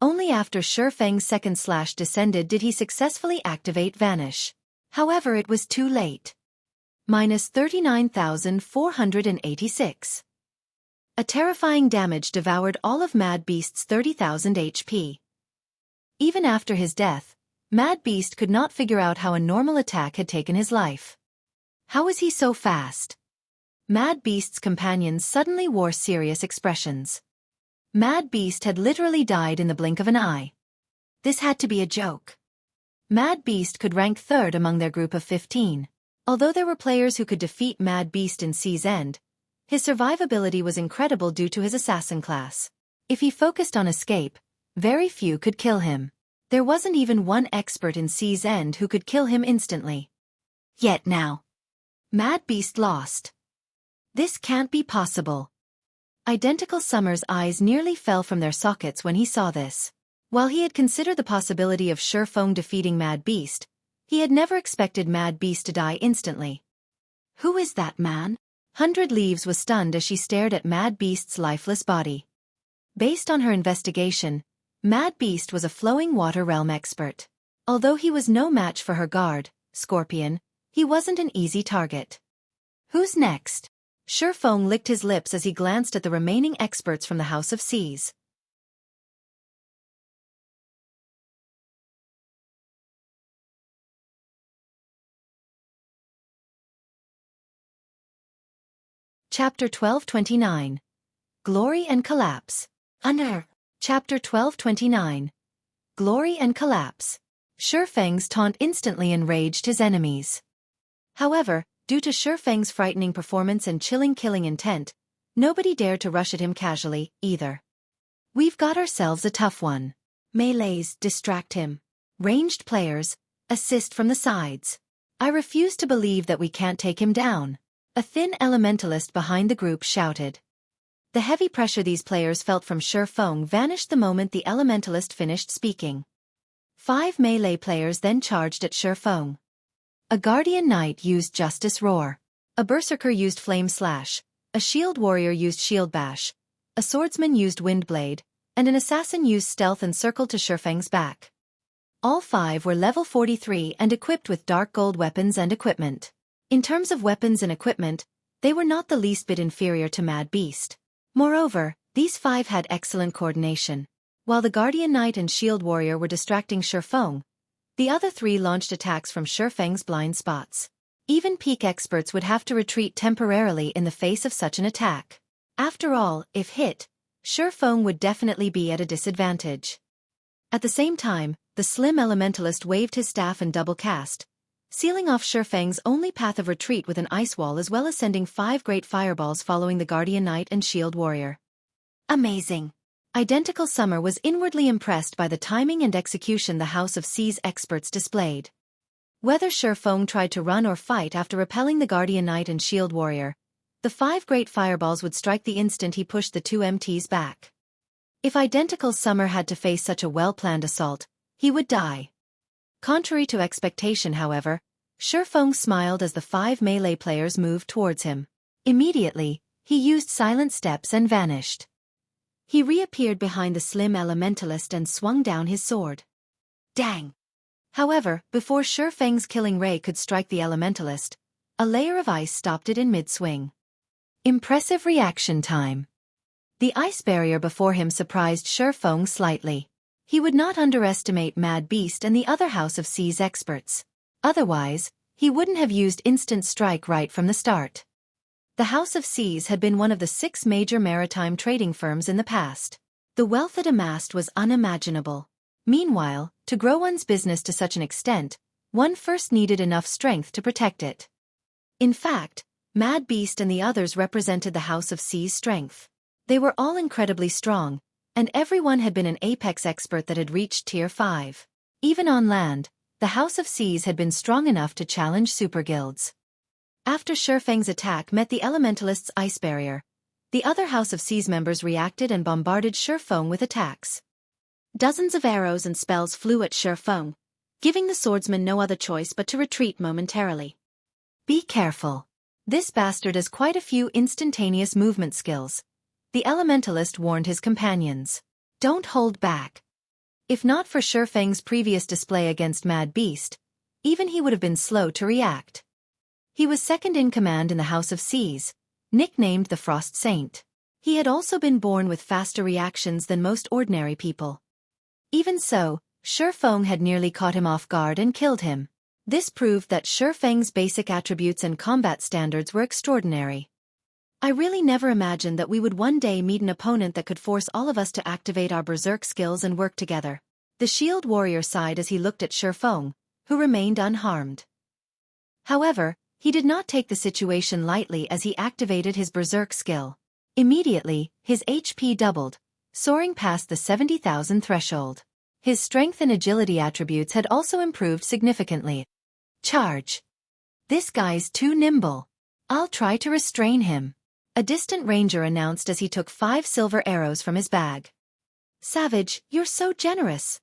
Only after Xueqi's second slash descended did he successfully activate Vanish. However, it was too late. Minus 39,486. A terrifying damage devoured all of Mad Beast's 30,000 HP. Even after his death, Mad Beast could not figure out how a normal attack had taken his life. How was he so fast? Mad Beast's companions suddenly wore serious expressions. Mad Beast had literally died in the blink of an eye. This had to be a joke. Mad Beast could rank third among their group of 15. Although there were players who could defeat Mad Beast in Sea's End, his survivability was incredible due to his assassin class. If he focused on escape, very few could kill him. There wasn't even one expert in Sea's End who could kill him instantly. Yet now, Mad Beast lost. This can't be possible. Identical Summer's eyes nearly fell from their sockets when he saw this. While he had considered the possibility of Xueqi defeating Mad Beast, he had never expected Mad Beast to die instantly. Who is that man? 100 Leaves was stunned as she stared at Mad Beast's lifeless body. Based on her investigation, Mad Beast was a flowing water realm expert. Although he was no match for her guard, Scorpion, he wasn't an easy target. Who's next? Xueqi licked his lips as he glanced at the remaining experts from the House of Seas. Chapter 1229. Glory and Collapse. Chapter 1229. Glory and Collapse. Xueqi's taunt instantly enraged his enemies. However, due to Xueqi's frightening performance and chilling killing intent, nobody dared to rush at him casually, either. We've got ourselves a tough one. Melees distract him. Ranged players assist from the sides. I refuse to believe that we can't take him down. A thin elementalist behind the group shouted. The heavy pressure these players felt from Xueqi vanished the moment the elementalist finished speaking. 5 melee players then charged at Xueqi. A Guardian Knight used Justice Roar. A Berserker used Flame Slash. A Shield Warrior used Shield Bash. A Swordsman used Wind Blade, and an Assassin used Stealth and circled to Xueqi's back. All 5 were level 43 and equipped with dark gold weapons and equipment. In terms of weapons and equipment, they were not the least bit inferior to Mad Beast. Moreover, these 5 had excellent coordination. While the Guardian Knight and Shield Warrior were distracting Xueqi, the other 3 launched attacks from Xueqi's blind spots. Even peak experts would have to retreat temporarily in the face of such an attack. After all, if hit, Xueqi would definitely be at a disadvantage. At the same time, the slim elementalist waved his staff and double cast, sealing off Xueqi's only path of retreat with an ice wall as well as sending 5 great fireballs following the Guardian Knight and Shield Warrior. Amazing! Identical Summer was inwardly impressed by the timing and execution the House of Seas experts displayed. Whether Xueqi tried to run or fight after repelling the Guardian Knight and Shield Warrior, the 5 great fireballs would strike the instant he pushed the 2 MTs back. If Identical Summer had to face such a well-planned assault, he would die. Contrary to expectation, however, Xueqi smiled as the 5 melee players moved towards him. Immediately, he used silent steps and vanished. He reappeared behind the slim elementalist and swung down his sword. Dang! However, before Xueqi's killing ray could strike the elementalist, a layer of ice stopped it in mid-swing. Impressive reaction time. The ice barrier before him surprised Xueqi slightly. He would not underestimate Mad Beast and the other House of Seas experts. Otherwise, he wouldn't have used Instant Strike right from the start. The House of Seas had been one of the 6 major maritime trading firms in the past. The wealth it amassed was unimaginable. Meanwhile, to grow one's business to such an extent, one first needed enough strength to protect it. In fact, Mad Beast and the others represented the House of Seas' strength. They were all incredibly strong, and everyone had been an apex expert that had reached Tier 5. Even on land, the House of Seas had been strong enough to challenge super guilds. After Xueqi's attack met the elementalist's ice barrier, the other House of Seas members reacted and bombarded Xueqi with attacks. Dozens of arrows and spells flew at Xueqi, giving the swordsman no other choice but to retreat momentarily. Be careful. This bastard has quite a few instantaneous movement skills. The elementalist warned his companions. Don't hold back. If not for Xueqi's previous display against Mad Beast, even he would have been slow to react. He was second in command in the House of Seas, nicknamed the Frost Saint. He had also been born with faster reactions than most ordinary people. Even so, Feng had nearly caught him off guard and killed him. This proved that Feng's basic attributes and combat standards were extraordinary. I really never imagined that we would one day meet an opponent that could force all of us to activate our berserk skills and work together. The shield warrior sighed as he looked at Feng, who remained unharmed. However, he did not take the situation lightly as he activated his berserk skill. Immediately, his HP doubled, soaring past the 70,000 threshold. His strength and agility attributes had also improved significantly. Charge! This guy's too nimble. I'll try to restrain him. A distant ranger announced as he took 5 silver arrows from his bag. Savage, you're so generous.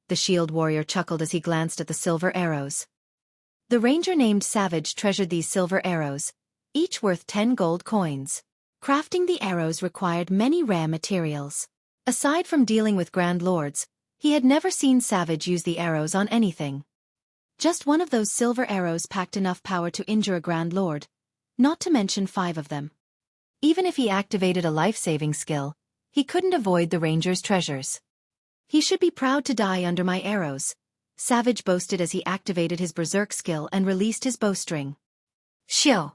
The shield warrior chuckled as he glanced at the silver arrows. The ranger named Savage treasured these silver arrows, each worth 10 gold coins. Crafting the arrows required many rare materials. Aside from dealing with Grand Lords, he had never seen Savage use the arrows on anything. Just one of those silver arrows packed enough power to injure a Grand Lord, not to mention 5 of them. Even if he activated a life-saving skill, he couldn't avoid the ranger's treasures. He should be proud to die under my arrows, Savage boasted as he activated his berserk skill and released his bowstring. Xiao!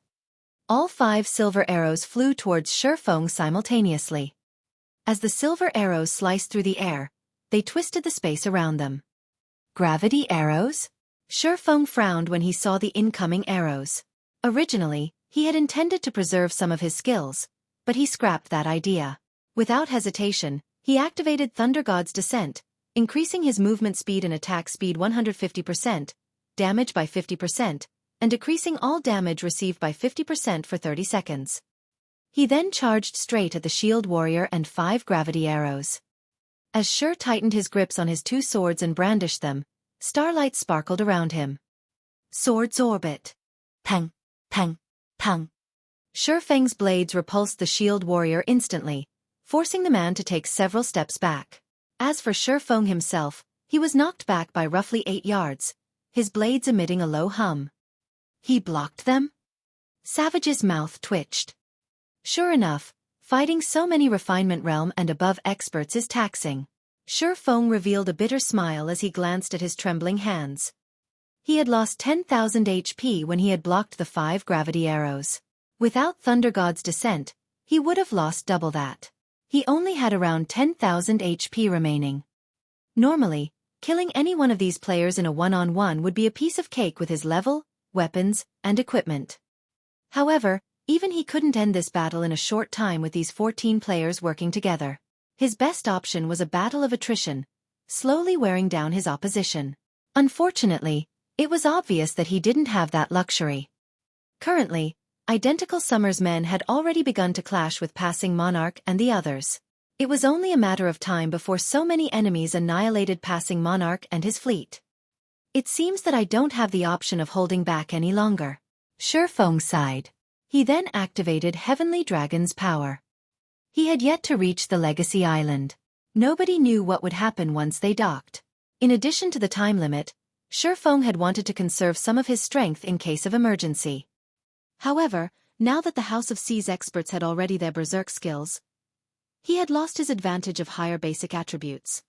All 5 silver arrows flew towards Feng simultaneously. As the silver arrows sliced through the air, they twisted the space around them. Gravity arrows? Feng frowned when he saw the incoming arrows. Originally, he had intended to preserve some of his skills, but he scrapped that idea. Without hesitation, he activated Thunder God's Descent, increasing his movement speed and attack speed 150%, damage by 50%, and decreasing all damage received by 50% for 30 seconds. He then charged straight at the shield warrior and 5 gravity arrows. As tightened his grips on his 2 swords and brandished them, starlight sparkled around him. Swords orbit. Pang, pang, pang. Feng's blades repulsed the shield warrior instantly, forcing the man to take several steps back. As for Feng himself, he was knocked back by roughly 8 yards, his blades emitting a low hum. He blocked them? Savage's mouth twitched. Sure enough, fighting so many refinement realm and above experts is taxing. Feng revealed a bitter smile as he glanced at his trembling hands. He had lost 10,000 HP when he had blocked the 5 gravity arrows. Without Thunder God's Descent, he would have lost double that. He only had around 10,000 HP remaining. Normally, killing any one of these players in a one-on-one would be a piece of cake with his level, weapons, and equipment. However, even he couldn't end this battle in a short time with these 14 players working together. His best option was a battle of attrition, slowly wearing down his opposition. Unfortunately, it was obvious that he didn't have that luxury. Currently, identical Summer's men had already begun to clash with Passing Monarch and the others. It was only a matter of time before so many enemies annihilated Passing Monarch and his fleet. It seems that I don't have the option of holding back any longer. Feng sighed. He then activated Heavenly Dragon's power. He had yet to reach the Legacy Island. Nobody knew what would happen once they docked. In addition to the time limit, Feng had wanted to conserve some of his strength in case of emergency. However, now that the House of Sea's experts had already their berserk skills, he had lost his advantage of higher basic attributes.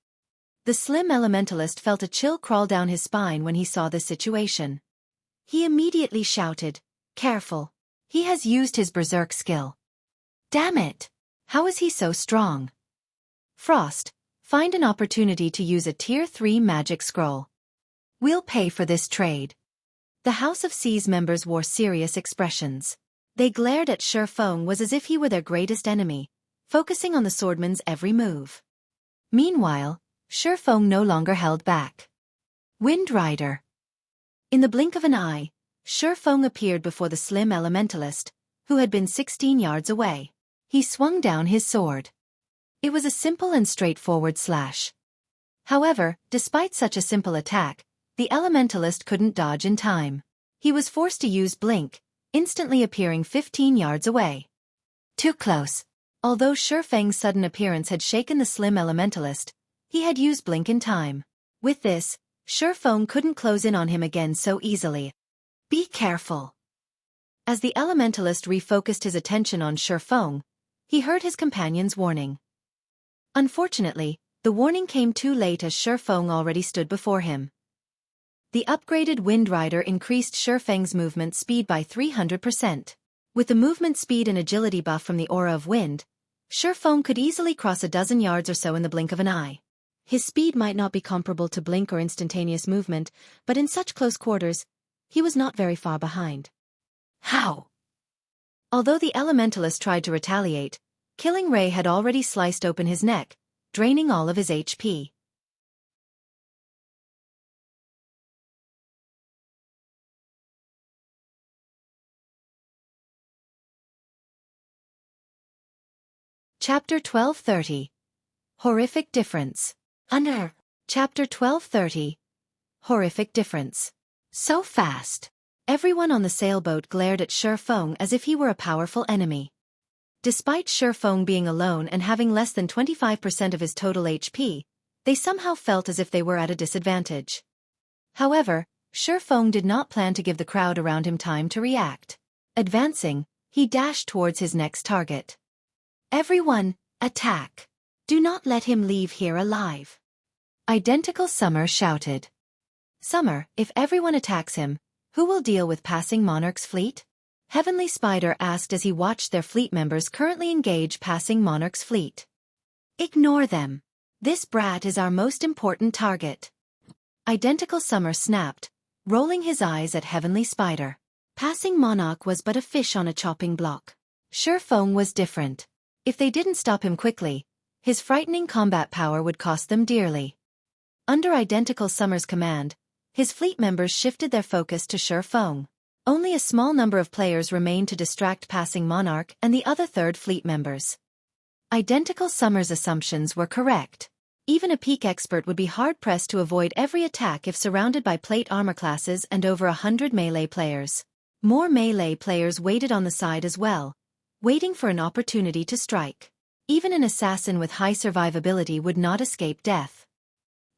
The slim elementalist felt a chill crawl down his spine when he saw this situation. He immediately shouted, "Careful! He has used his berserk skill. Damn it! How is he so strong?" Frost, find an opportunity to use a Tier 3 magic scroll. We'll pay for this trade. The House of Sea's members wore serious expressions. They glared at Feng as if he were their greatest enemy, focusing on the swordman's every move. Meanwhile, Feng no longer held back. Wind Rider. In the blink of an eye, Feng appeared before the slim elementalist, who had been 16 yards away. He swung down his sword. It was a simple and straightforward slash. However, despite such a simple attack, the elementalist couldn't dodge in time. He was forced to use Blink, instantly appearing 15 yards away. Too close. Although Feng's sudden appearance had shaken the slim elementalist, he had used Blink in time. With this, Feng couldn't close in on him again so easily. Be careful. As the elementalist refocused his attention on Feng, he heard his companion's warning. Unfortunately, The warning came too late as Shifeng already stood before him. The upgraded Wind Rider increased Shifeng's movement speed by 300%. With the movement speed and agility buff from the Aura of Wind, Shifeng could easily cross a dozen yards or so in the blink of an eye. His speed might not be comparable to blink or instantaneous movement, but in such close quarters, he was not very far behind. How? Although the Elementalist tried to retaliate, Killing Ray had already sliced open his neck, draining all of his HP. Chapter 1230. Horrific Difference. Under. Chapter 1230. Horrific Difference. So fast. Everyone on the sailboat glared at Shifeng as if he were a powerful enemy. Despite Shifeng being alone and having less than 25% of his total HP, they somehow felt as if they were at a disadvantage. However, Shifeng did not plan to give the crowd around him time to react. Advancing, he dashed towards his next target. Everyone, attack! Do not let him leave here alive. Identical Summer shouted. Summer, if everyone attacks him, who will deal with passing Monarch's fleet? Heavenly Spider asked as he watched their fleet members currently engage passing Monarch's fleet. Ignore them. This brat is our most important target. Identical Summer snapped, rolling his eyes at Heavenly Spider. Passing Monarch was but a fish on a chopping block. Shifeng was different. If they didn't stop him quickly, his frightening combat power would cost them dearly. Under Identical Summer's command, his fleet members shifted their focus to Shifeng. Only a small number of players remained to distract passing Monarch and the other third fleet members. Identical Summer's assumptions were correct. Even a peak expert would be hard-pressed to avoid every attack if surrounded by plate armor classes and over 100 melee players. More melee players waited on the side as well, waiting for an opportunity to strike. Even an assassin with high survivability would not escape death.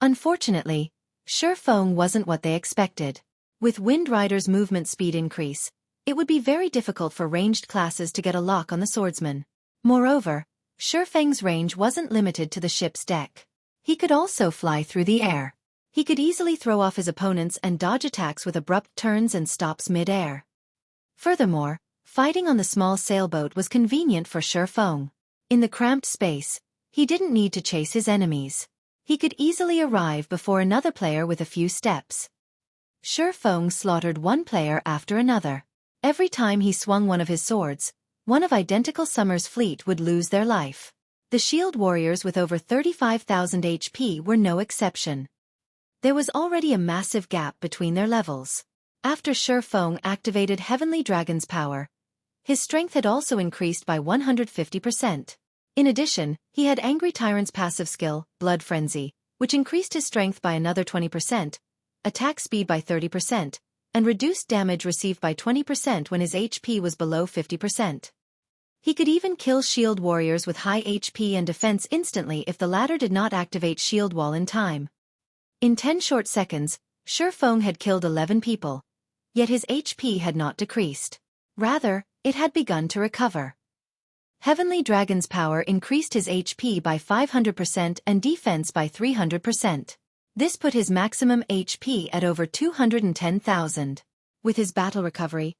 Unfortunately, Shifeng wasn't what they expected. With Wind Rider's movement speed increase, it would be very difficult for ranged classes to get a lock on the swordsman. Moreover, Shifeng's range wasn't limited to the ship's deck. He could also fly through the air. He could easily throw off his opponents and dodge attacks with abrupt turns and stops mid-air. Furthermore, fighting on the small sailboat was convenient for Shifeng. In the cramped space, he didn't need to chase his enemies. He could easily arrive before another player with a few steps. Shifeng slaughtered one player after another. Every time he swung one of his swords, one of Identical Summer's fleet would lose their life. The shield warriors with over 35,000 HP were no exception. There was already a massive gap between their levels. After Shifeng activated Heavenly Dragon's power, his strength had also increased by 150%. In addition, he had Angry Tyrant's passive skill, Blood Frenzy, which increased his strength by another 20%, attack speed by 30%, and reduced damage received by 20% when his HP was below 50%. He could even kill shield warriors with high HP and defense instantly if the latter did not activate shield wall in time. In 10 short seconds, Shifeng had killed 11 people, yet his HP had not decreased. Rather, it had begun to recover. Heavenly Dragon's power increased his HP by 500% and defense by 300%. This put his maximum HP at over 210,000. With his battle recovery,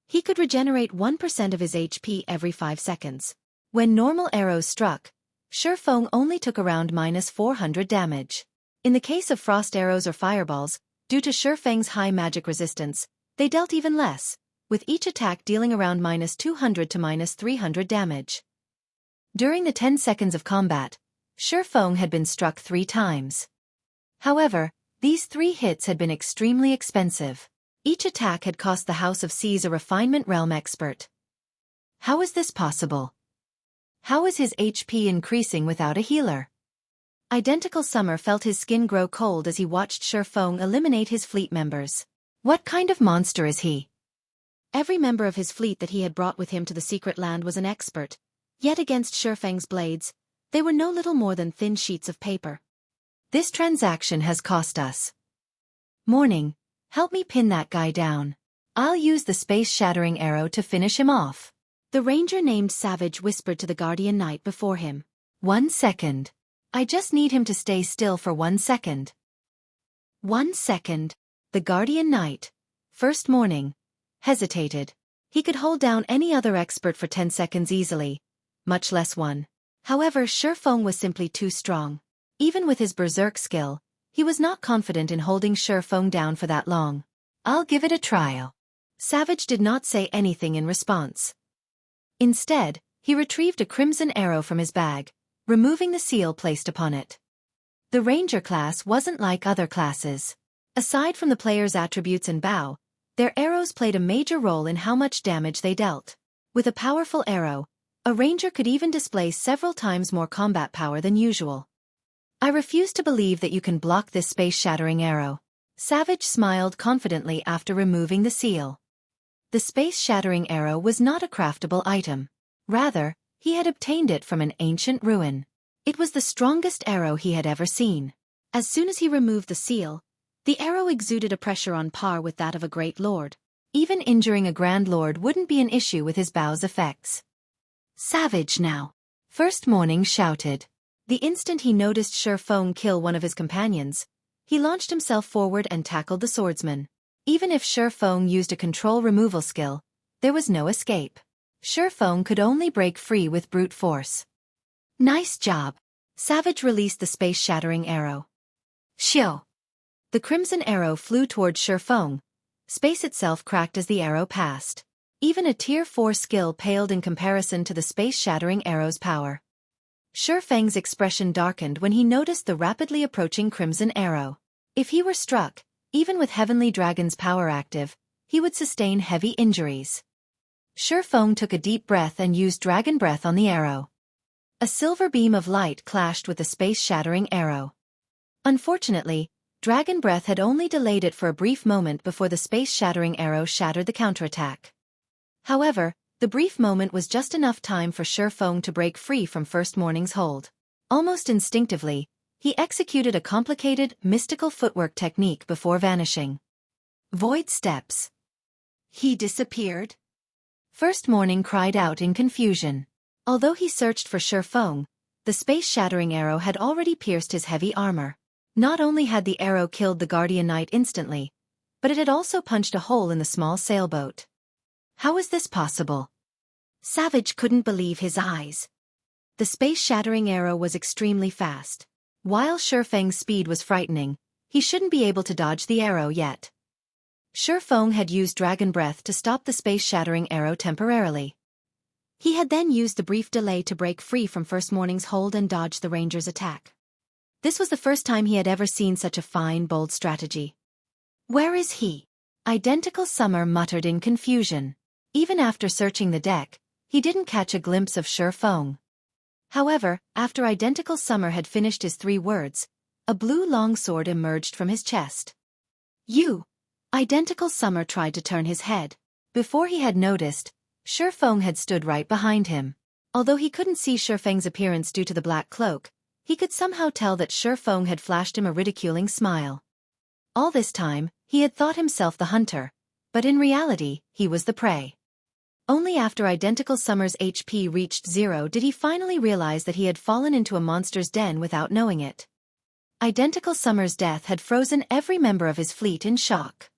he could regenerate 1% of his HP every 5 seconds. When normal arrows struck, Shifeng only took around -400 damage. In the case of frost arrows or fireballs, due to Shifeng's high magic resistance, they dealt even less, with each attack dealing around -200 to -300 damage. During the 10 seconds of combat, Shifeng had been struck 3 times. However, these 3 hits had been extremely expensive. Each attack had cost the House of Seas a Refinement Realm expert. How is this possible? How is his HP increasing without a healer? Identical Summer felt his skin grow cold as he watched Shifeng eliminate his fleet members. What kind of monster is he? Every member of his fleet that he had brought with him to the secret land was an expert, yet against Shifeng's blades, they were no little more than thin sheets of paper. This transaction has cost us. Morning, help me pin that guy down. I'll use the space-shattering arrow to finish him off. The ranger named Savage whispered to the guardian knight before him. 1 second. I just need him to stay still for 1 second. 1 second. The Guardian Knight, first morning, hesitated. He could hold down any other expert for 10 seconds easily, much less one. However, Xueqi was simply too strong. Even with his berserk skill, he was not confident in holding Xueqi down for that long. I'll give it a trial. Savage did not say anything in response. Instead, he retrieved a crimson arrow from his bag, removing the seal placed upon it. The Ranger class wasn't like other classes. Aside from the player's attributes and bow, their arrows played a major role in how much damage they dealt. With a powerful arrow, a Ranger could even display several times more combat power than usual. I refuse to believe that you can block this space-shattering arrow. Savage smiled confidently after removing the seal. The space-shattering arrow was not a craftable item. Rather, he had obtained it from an ancient ruin. It was the strongest arrow he had ever seen. As soon as he removed the seal, the arrow exuded a pressure on par with that of a great lord. Even injuring a grand lord wouldn't be an issue with his bow's effects. Savage now. First Morning shouted. The instant he noticed Xueqi kill one of his companions, he launched himself forward and tackled the swordsman. Even if Xueqi used a control removal skill, there was no escape. Xueqi could only break free with brute force. Nice job. Savage released the space-shattering arrow. Xiu. The crimson arrow flew towards Xueqi. Space itself cracked as the arrow passed. Even a Tier 4 skill paled in comparison to the space-shattering arrow's power. Xueqi's expression darkened when he noticed the rapidly approaching crimson arrow. If he were struck, even with Heavenly Dragon's power active, he would sustain heavy injuries. Xueqi took a deep breath and used Dragon Breath on the arrow. A silver beam of light clashed with the space-shattering arrow. Unfortunately, Dragon Breath had only delayed it for a brief moment before the space-shattering arrow shattered the counterattack. However, the brief moment was just enough time for Xueqi to break free from First Morning's hold. Almost instinctively, he executed a complicated, mystical footwork technique before vanishing. Void steps. He disappeared? First Morning cried out in confusion. Although he searched for Xueqi, the space-shattering arrow had already pierced his heavy armor. Not only had the arrow killed the Guardian Knight instantly, but it had also punched a hole in the small sailboat. How was this possible? Savage couldn't believe his eyes. The space-shattering arrow was extremely fast. While Xueqi's speed was frightening, he shouldn't be able to dodge the arrow yet. Xueqi had used Dragon Breath to stop the space-shattering arrow temporarily. He had then used the brief delay to break free from First Morning's hold and dodge the Ranger's attack. This was the first time he had ever seen such a fine, bold strategy. Where is he? Identical Summer muttered in confusion. Even after searching the deck, he didn't catch a glimpse of Xueqi. However, after Identical Summer had finished his 3 words, a blue longsword emerged from his chest. You! Identical Summer tried to turn his head. Before he had noticed, Xueqi had stood right behind him. Although he couldn't see Xueqi's appearance due to the black cloak, he could somehow tell that Xueqi had flashed him a ridiculing smile. All this time, he had thought himself the hunter, but in reality, he was the prey. Only after Identical Summer's HP reached 0 did he finally realize that he had fallen into a monster's den without knowing it. Identical Summer's death had frozen every member of his fleet in shock.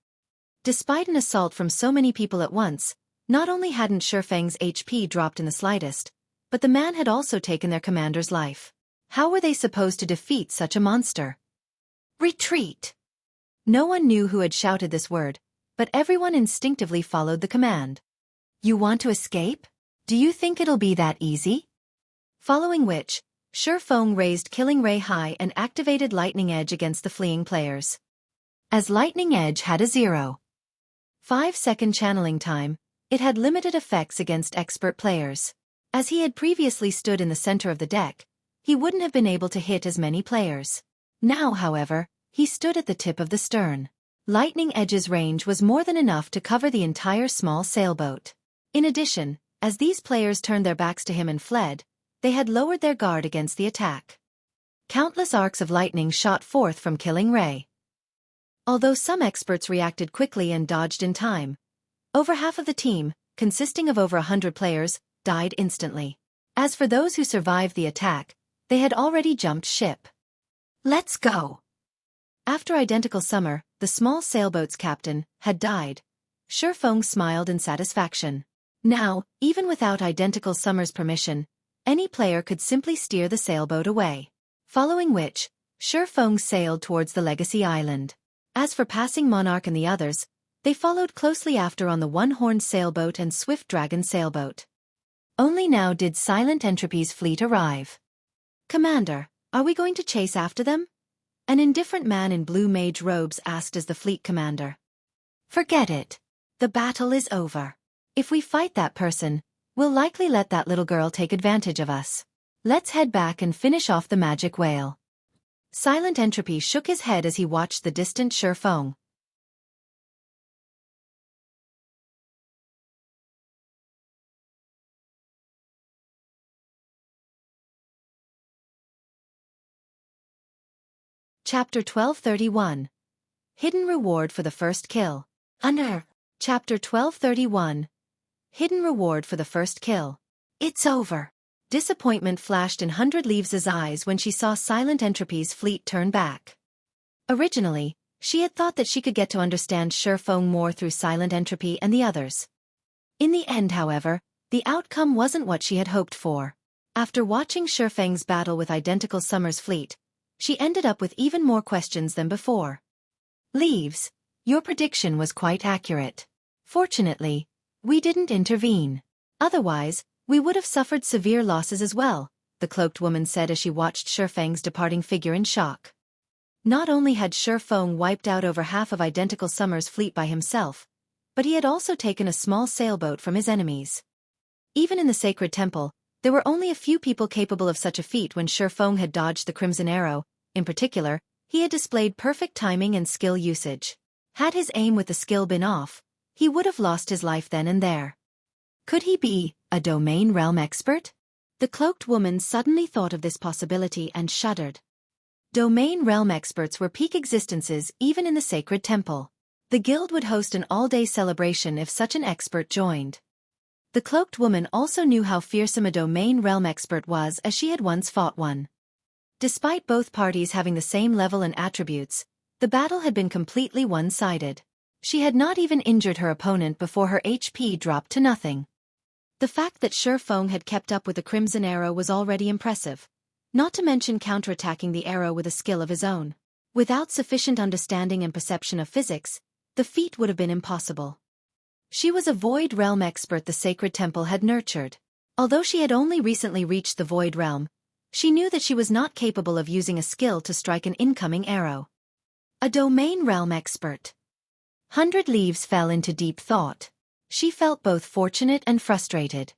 Despite an assault from so many people at once, not only hadn't Xueqi's HP dropped in the slightest, but the man had also taken their commander's life. How were they supposed to defeat such a monster? Retreat! No one knew who had shouted this word, but everyone instinctively followed the command. You want to escape? Do you think it'll be that easy? Following which, Xueqi raised Killing Ray high and activated Lightning Edge against the fleeing players. As Lightning Edge had a 0.5-second channeling time, it had limited effects against expert players. As he had previously stood in the center of the deck, he wouldn't have been able to hit as many players. Now, however, he stood at the tip of the stern. Lightning Edge's range was more than enough to cover the entire small sailboat. In addition, as these players turned their backs to him and fled, they had lowered their guard against the attack. Countless arcs of lightning shot forth from Killing Ray. Although some experts reacted quickly and dodged in time, over half of the team, consisting of over 100 players, died instantly. As for those who survived the attack, They had already jumped ship. Let's go! After Identical Summer, the small sailboat's captain, had died, Xueqi smiled in satisfaction. Now, even without Identical Summer's permission, any player could simply steer the sailboat away. Following which, Xueqi sailed towards the Legacy Island. As for Passing Monarch and the others, they followed closely after on the One-Horned Sailboat and Swift Dragon Sailboat. Only now did Silent Entropy's fleet arrive. "Commander, are we going to chase after them?" An indifferent man in blue mage robes asked as the fleet commander. "Forget it. The battle is over. If we fight that person, we'll likely let that little girl take advantage of us. Let's head back and finish off the magic whale." Silent Entropy shook his head as he watched the distant Xueqi. Chapter 1231. Hidden Reward for the First Kill. Chapter 1231. Hidden Reward for the First Kill. It's over. Disappointment flashed in 100 Leaves' eyes when she saw Silent Entropy's fleet turn back. Originally, she had thought that she could get to understand Xueqi more through Silent Entropy and the others. In the end, however, the outcome wasn't what she had hoped for. After watching Xueqi's battle with Identical Summer's fleet, she ended up with even more questions than before. "Leaves, your prediction was quite accurate. Fortunately, we didn't intervene. Otherwise, we would have suffered severe losses as well," the cloaked woman said as she watched Xueqi's departing figure in shock. Not only had Xueqi wiped out over half of Identical Summer's fleet by himself, but he had also taken a small sailboat from his enemies. Even in the sacred temple, there were only a few people capable of such a feat. When Xueqi had dodged the Crimson Arrow, in particular, he had displayed perfect timing and skill usage. Had his aim with the skill been off, he would have lost his life then and there. Could he be a domain realm expert? The cloaked woman suddenly thought of this possibility and shuddered. Domain realm experts were peak existences even in the sacred temple. The guild would host an all-day celebration if such an expert joined. The cloaked woman also knew how fearsome a domain realm expert was, as she had once fought one. Despite both parties having the same level and attributes, the battle had been completely one-sided. She had not even injured her opponent before her HP dropped to nothing. The fact that Xueqi had kept up with the Crimson Arrow was already impressive, not to mention counterattacking the arrow with a skill of his own. Without sufficient understanding and perception of physics, the feat would have been impossible. She was a Void Realm expert the Sacred Temple had nurtured. Although she had only recently reached the Void Realm, she knew that she was not capable of using a skill to strike an incoming arrow. A Domain Realm expert. 100 Leaves fell into deep thought. She felt both fortunate and frustrated.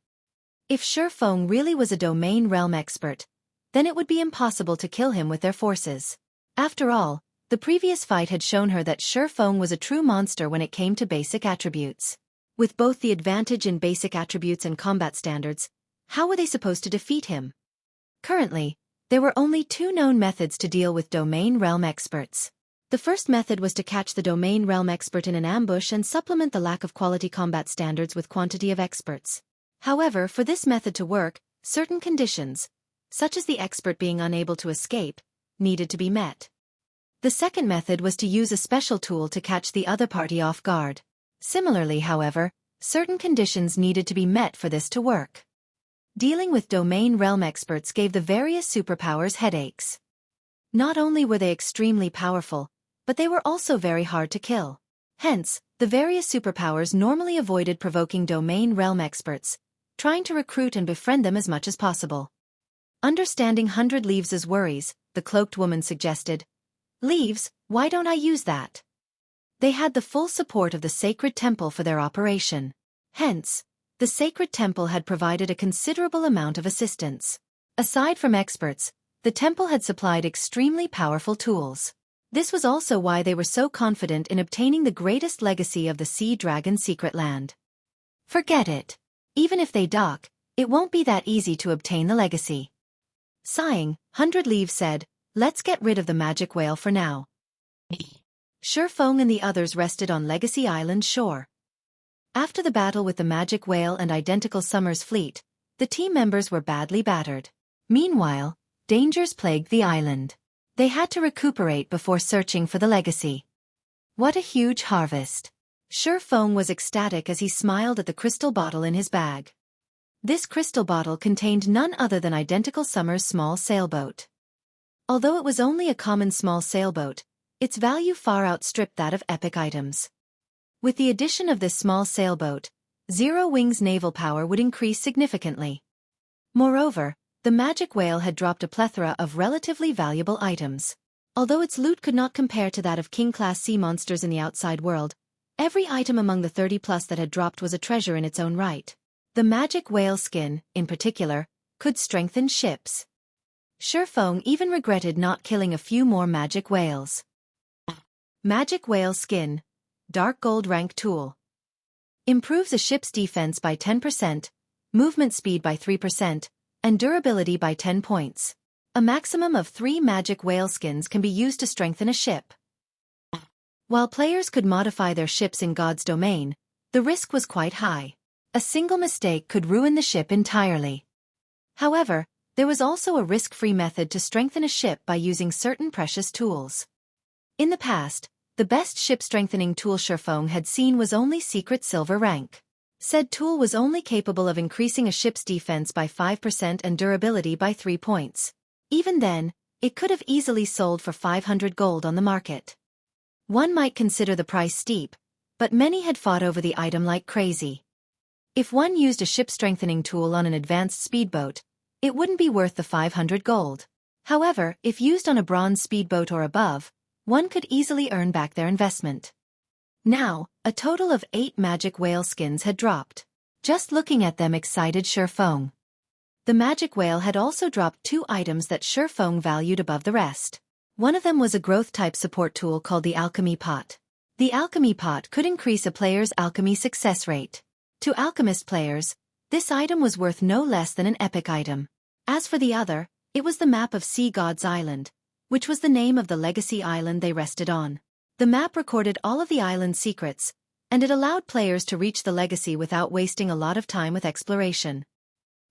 If Xueqi really was a Domain Realm expert, then it would be impossible to kill him with their forces. After all, the previous fight had shown her that Xueqi was a true monster when it came to basic attributes. With both the advantage in basic attributes and combat standards, how were they supposed to defeat him? Currently, there were only two known methods to deal with Domain Realm experts. The first method was to catch the Domain Realm expert in an ambush and supplement the lack of quality combat standards with quantity of experts. However, for this method to work, certain conditions, such as the expert being unable to escape, needed to be met. The second method was to use a special tool to catch the other party off guard. Similarly, however, certain conditions needed to be met for this to work. Dealing with Domain Realm experts gave the various superpowers headaches. Not only were they extremely powerful, but they were also very hard to kill. Hence, the various superpowers normally avoided provoking Domain Realm experts, trying to recruit and befriend them as much as possible. Understanding 100 Leaves' worries, the cloaked woman suggested, "Leaves, why don't I use that?" They had the full support of the Sacred Temple for their operation. Hence, the Sacred Temple had provided a considerable amount of assistance. Aside from experts, the temple had supplied extremely powerful tools. This was also why they were so confident in obtaining the greatest legacy of the Sea Dragon Secret Land. Forget it. Even if they dock, it won't be that easy to obtain the legacy. Sighing, 100 Leaves said, "Let's get rid of the magic whale for now." Xueqi and the others rested on Legacy Island shore. After the battle with the magic whale and Identical Summer's fleet, the team members were badly battered. Meanwhile, dangers plagued the island. They had to recuperate before searching for the legacy. What a huge harvest! Xueqi was ecstatic as he smiled at the crystal bottle in his bag. This crystal bottle contained none other than identical Summer's small sailboat. Although it was only a common small sailboat, its value far outstripped that of epic items. With the addition of this small sailboat, Zero Wing's naval power would increase significantly. Moreover, the magic whale had dropped a plethora of relatively valuable items. Although its loot could not compare to that of king-class sea monsters in the outside world, every item among the 30+ that had dropped was a treasure in its own right. The magic whale skin, in particular, could strengthen ships. Xueqi even regretted not killing a few more magic whales. Magic whale skin, dark gold rank tool. Improves a ship's defense by 10%, movement speed by 3%, and durability by 10 points. A maximum of 3 magic whale skins can be used to strengthen a ship. While players could modify their ships in God's domain, the risk was quite high. A single mistake could ruin the ship entirely. However, there was also a risk-free method to strengthen a ship by using certain precious tools. In the past, the best ship-strengthening tool Xueqi had seen was only secret silver rank. Said tool was only capable of increasing a ship's defense by 5% and durability by 3 points. Even then, it could have easily sold for 500 gold on the market. One might consider the price steep, but many had fought over the item like crazy. If one used a ship-strengthening tool on an advanced speedboat, it wouldn't be worth the 500 gold. However, if used on a bronze speedboat or above, one could easily earn back their investment. Now, a total of 8 magic whale skins had dropped. Just looking at them excited Xueqi. The magic whale had also dropped 2 items that Xueqi valued above the rest. One of them was a growth-type support tool called the Alchemy Pot. The Alchemy Pot could increase a player's alchemy success rate. To alchemist players, this item was worth no less than an epic item. As for the other, it was the map of Sea God's Island, which was the name of the legacy island they rested on. The map recorded all of the island's secrets, and it allowed players to reach the legacy without wasting a lot of time with exploration.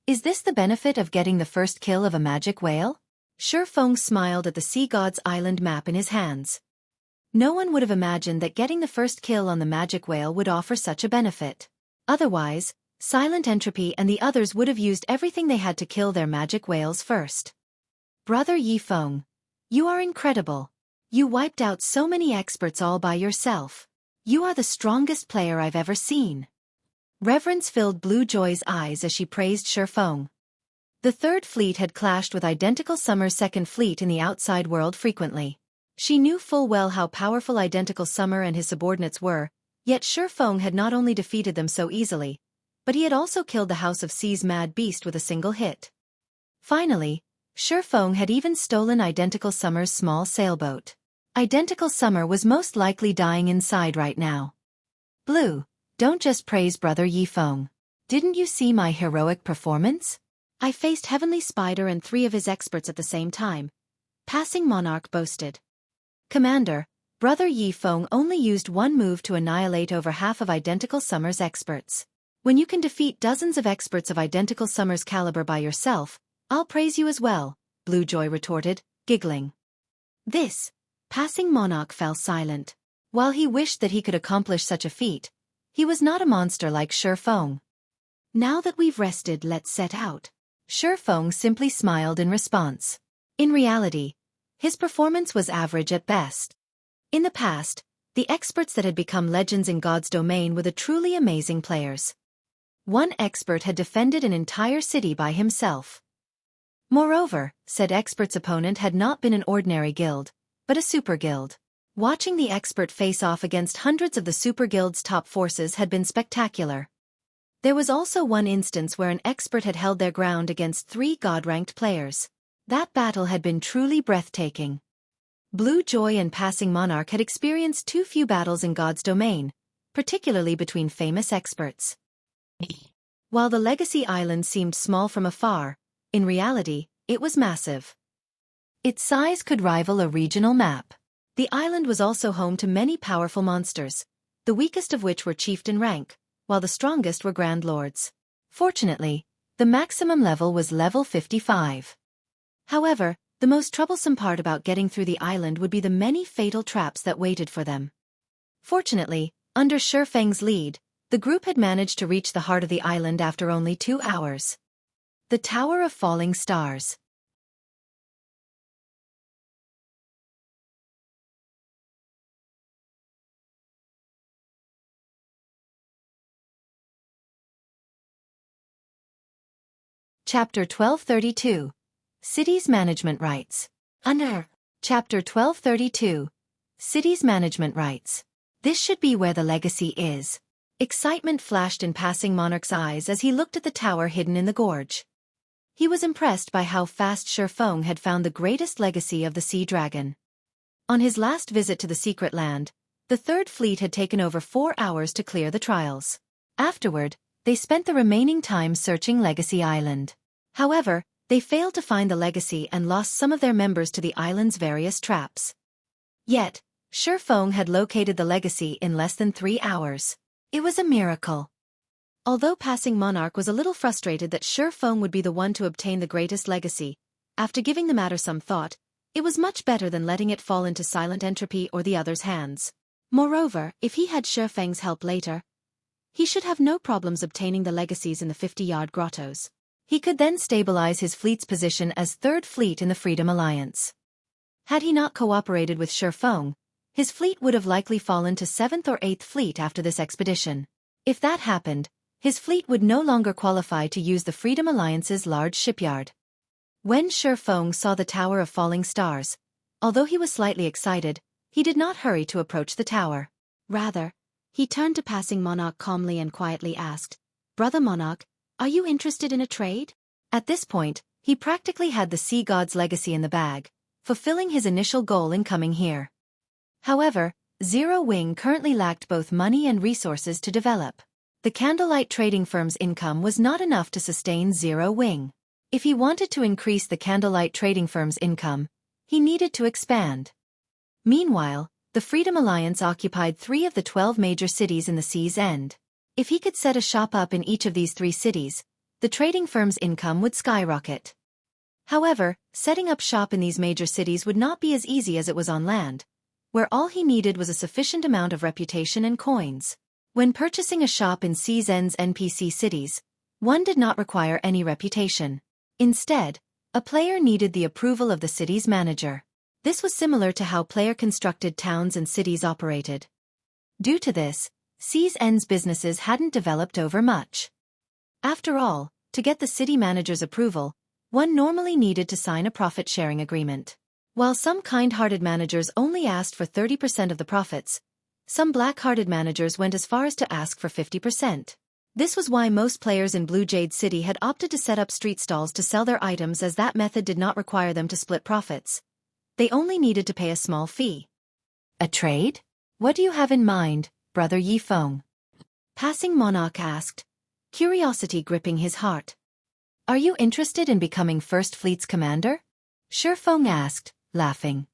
Is this the benefit of getting the first kill of a magic whale? Xueqi smiled at the Sea God's Island map in his hands. No one would have imagined that getting the first kill on the magic whale would offer such a benefit. Otherwise, Silent Entropy and the others would have used everything they had to kill their magic whales first. Brother Xueqi, you are incredible. You wiped out so many experts all by yourself. You are the strongest player I've ever seen. Reverence filled Blue Joy's eyes as she praised Xueqi. The Third Fleet had clashed with identical Summer's Second Fleet in the outside world frequently. She knew full well how powerful identical Summer and his subordinates were, yet Xueqi had not only defeated them so easily, but he had also killed the House of Sea's mad beast with a single hit. Finally, Xueqi had even stolen Identical Summer's small sailboat. Identical Summer was most likely dying inside right now. Blue, don't just praise Brother Xueqi. Didn't you see my heroic performance? I faced Heavenly Spider and 3 of his experts at the same time. Passing Monarch boasted. Commander, Brother Xueqi only used one move to annihilate over half of Identical Summer's experts. When you can defeat dozens of experts of Identical Summer's caliber by yourself, I'll praise you as well, Blue Joy retorted, giggling. Passing Monarch fell silent. While he wished that he could accomplish such a feat, he was not a monster like Xueqi. Now that we've rested, let's set out. Xueqi simply smiled in response. In reality, his performance was average at best. In the past, the experts that had become legends in God's domain were the truly amazing players. One expert had defended an entire city by himself. Moreover, said expert's opponent had not been an ordinary guild, but a super guild. Watching the expert face off against hundreds of the super guild's top forces had been spectacular. There was also one instance where an expert had held their ground against 3 god-ranked players. That battle had been truly breathtaking. Blue Joy and Passing Monarch had experienced too few battles in God's domain, particularly between famous experts. While the Legacy Island seemed small from afar, in reality, it was massive. Its size could rival a regional map. The island was also home to many powerful monsters, the weakest of which were chieftain rank, while the strongest were Grand Lords. Fortunately, the maximum level was level 55. However, the most troublesome part about getting through the island would be the many fatal traps that waited for them. Fortunately, under Xueqi's lead, the group had managed to reach the heart of the island after only 2 hours. The Tower of Falling Stars. Chapter 1232. Cities Management Rights. Under Chapter 1232. Cities Management Rights. This should be where the legacy is. Excitement flashed in Passing Monarch's eyes as he looked at the tower hidden in the gorge. He was impressed by how fast Xueqi had found the greatest legacy of the Sea Dragon. On his last visit to the Secret Land, the Third Fleet had taken over 4 hours to clear the trials. Afterward, they spent the remaining time searching Legacy Island. However, they failed to find the legacy and lost some of their members to the island's various traps. Yet, Xueqi had located the legacy in less than 3 hours. It was a miracle. Although Passing Monarch was a little frustrated that Xueqi would be the one to obtain the greatest legacy, after giving the matter some thought, it was much better than letting it fall into Silent Entropy or the others' hands. Moreover, if he had Xueqi's help later, he should have no problems obtaining the legacies in the 50-yard grottos. He could then stabilize his fleet's position as Third Fleet in the Freedom Alliance. Had he not cooperated with Xueqi, his fleet would have likely fallen to 7th or 8th Fleet after this expedition. If that happened, his fleet would no longer qualify to use the Freedom Alliance's large shipyard. When Xueqi saw the Tower of Falling Stars, although he was slightly excited, he did not hurry to approach the tower. Rather, he turned to Passing Monarch calmly and quietly asked, "Brother Monarch, are you interested in a trade?" At this point, he practically had the Sea God's legacy in the bag, fulfilling his initial goal in coming here. However, Zero Wing currently lacked both money and resources to develop. The Candlelight trading firm's income was not enough to sustain Zero Wing. If he wanted to increase the Candlelight trading firm's income, he needed to expand. Meanwhile, the Freedom Alliance occupied 3 of the 12 major cities in the sea's end. If he could set a shop up in each of these 3 cities, the trading firm's income would skyrocket. However, setting up shop in these major cities would not be as easy as it was on land, where all he needed was a sufficient amount of reputation and coins. When purchasing a shop in Sea's End's NPC cities, one did not require any reputation. Instead, a player needed the approval of the city's manager. This was similar to how player-constructed towns and cities operated. Due to this, Sea's End's businesses hadn't developed over much. After all, to get the city manager's approval, one normally needed to sign a profit-sharing agreement. While some kind-hearted managers only asked for 30% of the profits, some black-hearted managers went as far as to ask for 50%. This was why most players in Blue Jade City had opted to set up street stalls to sell their items, as that method did not require them to split profits. They only needed to pay a small fee. "A trade? What do you have in mind, Brother Yifeng?" Passing Monarch asked, curiosity gripping his heart. "Are you interested in becoming First Fleet's commander?" Xueqi asked, laughing.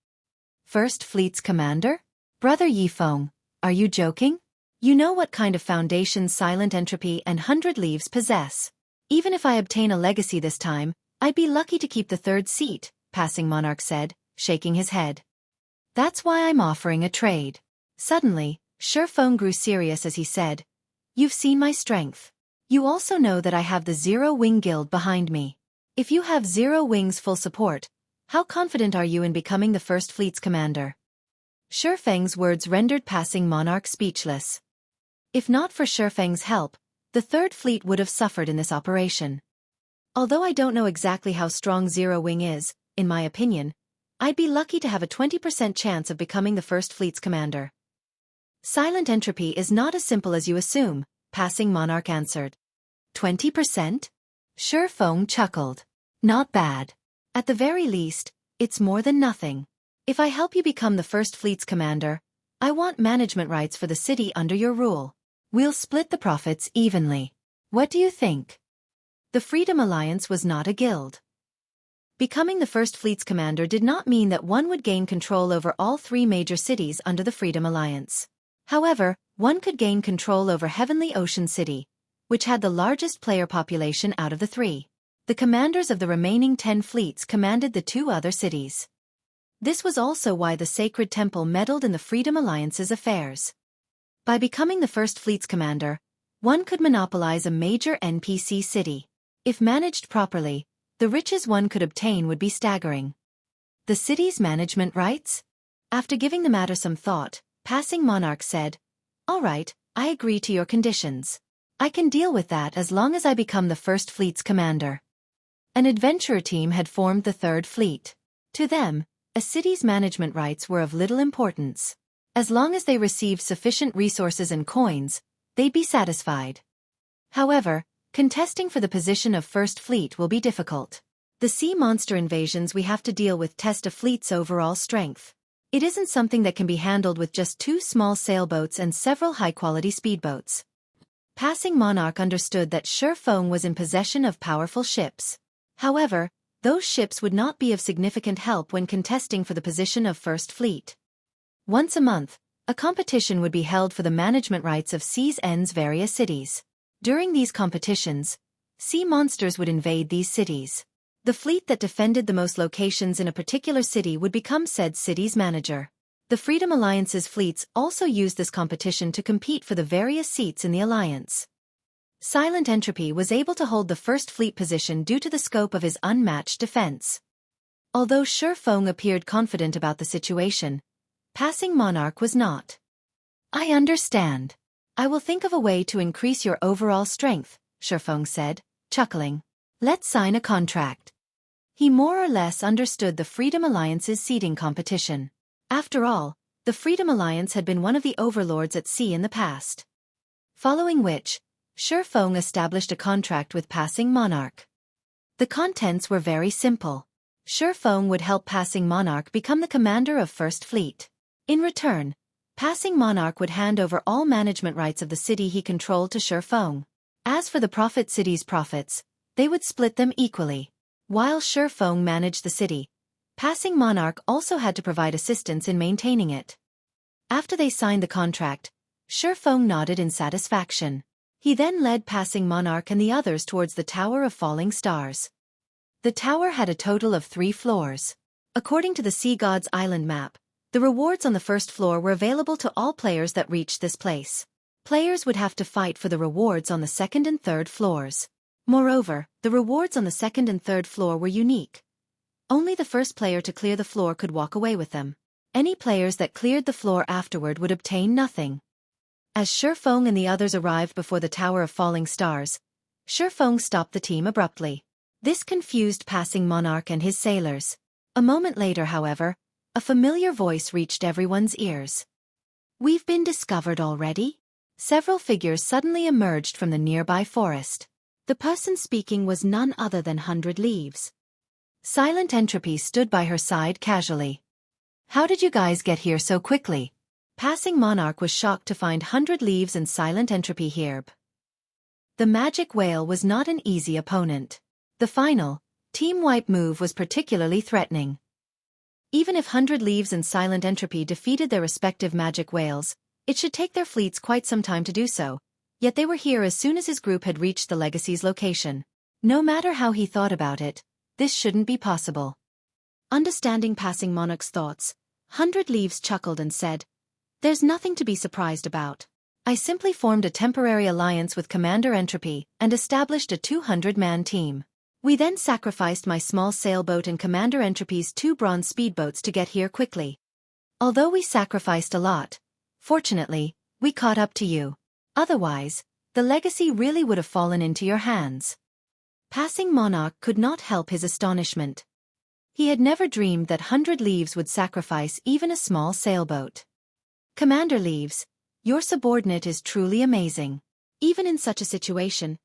"First Fleet's commander? Brother Yifeng, are you joking? You know what kind of foundation Silent Entropy and 100 Leaves possess. Even if I obtain a legacy this time, I'd be lucky to keep the 3rd seat," Passing Monarch said, shaking his head. "That's why I'm offering a trade." Suddenly, Xueqi grew serious as he said, "You've seen my strength. You also know that I have the Zero Wing Guild behind me. If you have Zero Wing's full support, how confident are you in becoming the First Fleet's commander?" Xueqi's words rendered Passing Monarch speechless. If not for Xueqi's help, the Third Fleet would have suffered in this operation. Although I don't know exactly how strong Zero Wing is, in my opinion, I'd be lucky to have a 20% chance of becoming the First Fleet's commander. "Silent Entropy is not as simple as you assume," Passing Monarch answered. 20%? Xueqi chuckled. "Not bad. At the very least, it's more than nothing. If I help you become the First Fleet's commander, I want management rights for the city under your rule. We'll split the profits evenly. What do you think?" The Freedom Alliance was not a guild. Becoming the First Fleet's commander did not mean that one would gain control over all 3 major cities under the Freedom Alliance. However, one could gain control over Heavenly Ocean City, which had the largest player population out of the 3. The commanders of the remaining 10 fleets commanded the 2 other cities. This was also why the Sacred Temple meddled in the Freedom Alliance's affairs. By becoming the first fleet's commander, one could monopolize a major NPC city. If managed properly, the riches one could obtain would be staggering. The city's management rights? After giving the matter some thought, Passing Monarch said, "All right, I agree to your conditions. I can deal with that as long as I become the first fleet's commander." An adventurer team had formed the third fleet. To them, a city's management rights were of little importance. As long as they received sufficient resources and coins, they'd be satisfied. However, contesting for the position of First Fleet will be difficult. The sea monster invasions we have to deal with test a fleet's overall strength. It isn't something that can be handled with just 2 small sailboats and several high-quality speedboats. Passing Monarch understood that Xueqi was in possession of powerful ships. However, those ships would not be of significant help when contesting for the position of First Fleet. Once a month, a competition would be held for the management rights of Sea's End's various cities. During these competitions, sea monsters would invade these cities. The fleet that defended the most locations in a particular city would become said city's manager. The Freedom Alliance's fleets also used this competition to compete for the various seats in the alliance. Silent Entropy was able to hold the first fleet position due to the scope of his unmatched defense. Although Xueqi appeared confident about the situation, Passing Monarch was not. "I understand. I will think of a way to increase your overall strength," Xueqi said, chuckling. "Let's sign a contract." He more or less understood the Freedom Alliance's seeding competition. After all, the Freedom Alliance had been one of the overlords at sea in the past. Following which, Xueqi established a contract with Passing Monarch. The contents were very simple. Xueqi would help Passing Monarch become the commander of First Fleet. In return, Passing Monarch would hand over all management rights of the city he controlled to Xueqi. As for the Prophet City's profits, they would split them equally. While Xueqi managed the city, Passing Monarch also had to provide assistance in maintaining it. After they signed the contract, Xueqi nodded in satisfaction. He then led Passing Monarch and the others towards the Tower of Falling Stars. The tower had a total of 3 floors. According to the Sea God's Island map, the rewards on the first floor were available to all players that reached this place. Players would have to fight for the rewards on the second and third floors. Moreover, the rewards on the second and third floor were unique. Only the first player to clear the floor could walk away with them. Any players that cleared the floor afterward would obtain nothing. As Xueqi and the others arrived before the Tower of Falling Stars, Xueqi stopped the team abruptly. This confused Passing Monarch and his sailors. A moment later, however, a familiar voice reached everyone's ears. "We've been discovered already?" Several figures suddenly emerged from the nearby forest. The person speaking was none other than 100 Leaves. Silent Entropy stood by her side casually. "How did you guys get here so quickly?" Passing Monarch was shocked to find 100 Leaves and Silent Entropy here. The magic whale was not an easy opponent. The final, team wipe move was particularly threatening. Even if 100 Leaves and Silent Entropy defeated their respective magic whales, it should take their fleets quite some time to do so. Yet they were here as soon as his group had reached the Legacy's location. No matter how he thought about it, this shouldn't be possible. Understanding Passing Monarch's thoughts, 100 Leaves chuckled and said, "There's nothing to be surprised about. I simply formed a temporary alliance with Commander Entropy and established a 200-man team. We then sacrificed my small sailboat and Commander Entropy's 2 bronze speedboats to get here quickly. Although we sacrificed a lot, fortunately, we caught up to you. Otherwise, the Legacy really would have fallen into your hands." Passing Monarch could not help his astonishment. He had never dreamed that 100 Leaves would sacrifice even a small sailboat. "Commander Leaves, your subordinate is truly amazing. Even in such a situation,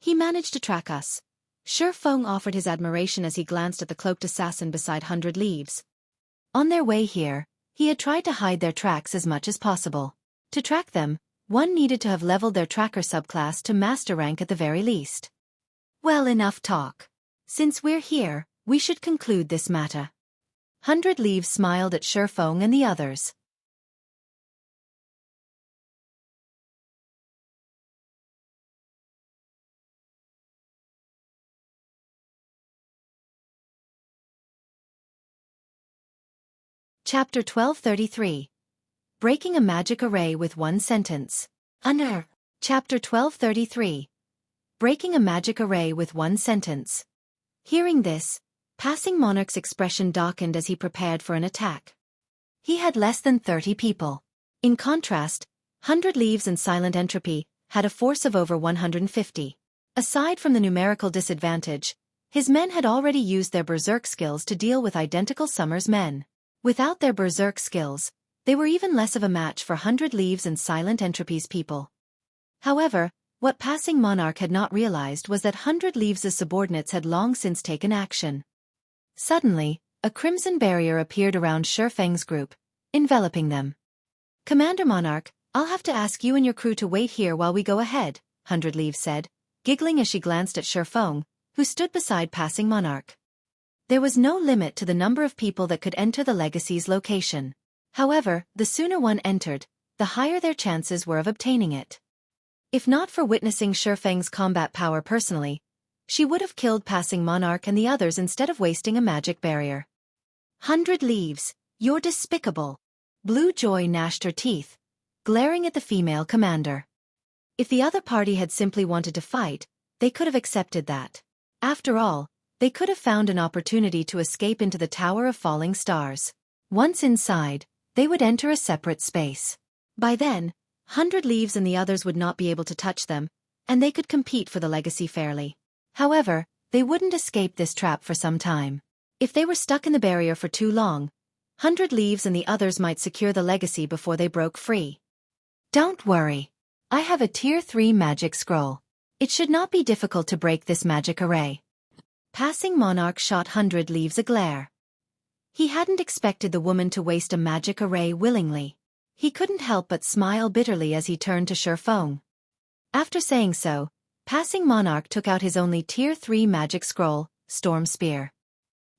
he managed to track us." Xueqi offered his admiration as he glanced at the cloaked assassin beside 100 Leaves. On their way here, he had tried to hide their tracks as much as possible. To track them, one needed to have leveled their tracker subclass to master rank at the very least. "Well, enough talk. Since we're here, we should conclude this matter." 100 Leaves smiled at Xueqi and the others. Chapter 1233. Breaking a Magic Array with One Sentence. Chapter 1233. Breaking a Magic Array with One Sentence. Hearing this, Passing Monarch's expression darkened as he prepared for an attack. He had less than 30 people. In contrast, 100 Leaves and Silent Entropy had a force of over 150. Aside from the numerical disadvantage, his men had already used their berserk skills to deal with identical Summer's men. Without their berserk skills, they were even less of a match for 100 Leaves and Silent Entropy's people. However, what Passing Monarch had not realized was that 100 Leaves' subordinates had long since taken action. Suddenly, a crimson barrier appeared around Xueqi's group, enveloping them. "Commander Monarch, I'll have to ask you and your crew to wait here while we go ahead," 100 Leaves said, giggling as she glanced at Xueqi, who stood beside Passing Monarch. There was no limit to the number of people that could enter the Legacy's location. However, the sooner one entered, the higher their chances were of obtaining it. If not for witnessing Xueqi's combat power personally, she would have killed Passing Monarch and the others instead of wasting a magic barrier. "100 Leaves, you're despicable." Blue Joy gnashed her teeth, glaring at the female commander. If the other party had simply wanted to fight, they could have accepted that. After all, they could have found an opportunity to escape into the Tower of Falling Stars. Once inside, they would enter a separate space. By then, 100 Leaves and the others would not be able to touch them, and they could compete for the Legacy fairly. However, they wouldn't escape this trap for some time. If they were stuck in the barrier for too long, 100 Leaves and the others might secure the Legacy before they broke free. "Don't worry. I have a Tier 3 magic scroll. It should not be difficult to break this magic array." Passing Monarch shot 100 Leaves a glare. He hadn't expected the woman to waste a magic array willingly. He couldn't help but smile bitterly as he turned to Xueqi. After saying so, Passing Monarch took out his only Tier 3 magic scroll, Storm Spear.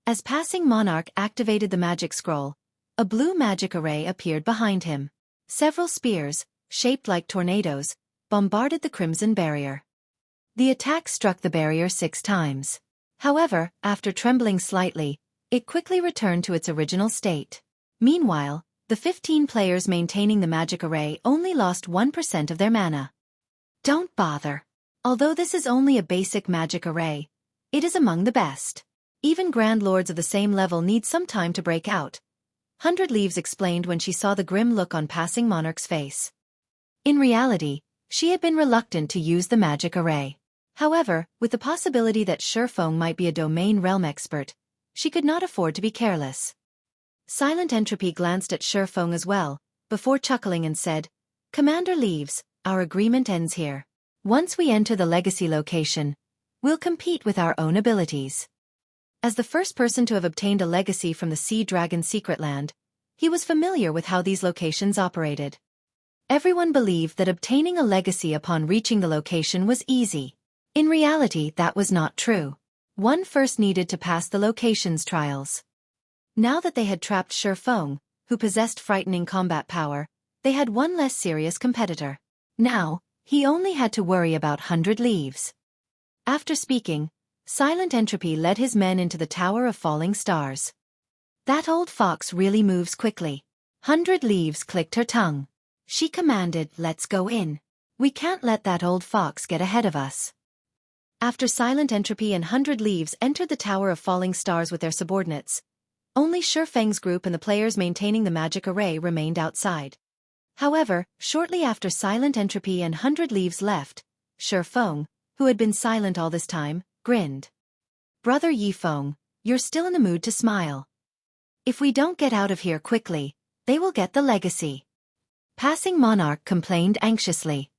As Passing Monarch activated the magic scroll, a blue magic array appeared behind him. Several spears, shaped like tornadoes, bombarded the crimson barrier. The attack struck the barrier 6 times. However, after trembling slightly, it quickly returned to its original state. Meanwhile, the 15 players maintaining the magic array only lost 1% of their mana. "Don't bother. Although this is only a basic magic array, it is among the best. Even Grand Lords of the same level need some time to break out," 100 Leaves explained when she saw the grim look on Passing Monarch's face. In reality, she had been reluctant to use the magic array. However, with the possibility that Xueqi might be a domain realm expert, she could not afford to be careless. Silent Entropy glanced at Xueqi as well, before chuckling and said, "Commander Leaves, our agreement ends here. Once we enter the Legacy location, we'll compete with our own abilities." As the first person to have obtained a legacy from the Sea Dragon Secret Land, he was familiar with how these locations operated. Everyone believed that obtaining a legacy upon reaching the location was easy. In reality, that was not true. One first needed to pass the location's trials. Now that they had trapped Xueqi, who possessed frightening combat power, they had one less serious competitor. Now, he only had to worry about 100 Leaves. After speaking, Silent Entropy led his men into the Tower of Falling Stars. "That old fox really moves quickly." 100 Leaves clicked her tongue. She commanded, "Let's go in. We can't let that old fox get ahead of us." After Silent Entropy and 100 Leaves entered the Tower of Falling Stars with their subordinates, only Xueqi's group and the players maintaining the magic array remained outside. However, shortly after Silent Entropy and 100 Leaves left, Xueqi, who had been silent all this time, grinned. "Brother Yifeng, you're still in the mood to smile. If we don't get out of here quickly, they will get the legacy." Passing Monarch complained anxiously.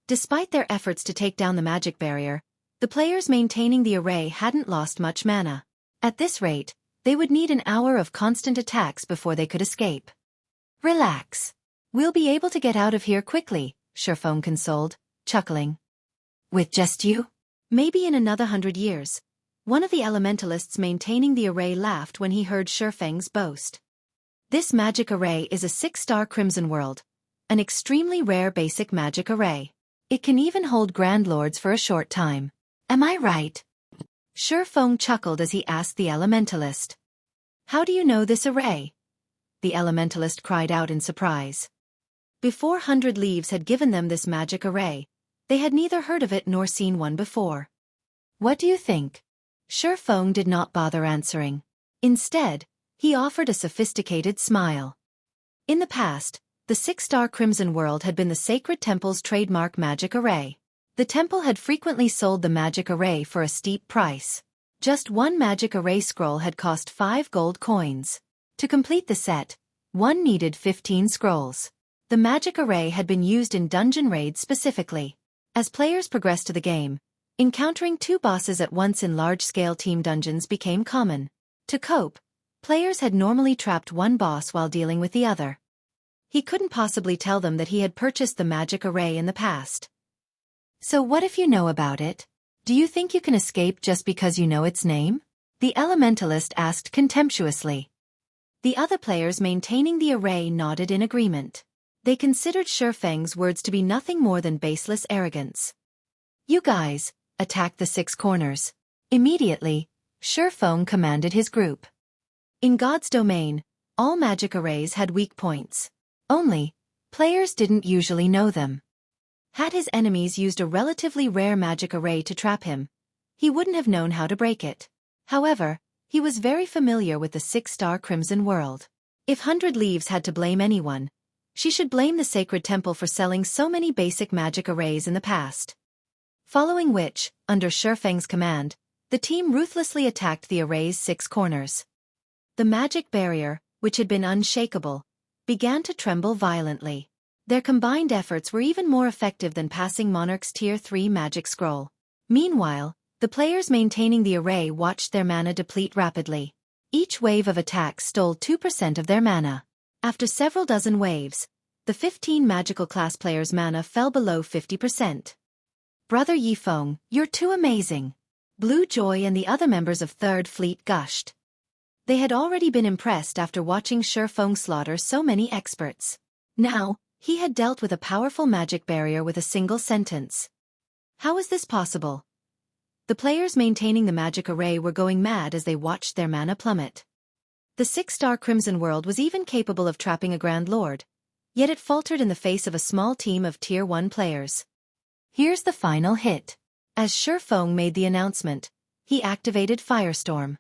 Despite their efforts to take down the magic barrier, the players maintaining the array hadn't lost much mana. At this rate, they would need an hour of constant attacks before they could escape. "Relax. We'll be able to get out of here quickly," Xueqi consoled, chuckling. "With just you?" "Maybe in another 100 years." One of the elementalists maintaining the array laughed when he heard Xueqi's boast. "This magic array is a 6-star Crimson World, an extremely rare basic magic array. It can even hold Grand Lords for a short time. Am I right?" Xueqi chuckled as he asked the elementalist. "How do you know this array?" the elementalist cried out in surprise. Before 100 Leaves had given them this magic array, they had neither heard of it nor seen one before. What do you think? Xueqi did not bother answering. Instead, he offered a sophisticated smile. In the past, the 6-star Crimson World had been the Sacred Temple's trademark magic array. The temple had frequently sold the magic array for a steep price. Just one magic array scroll had cost 5 gold coins. To complete the set, one needed 15 scrolls. The magic array had been used in dungeon raids specifically. As players progressed to the game, encountering 2 bosses at once in large-scale team dungeons became common. To cope, players had normally trapped one boss while dealing with the other. He couldn't possibly tell them that he had purchased the magic array in the past. So what if you know about it? Do you think you can escape just because you know its name? The elementalist asked contemptuously. The other players maintaining the array nodded in agreement. They considered Xueqi's words to be nothing more than baseless arrogance. You guys, attack the 6 corners. Immediately, Xueqi commanded his group. In God's domain, all magic arrays had weak points. Only, players didn't usually know them. Had his enemies used a relatively rare magic array to trap him, he wouldn't have known how to break it. However, he was very familiar with the 6-star Crimson World. If 100 Leaves had to blame anyone, she should blame the Sacred Temple for selling so many basic magic arrays in the past. Following which, under Xueqi's command, the team ruthlessly attacked the array's 6 corners. The magic barrier, which had been unshakable, began to tremble violently. Their combined efforts were even more effective than passing Monarch's Tier 3 magic scroll. Meanwhile, the players maintaining the array watched their mana deplete rapidly. Each wave of attacks stole 2% of their mana. After several dozen waves, the 15 magical class players' mana fell below 50%. Brother Yifeng, you're too amazing. Blue Joy and the other members of Third Fleet gushed. They had already been impressed after watching Xueqi slaughter so many experts. Now, he had dealt with a powerful magic barrier with a single sentence. How was this possible? The players maintaining the magic array were going mad as they watched their mana plummet. The 6-star Crimson World was even capable of trapping a Grand Lord, yet it faltered in the face of a small team of Tier 1 players. Here's the final hit. As Xueqi made the announcement, he activated Firestorm.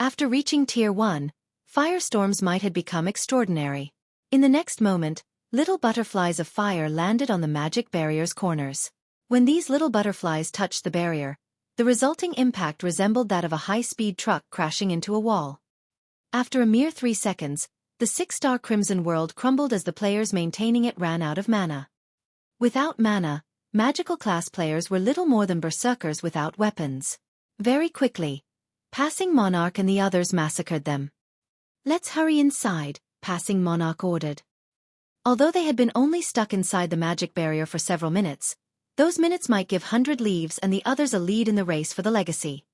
After reaching Tier 1, firestorms might have become extraordinary. In the next moment, little butterflies of fire landed on the magic barrier's corners. When these little butterflies touched the barrier, the resulting impact resembled that of a high-speed truck crashing into a wall. After a mere 3 seconds, the 6-star Crimson World crumbled as the players maintaining it ran out of mana. Without mana, magical class players were little more than berserkers without weapons. Very quickly, Passing Monarch and the others massacred them. Let's hurry inside, Passing Monarch ordered. Although they had been only stuck inside the magic barrier for several minutes, those minutes might give 100 Leaves and the others a lead in the race for the legacy.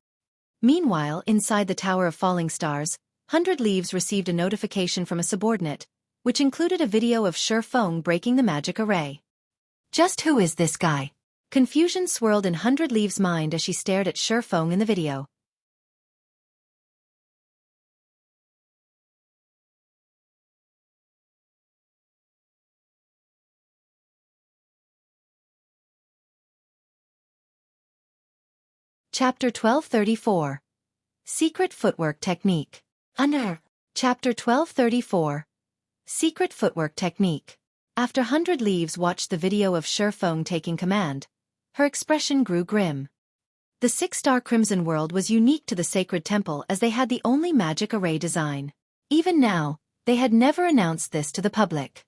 Meanwhile, inside the Tower of Falling Stars, 100 Leaves received a notification from a subordinate, which included a video of Xueqi breaking the magic array. Just who is this guy? Confusion swirled in 100 Leaves' mind as she stared at Xueqi in the video. Chapter 1234. Secret Footwork Technique. Under. Chapter 1234. Secret Footwork Technique. After 100 Leaves watched the video of Xueqi taking command, her expression grew grim. The 6-star Crimson World was unique to the Sacred Temple as they had the only magic array design. Even now, they had never announced this to the public.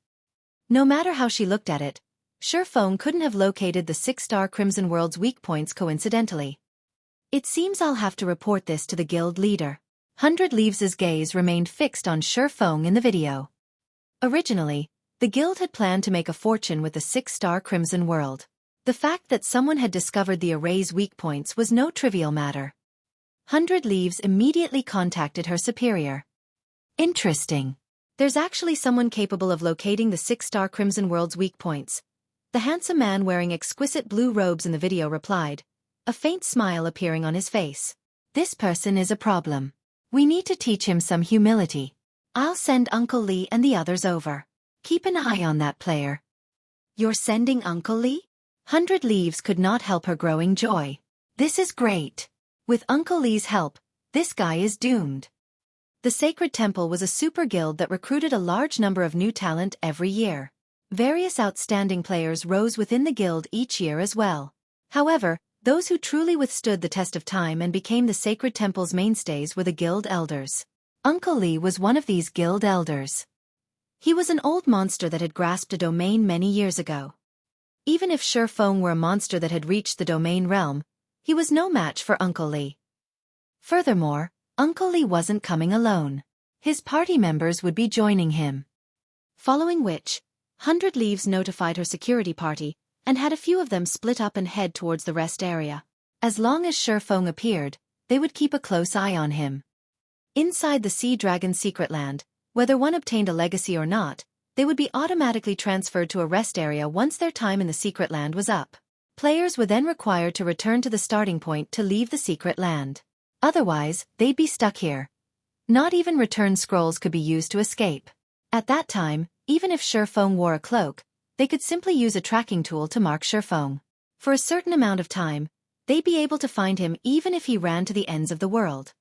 No matter how she looked at it, Xueqi couldn't have located the 6-star Crimson World's weak points coincidentally. It seems I'll have to report this to the guild leader. 100 Leaves' gaze remained fixed on Xueqi in the video. Originally, the guild had planned to make a fortune with the 6-star Crimson World. The fact that someone had discovered the array's weak points was no trivial matter. 100 Leaves immediately contacted her superior. Interesting. There's actually someone capable of locating the 6-star Crimson World's weak points. The handsome man wearing exquisite blue robes in the video replied, a faint smile appearing on his face. This person is a problem. We need to teach him some humility. I'll send Uncle Lee and the others over. Keep an eye on that player. You're sending Uncle Lee? 100 Leaves could not help her growing joy. This is great. With Uncle Lee's help, this guy is doomed. The Sacred Temple was a super guild that recruited a large number of new talent every year. Various outstanding players rose within the guild each year as well. However, those who truly withstood the test of time and became the Sacred Temple's mainstays were the guild elders. Uncle Lee was one of these guild elders. He was an old monster that had grasped a domain many years ago. Even if Xueqi were a monster that had reached the domain realm, he was no match for Uncle Lee. Furthermore, Uncle Lee wasn't coming alone. His party members would be joining him. Following which, 100 Leaves notified her security party, and had a few of them split up and head towards the rest area. As long as Xueqi appeared, they would keep a close eye on him. Inside the Sea Dragon's secret land, whether one obtained a legacy or not, they would be automatically transferred to a rest area once their time in the secret land was up. Players were then required to return to the starting point to leave the secret land. Otherwise, they'd be stuck here. Not even return scrolls could be used to escape. At that time, even if Xueqi wore a cloak, they could simply use a tracking tool to mark Xueqi. For a certain amount of time, they'd be able to find him even if he ran to the ends of the world.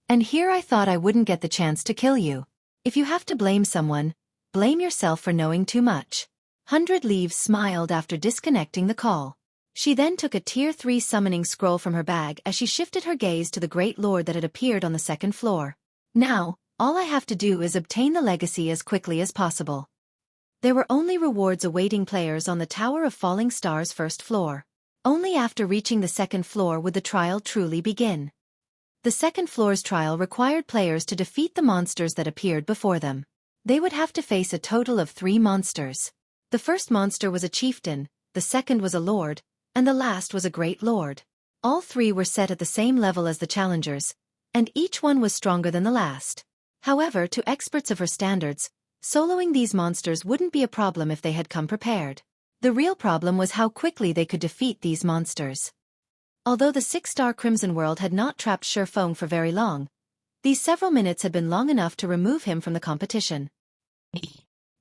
And here I thought I wouldn't get the chance to kill you. If you have to blame someone, blame yourself for knowing too much. 100 Leaves smiled after disconnecting the call. She then took a Tier 3 summoning scroll from her bag as she shifted her gaze to the Great Lord that had appeared on the second floor. Now, all I have to do is obtain the legacy as quickly as possible. There were only rewards awaiting players on the Tower of Falling Stars first floor. Only after reaching the second floor would the trial truly begin. The second floor's trial required players to defeat the monsters that appeared before them. They would have to face a total of 3 monsters. The first monster was a chieftain, the second was a lord, and the last was a great lord. All 3 were set at the same level as the challengers, and each one was stronger than the last. However, to experts of her standards, soloing these monsters wouldn't be a problem if they had come prepared. The real problem was how quickly they could defeat these monsters. Although the 6-star Crimson World had not trapped Xueqi for very long, these several minutes had been long enough to remove him from the competition.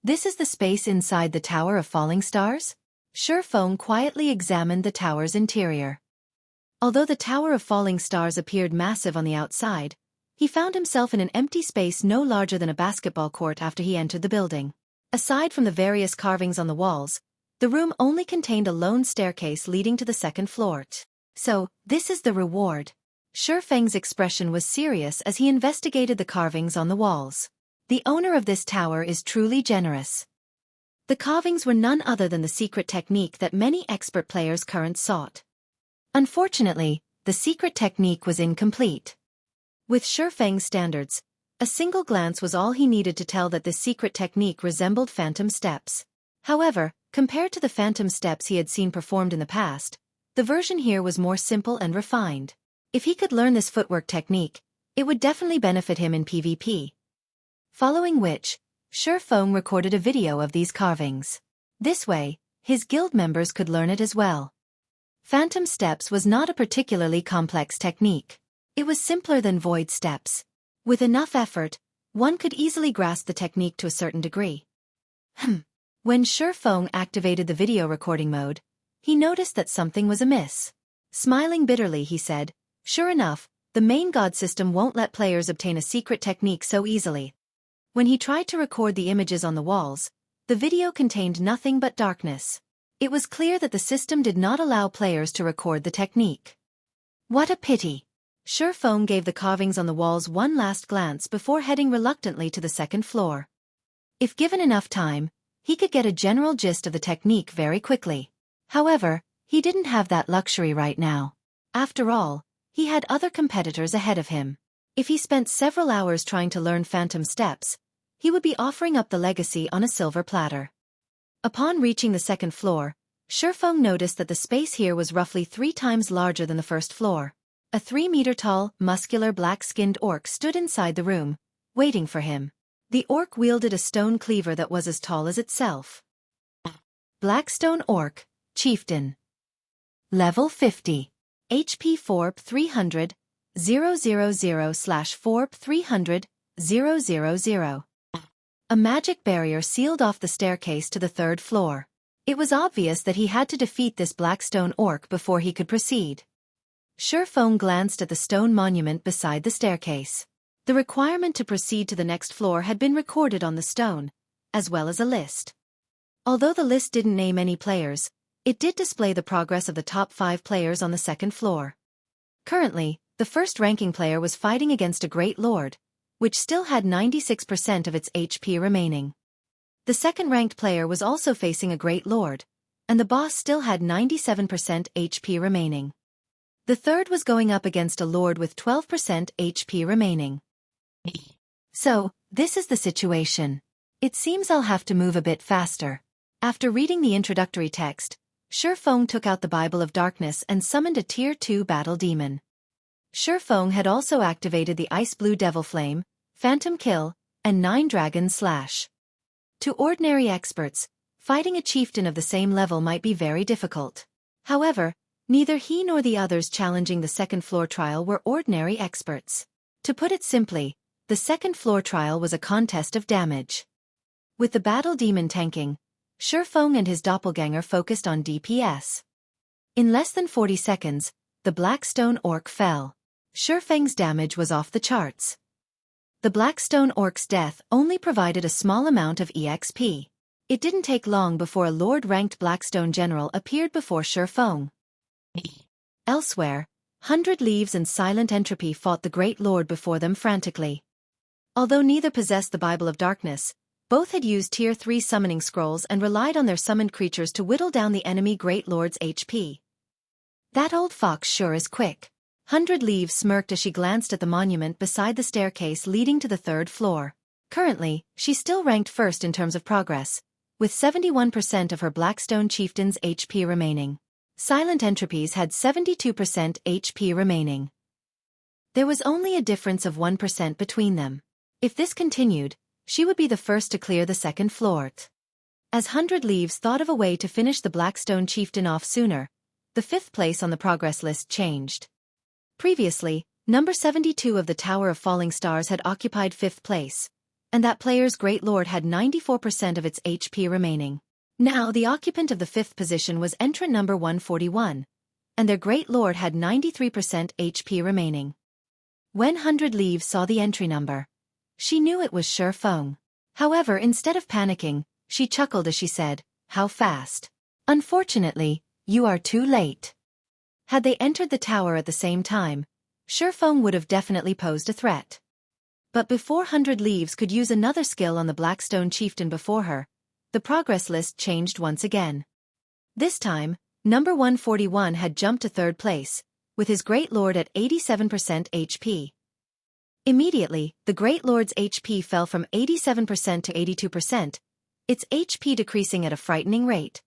This is the space inside the Tower of Falling Stars? Xueqi quietly examined the tower's interior. Although the Tower of Falling Stars appeared massive on the outside, he found himself in an empty space no larger than a basketball court after he entered the building. Aside from the various carvings on the walls, the room only contained a lone staircase leading to the second floor. So, this is the reward. Xueqi's expression was serious as he investigated the carvings on the walls. The owner of this tower is truly generous. The carvings were none other than the secret technique that many expert players currently sought. Unfortunately, the secret technique was incomplete. With Xueqi's standards, a single glance was all he needed to tell that this secret technique resembled phantom steps. However, compared to the phantom steps he had seen performed in the past, the version here was more simple and refined. If he could learn this footwork technique, it would definitely benefit him in PvP. Following which, Xueqi recorded a video of these carvings. This way, his guild members could learn it as well. Phantom steps was not a particularly complex technique. It was simpler than void steps. With enough effort, one could easily grasp the technique to a certain degree. When Xueqi activated the video recording mode, he noticed that something was amiss. Smiling bitterly, he said, "Sure enough, the main god system won't let players obtain a secret technique so easily." When he tried to record the images on the walls, the video contained nothing but darkness. It was clear that the system did not allow players to record the technique. What a pity! Xueqi gave the carvings on the walls one last glance before heading reluctantly to the second floor. If given enough time, he could get a general gist of the technique very quickly. However, he didn't have that luxury right now. After all, he had other competitors ahead of him. If he spent several hours trying to learn phantom steps, he would be offering up the legacy on a silver platter. Upon reaching the second floor, Xueqi noticed that the space here was roughly 3 times larger than the first floor. A 3-meter-tall, muscular black-skinned orc stood inside the room, waiting for him. The orc wielded a stone cleaver that was as tall as itself. Blackstone Orc, Chieftain. Level 50. HP Forb 300, 000/Forb 300, 000. A magic barrier sealed off the staircase to the third floor. It was obvious that he had to defeat this black stone orc before he could proceed. Xueqi glanced at the stone monument beside the staircase. The requirement to proceed to the next floor had been recorded on the stone, as well as a list. Although the list didn't name any players, it did display the progress of the top 5 players on the second floor. Currently, the first-ranking player was fighting against a Great Lord, which still had 96% of its HP remaining. The second-ranked player was also facing a Great Lord, and the boss still had 97% HP remaining. The third was going up against a Lord with 12% HP remaining. So, this is the situation. It seems I'll have to move a bit faster. After reading the introductory text, Xueqi took out the Bible of Darkness and summoned a Tier 2 battle demon. Xueqi had also activated the Ice Blue Devil Flame, Phantom Kill, and 9 Dragon Slash. To ordinary experts, fighting a chieftain of the same level might be very difficult. However, neither he nor the others challenging the second floor trial were ordinary experts. To put it simply, the second floor trial was a contest of damage. With the battle demon tanking, Xueqi and his doppelganger focused on DPS. In less than 40 seconds, the black stone orc fell. Xueqi's damage was off the charts. The black stone orc's death only provided a small amount of EXP. It didn't take long before a Lord-ranked Blackstone general appeared before Xueqi. Elsewhere, 100 Leaves and Silent Entropy fought the Great Lord before them frantically. Although neither possessed the Bible of Darkness, both had used Tier 3 summoning scrolls and relied on their summoned creatures to whittle down the enemy Great Lord's HP. That old fox sure is quick. 100 Leaves smirked as she glanced at the monument beside the staircase leading to the third floor. Currently, she still ranked first in terms of progress, with 71% of her Blackstone chieftain's HP remaining. Silent Entropies had 72% HP remaining. There was only a difference of 1% between them. If this continued, she would be the first to clear the second floor. As 100 Leaves thought of a way to finish the Blackstone chieftain off sooner, the 5th place on the progress list changed. Previously, number 72 of the Tower of Falling Stars had occupied 5th place, and that player's Great Lord had 94% of its HP remaining. Now the occupant of the 5th position was entrant number 141, and their Great Lord had 93% HP remaining. When 100 Leaves saw the entry number, she knew it was Xueqi. However, instead of panicking, she chuckled as she said, "How fast? Unfortunately, you are too late." Had they entered the tower at the same time, Xueqi would have definitely posed a threat. But before 100 Leaves could use another skill on the Blackstone chieftain before her, the progress list changed once again. This time, number 141 had jumped to 3rd place, with his Great Lord at 87% HP. Immediately, the Great Lord's HP fell from 87% to 82%, its HP decreasing at a frightening rate.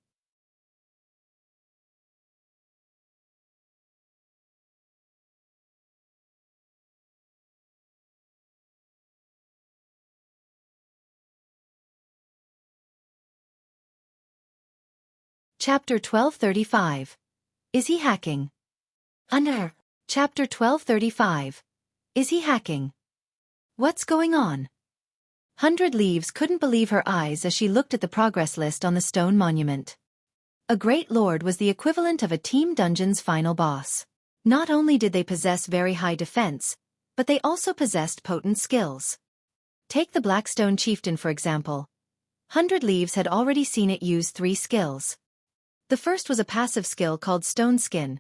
Chapter 1235. Is he hacking? Chapter 1235. Is he hacking? What's going on? 100 Leaves couldn't believe her eyes as she looked at the progress list on the stone monument. A Great Lord was the equivalent of a Team Dungeon's final boss. Not only did they possess very high defense, but they also possessed potent skills. Take the Blackstone chieftain for example. 100 Leaves had already seen it use 3 skills. The first was a passive skill called Stone Skin.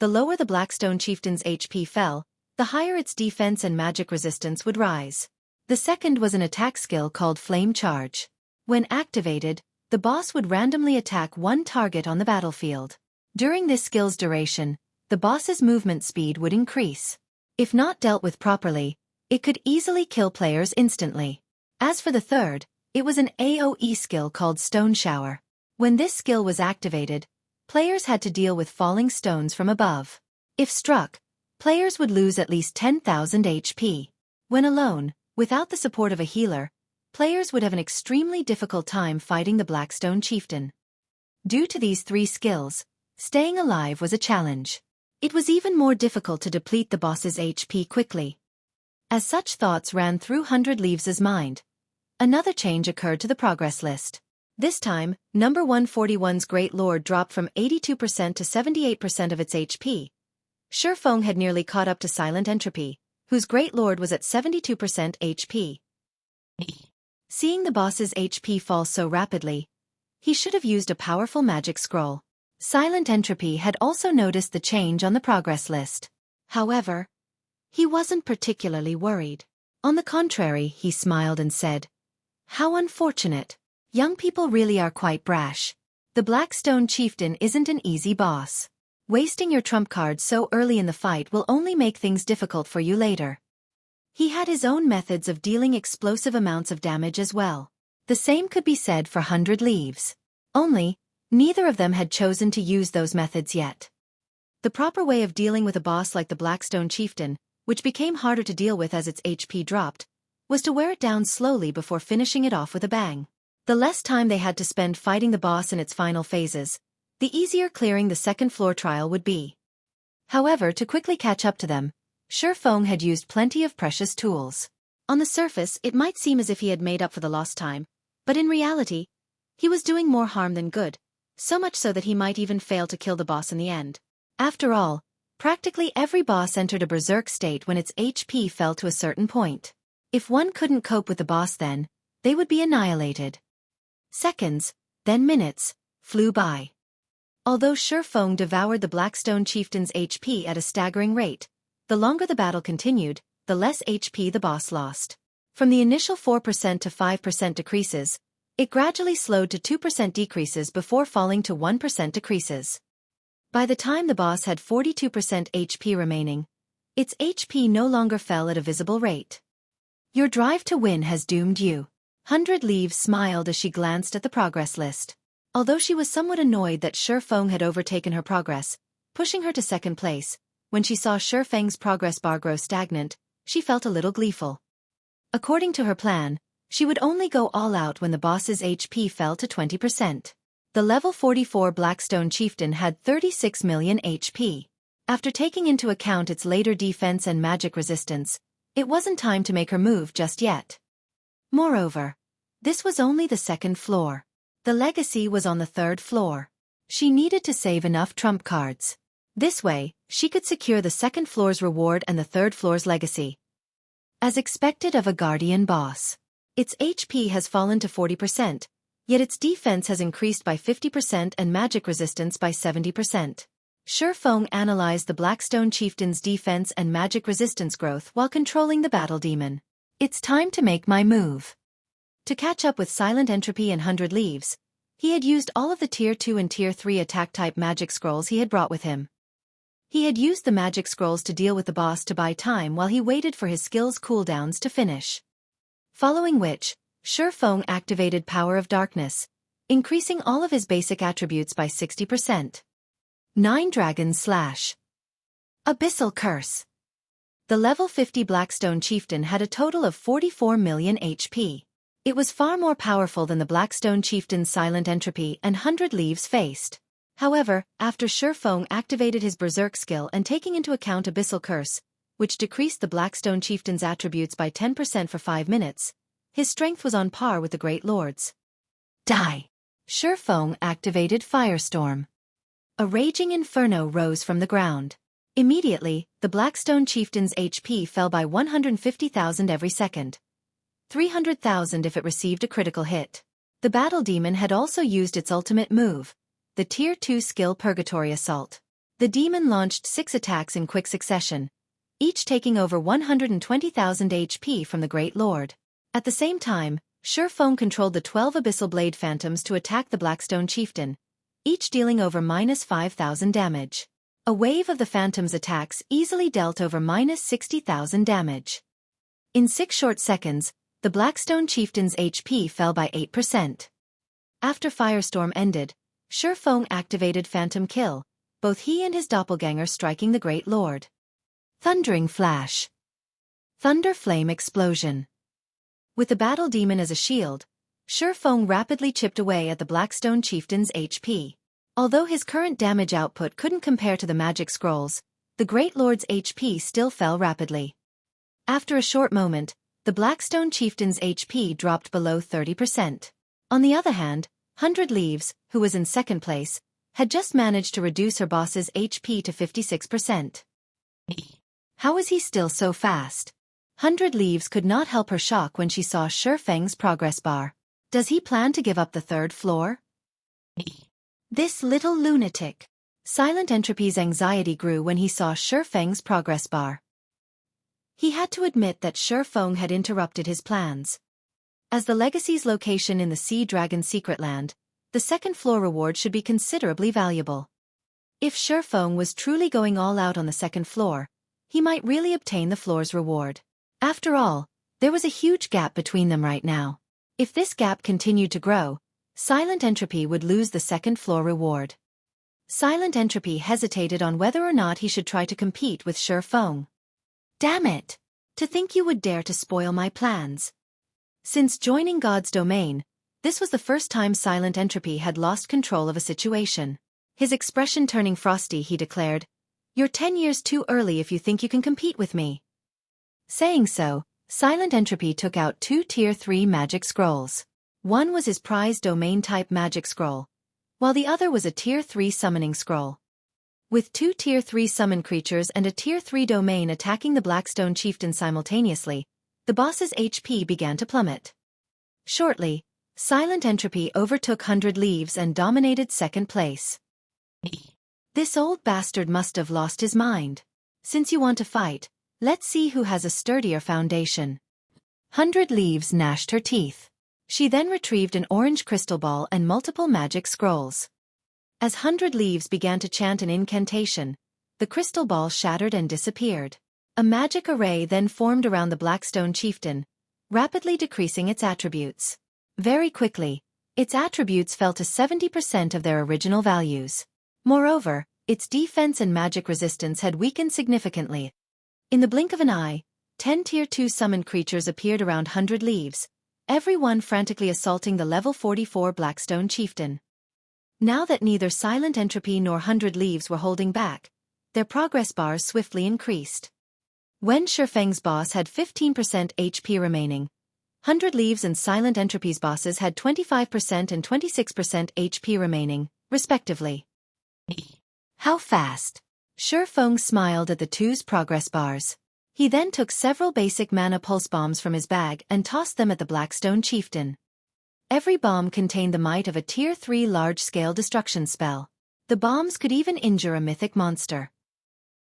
The lower the Blackstone chieftain's HP fell, the higher its defense and magic resistance would rise. The second was an attack skill called Flame Charge. When activated, the boss would randomly attack one target on the battlefield. During this skill's duration, the boss's movement speed would increase. If not dealt with properly, it could easily kill players instantly. As for the third, it was an AoE skill called Stone Shower. When this skill was activated, players had to deal with falling stones from above. If struck, players would lose at least 10,000 HP. When alone, without the support of a healer, players would have an extremely difficult time fighting the Blackstone chieftain. Due to these 3 skills, staying alive was a challenge. It was even more difficult to deplete the boss's HP quickly. As such thoughts ran through 100 Leaves' mind, another change occurred to the progress list. This time, number 141's Great Lord dropped from 82% to 78% of its HP. Xueqi had nearly caught up to Silent Entropy, whose Great Lord was at 72% HP. Seeing the boss's HP fall so rapidly, he should have used a powerful magic scroll. Silent Entropy had also noticed the change on the progress list. However, he wasn't particularly worried. On the contrary, he smiled and said, "How unfortunate. Young people really are quite brash. The Blackstone Chieftain isn't an easy boss. Wasting your trump card so early in the fight will only make things difficult for you later." He had his own methods of dealing explosive amounts of damage as well. The same could be said for 100 Leaves. Only, neither of them had chosen to use those methods yet. The proper way of dealing with a boss like the Blackstone Chieftain, which became harder to deal with as its HP dropped, was to wear it down slowly before finishing it off with a bang. The less time they had to spend fighting the boss in its final phases, the easier clearing the second floor trial would be. However, to quickly catch up to them, Xueqi had used plenty of precious tools. On the surface, it might seem as if he had made up for the lost time, but in reality, he was doing more harm than good, so much so that he might even fail to kill the boss in the end. After all, practically every boss entered a berserk state when its HP fell to a certain point. If one couldn't cope with the boss then, they would be annihilated. Seconds, then minutes, flew by. Although Xueqi devoured the Blackstone Chieftain's HP at a staggering rate, the longer the battle continued, the less HP the boss lost. From the initial 4% to 5% decreases, it gradually slowed to 2% decreases before falling to 1% decreases. By the time the boss had 42% HP remaining, its HP no longer fell at a visible rate. Your drive to win has doomed you. 100 Leaves smiled as she glanced at the progress list. Although she was somewhat annoyed that Xueqi had overtaken her progress, pushing her to second place, when she saw Xueqi's progress bar grow stagnant, she felt a little gleeful. According to her plan, she would only go all out when the boss's HP fell to 20%. The level 44 Blackstone Chieftain had 36 million HP. After taking into account its later defense and magic resistance, it wasn't time to make her move just yet. Moreover, this was only the second floor. The legacy was on the third floor. She needed to save enough trump cards. This way, she could secure the second floor's reward and the third floor's legacy. As expected of a guardian boss, its HP has fallen to 40%, yet its defense has increased by 50% and magic resistance by 70%. Xueqi analyzed the Blackstone Chieftain's defense and magic resistance growth while controlling the battle demon. It's time to make my move. To catch up with Silent Entropy and 100 Leaves, he had used all of the Tier 2 and Tier 3 attack-type magic scrolls he had brought with him. He had used the magic scrolls to deal with the boss to buy time while he waited for his skills cooldowns to finish. Following which, Xueqi activated Power of Darkness, increasing all of his basic attributes by 60%. 9 Dragon Slash. Abyssal Curse. The level 50 Blackstone Chieftain had a total of 44 million HP. It was far more powerful than the Blackstone Chieftain's Silent Entropy and 100 Leaves faced. However, after Xueqi activated his Berserk skill and taking into account Abyssal Curse, which decreased the Blackstone Chieftain's attributes by 10% for 5 minutes, his strength was on par with the Great Lord's. Die! Xueqi activated Firestorm. A raging inferno rose from the ground. Immediately, the Blackstone Chieftain's HP fell by 150,000 every second. 300,000 if it received a critical hit. The battle demon had also used its ultimate move, the Tier 2 skill Purgatory Assault. The demon launched 6 attacks in quick succession, each taking over 120,000 HP from the Great Lord. At the same time, Xueqi controlled the 12 Abyssal Blade Phantoms to attack the Blackstone Chieftain, each dealing over -5,000 damage. A wave of the Phantom's attacks easily dealt over -60,000 damage. In 6 short seconds, the Blackstone Chieftain's HP fell by 8%. After Firestorm ended, Xueqi activated Phantom Kill, both he and his doppelganger striking the Great Lord. Thundering Flash. Thunder Flame Explosion. With the battle demon as a shield, Xueqi rapidly chipped away at the Blackstone Chieftain's HP. Although his current damage output couldn't compare to the magic scrolls, the Great Lord's HP still fell rapidly. After a short moment, the Blackstone chieftain's HP dropped below 30%. On the other hand, 100 Leaves, who was in second place, had just managed to reduce her boss's HP to 56%. How was he still so fast? 100 Leaves could not help her shock when she saw Shifeng's progress bar. Does he plan to give up the third floor? This little lunatic. Silent Entropy's anxiety grew when he saw Shifeng's progress bar. He had to admit that Shifeng had interrupted his plans. As the legacy's location in the Sea Dragon Secret Land, the second floor reward should be considerably valuable. If Shifeng was truly going all out on the second floor, he might really obtain the floor's reward. After all, there was a huge gap between them right now. If this gap continued to grow, Silent Entropy would lose the second floor reward. Silent Entropy hesitated on whether or not he should try to compete with Shifeng. Damn it! To think you would dare to spoil my plans. Since joining God's domain, this was the first time Silent Entropy had lost control of a situation. His expression turning frosty, he declared, "You're 10 years too early if you think you can compete with me." Saying so, Silent Entropy took out 2 Tier 3 magic scrolls. One was his prized domain-type magic scroll, while the other was a Tier 3 summoning scroll. With 2 Tier 3 summon creatures and a Tier 3 domain attacking the Blackstone chieftain simultaneously, the boss's HP began to plummet. Shortly, Silent Entropy overtook 100 Leaves and dominated second place. This old bastard must have lost his mind. Since you want to fight, let's see who has a sturdier foundation. 100 Leaves gnashed her teeth. She then retrieved an orange crystal ball and multiple magic scrolls. As 100 Leaves began to chant an incantation, the crystal ball shattered and disappeared. A magic array then formed around the Blackstone chieftain, rapidly decreasing its attributes. Very quickly, its attributes fell to 70% of their original values. Moreover, its defense and magic resistance had weakened significantly. In the blink of an eye, 10 Tier 2 summoned creatures appeared around 100 Leaves, every one frantically assaulting the level 44 Blackstone chieftain. Now that neither Silent Entropy nor 100 Leaves were holding back, their progress bars swiftly increased. When Shifeng's boss had 15% HP remaining, 100 Leaves and Silent Entropy's bosses had 25% and 26% HP remaining, respectively. How fast! Shifeng smiled at the two's progress bars. He then took several basic mana pulse bombs from his bag and tossed them at the Blackstone chieftain. Every bomb contained the might of a Tier 3 large-scale destruction spell. The bombs could even injure a mythic monster.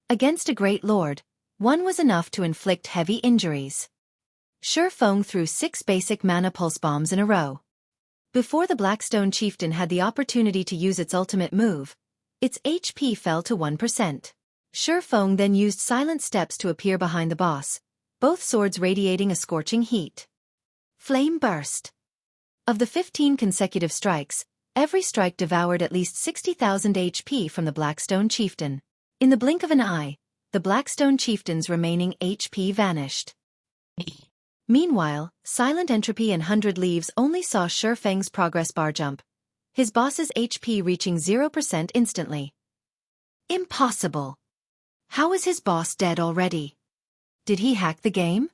Against a great lord, one was enough to inflict heavy injuries. Shifeng threw 6 basic mana pulse bombs in a row. Before the Blackstone chieftain had the opportunity to use its ultimate move, its HP fell to 1%. Shifeng then used silent steps to appear behind the boss, both swords radiating a scorching heat. Flame burst. Of the 15 consecutive strikes, every strike devoured at least 60,000 HP from the Blackstone chieftain. In the blink of an eye, the Blackstone chieftain's remaining HP vanished. Meanwhile, Silent Entropy and 100 Leaves only saw Shifeng's progress bar jump, his boss's HP reaching 0% instantly. Impossible! How is his boss dead already? Did he hack the game?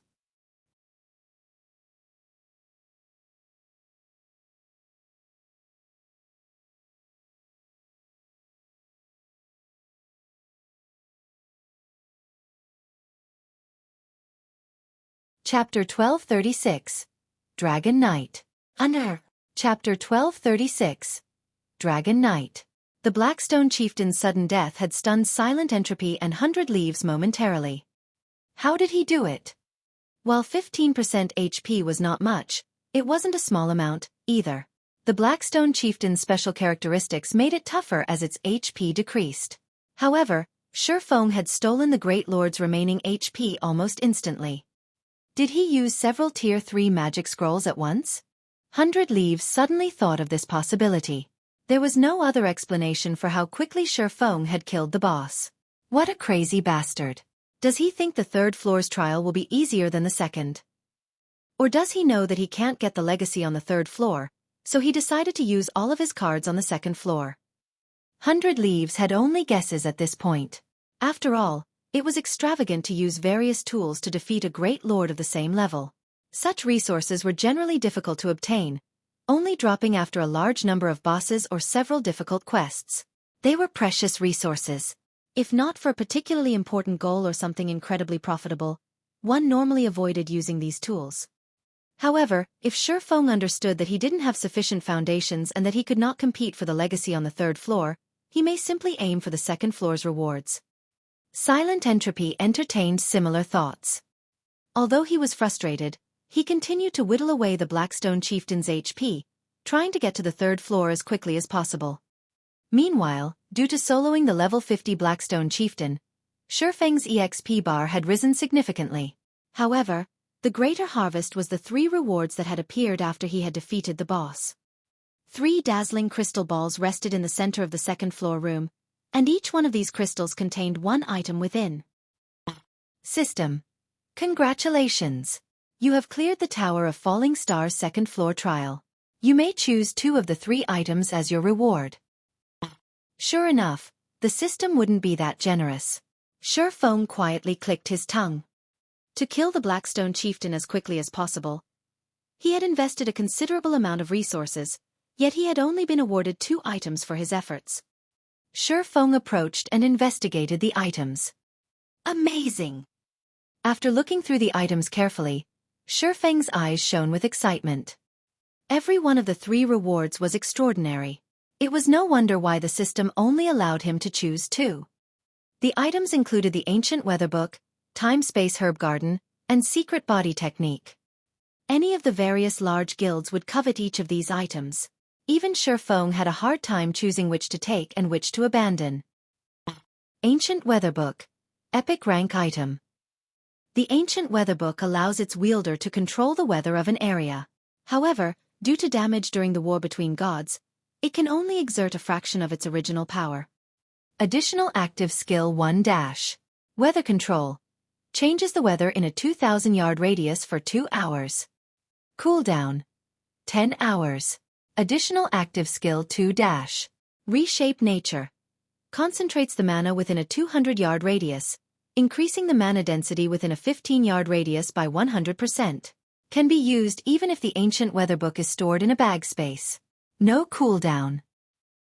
Chapter 1236. Dragon Knight. Under. Chapter 1236. Dragon Knight. The Blackstone chieftain's sudden death had stunned Silent Entropy and 100 Leaves momentarily. How did he do it? While 15% HP was not much, it wasn't a small amount, either. The Blackstone chieftain's special characteristics made it tougher as its HP decreased. However, Shifeng had stolen the Great Lord's remaining HP almost instantly. Did he use several Tier 3 magic scrolls at once? 100 Leaves suddenly thought of this possibility. There was no other explanation for how quickly Shifeng had killed the boss. What a crazy bastard. Does he think the third floor's trial will be easier than the second? Or does he know that he can't get the legacy on the third floor, so he decided to use all of his cards on the second floor? 100 Leaves had only guesses at this point. After all, It was extravagant to use various tools to defeat a great lord of the same level. Such resources were generally difficult to obtain, only dropping after a large number of bosses or several difficult quests. They were precious resources. If not for a particularly important goal or something incredibly profitable, one normally avoided using these tools. However, if Xueqi understood that he didn't have sufficient foundations and that he could not compete for the legacy on the third floor, he may simply aim for the second floor's rewards. Silent Entropy entertained similar thoughts. Although he was frustrated, he continued to whittle away the Blackstone Chieftain's HP, trying to get to the third floor as quickly as possible. Meanwhile, due to soloing the level 50 Blackstone Chieftain, Xueqi's EXP bar had risen significantly. However, the greater harvest was the 3 rewards that had appeared after he had defeated the boss. 3 dazzling crystal balls rested in the center of the second floor room, and each one of these crystals contained 1 item within. System. Congratulations! You have cleared the Tower of Falling Star's second floor trial. You may choose 2 of the 3 items as your reward. Sure enough, the system wouldn't be that generous. Xueqi quietly clicked his tongue. To kill the Blackstone Chieftain as quickly as possible, he had invested a considerable amount of resources, yet he had only been awarded 2 items for his efforts. Xueqi approached and investigated the items. Amazing! After looking through the items carefully, Xueqi's eyes shone with excitement. Every one of the 3 rewards was extraordinary. It was no wonder why the system only allowed him to choose 2. The items included the Ancient Weather Book, Time-Space Herb Garden, and Secret Body Technique. Any of the various large guilds would covet each of these items. Even Xueqi had a hard time choosing which to take and which to abandon. Ancient Weather Book. Epic Rank Item. The Ancient Weather Book allows its wielder to control the weather of an area. However, due to damage during the war between gods, it can only exert a fraction of its original power. Additional active skill 1 dash. Weather Control. Changes the weather in a 2,000-yard radius for 2 hours. Cooldown. 10 hours. Additional active skill 2 dash. Reshape Nature. Concentrates the mana within a 200-yard radius, increasing the mana density within a 15-yard radius by 100%. Can be used even if the Ancient Weather Book is stored in a bag space. No cooldown.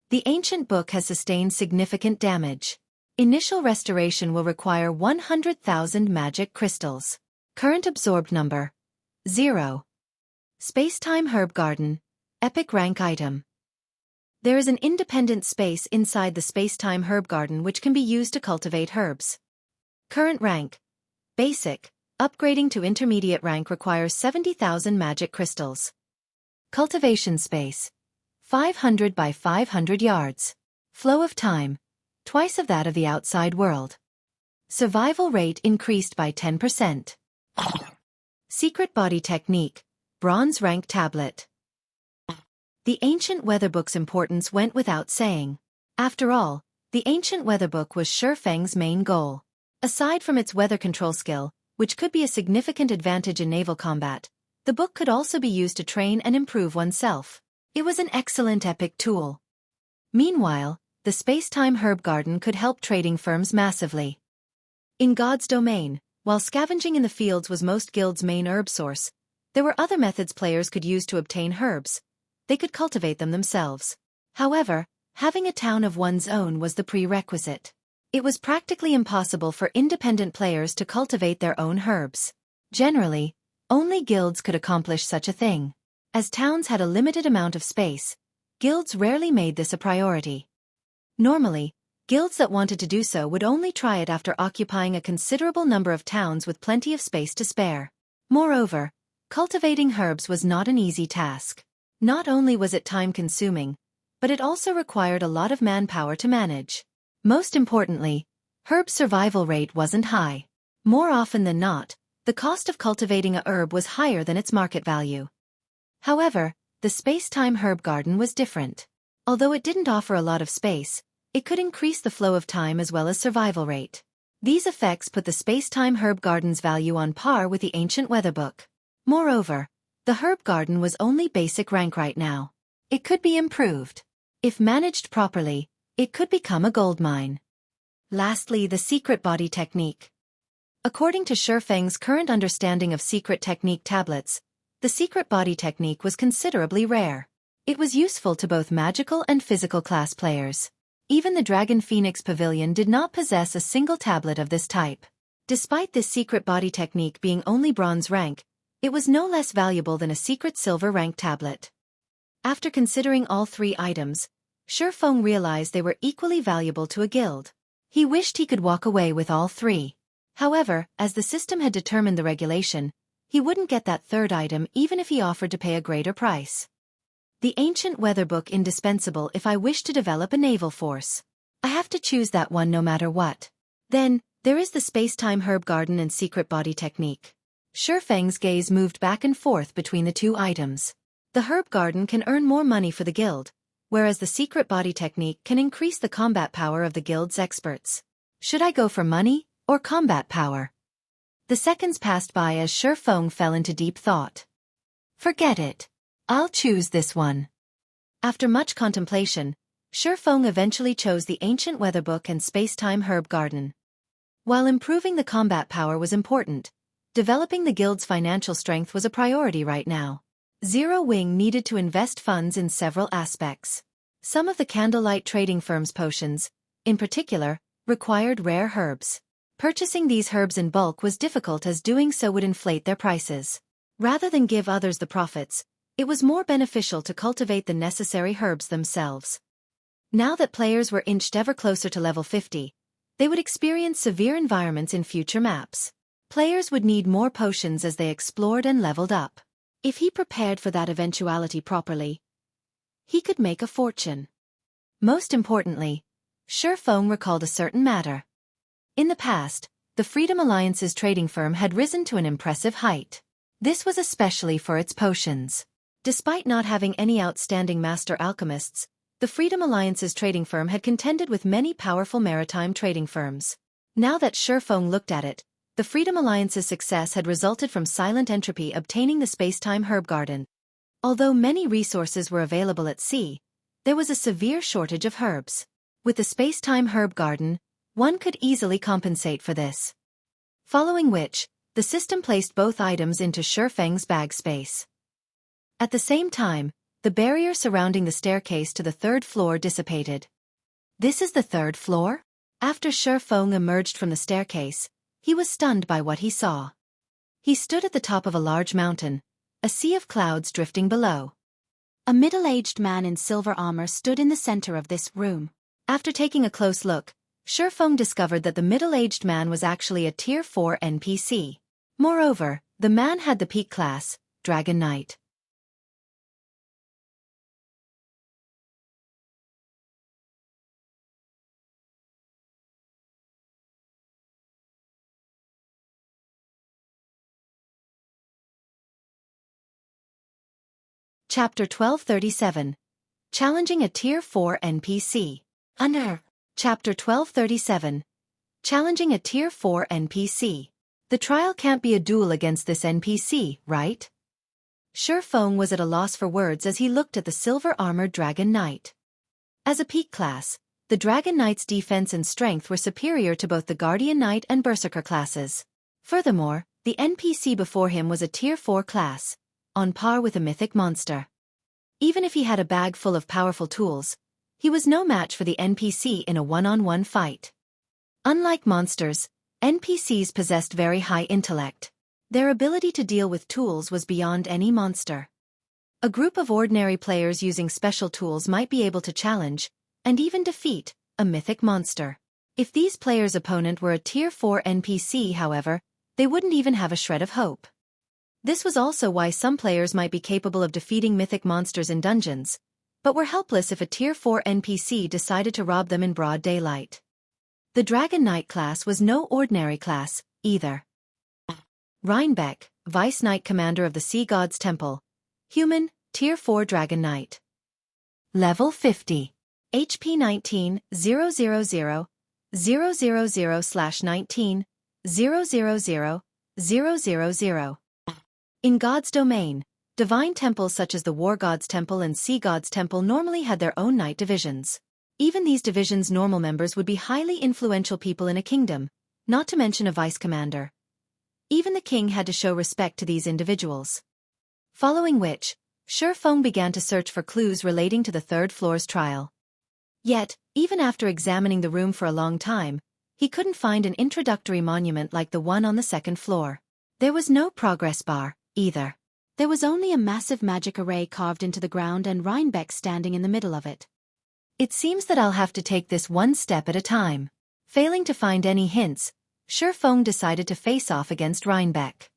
The Ancient Book has sustained significant damage. Initial restoration will require 100,000 magic crystals. Current absorbed number. 0. Spacetime Herb Garden. Epic Rank Item. There is an independent space inside the Spacetime Herb Garden which can be used to cultivate herbs. Current rank. Basic. Upgrading to intermediate rank requires 70,000 magic crystals. Cultivation space. 500 by 500 yards. Flow of time. Twice of that of the outside world. Survival rate increased by 10%. Secret Body Technique. Bronze Rank Tablet. The Ancient Weather Book's importance went without saying. After all, the Ancient Weather Book was Xueqi's main goal. Aside from its weather control skill, which could be a significant advantage in naval combat, the book could also be used to train and improve oneself. It was an excellent epic tool. Meanwhile, the Spacetime Herb Garden could help trading firms massively. In God's domain, while scavenging in the fields was most guilds' main herb source, there were other methods players could use to obtain herbs. They could cultivate them themselves. However, having a town of one's own was the prerequisite. It was practically impossible for independent players to cultivate their own herbs. Generally, only guilds could accomplish such a thing. As towns had a limited amount of space, guilds rarely made this a priority. Normally, guilds that wanted to do so would only try it after occupying a considerable number of towns with plenty of space to spare. Moreover, cultivating herbs was not an easy task. Not only was it time-consuming, but it also required a lot of manpower to manage. Most importantly, herb survival rate wasn't high. More often than not, the cost of cultivating a herb was higher than its market value. However, the Spacetime Herb Garden was different. Although it didn't offer a lot of space, it could increase the flow of time as well as survival rate. These effects put the Spacetime Herb Garden's value on par with the Ancient Weather Book. Moreover, the Herb Garden was only basic rank right now. It could be improved. If managed properly, it could become a gold mine. Lastly, the secret body technique. According to Xueqi's current understanding of secret technique tablets, the secret body technique was considerably rare. It was useful to both magical and physical class players. Even the Dragon Phoenix Pavilion did not possess a single tablet of this type. Despite this secret body technique being only bronze rank, it was no less valuable than a secret silver rank tablet. After considering all three items, Xueqi realized they were equally valuable to a guild. He wished he could walk away with all three. However, as the system had determined the regulation, he wouldn't get that third item even if he offered to pay a greater price. The ancient weather book indispensable if I wish to develop a naval force. I have to choose that one no matter what. Then, there is the space-time herb garden and secret body technique. Xueqi's gaze moved back and forth between the two items. The herb garden can earn more money for the guild, whereas the secret body technique can increase the combat power of the guild's experts. Should I go for money or combat power? The seconds passed by as Xueqi fell into deep thought. Forget it. I'll choose this one. After much contemplation, Xueqi eventually chose the ancient weather book and space-time herb garden. While improving the combat power was important, developing the guild's financial strength was a priority right now. Zero Wing needed to invest funds in several aspects. Some of the candlelight trading firm's potions, in particular, required rare herbs. Purchasing these herbs in bulk was difficult as doing so would inflate their prices. Rather than give others the profits, it was more beneficial to cultivate the necessary herbs themselves. Now that players were inched ever closer to level 50, they would experience severe environments in future maps. Players would need more potions as they explored and leveled up. If he prepared for that eventuality properly, he could make a fortune. Most importantly, Xueqi recalled a certain matter. In the past, the Freedom Alliance's trading firm had risen to an impressive height. This was especially for its potions. Despite not having any outstanding master alchemists, the Freedom Alliance's trading firm had contended with many powerful maritime trading firms. Now that Xueqi looked at it, the Freedom Alliance's success had resulted from Silent Entropy obtaining the space-time herb garden. Although many resources were available at sea, there was a severe shortage of herbs. With the space-time herb garden, one could easily compensate for this. Following which, the system placed both items into Xueqi's bag space. At the same time, the barrier surrounding the staircase to the third floor dissipated. This is the third floor? After Xueqi emerged from the staircase, he was stunned by what he saw. He stood at the top of a large mountain, a sea of clouds drifting below. A middle-aged man in silver armor stood in the center of this room. After taking a close look, Xueqi discovered that the middle-aged man was actually a Tier 4 NPC. Moreover, the man had the peak class, Dragon Knight. Chapter 1237. Challenging a Tier 4 NPC. Under. Chapter 1237. Challenging a Tier 4 NPC. The trial can't be a duel against this NPC, right? Xueqi was at a loss for words as he looked at the silver-armored Dragon Knight. As a peak class, the Dragon Knight's defense and strength were superior to both the Guardian Knight and Berserker classes. Furthermore, the NPC before him was a Tier 4 class, on par with a mythic monster. Even if he had a bag full of powerful tools, he was no match for the NPC in a one-on-one fight. Unlike monsters, NPCs possessed very high intellect. Their ability to deal with tools was beyond any monster. A group of ordinary players using special tools might be able to challenge, and even defeat, a mythic monster. If these players' opponent were a Tier 4 NPC, however, they wouldn't even have a shred of hope. This was also why some players might be capable of defeating mythic monsters in dungeons, but were helpless if a Tier 4 NPC decided to rob them in broad daylight. The Dragon Knight class was no ordinary class, either. Rhinebeck, Vice Knight Commander of the Sea God's Temple. Human, Tier 4 Dragon Knight. Level 50. HP 19, 000, 000/19, 000, 000. In God's domain, divine temples such as the War God's Temple and Sea God's Temple normally had their own knight divisions. Even these divisions' normal members would be highly influential people in a kingdom, not to mention a vice commander. Even the king had to show respect to these individuals. Following which, Xueqi began to search for clues relating to the third floor's trial. Yet, even after examining the room for a long time, he couldn't find an introductory monument like the one on the second floor. There was no progress bar, either. There was only a massive magic array carved into the ground and Rhinebeck standing in the middle of it. It seems that I'll have to take this one step at a time. Failing to find any hints, Xueqi decided to face off against Rhinebeck.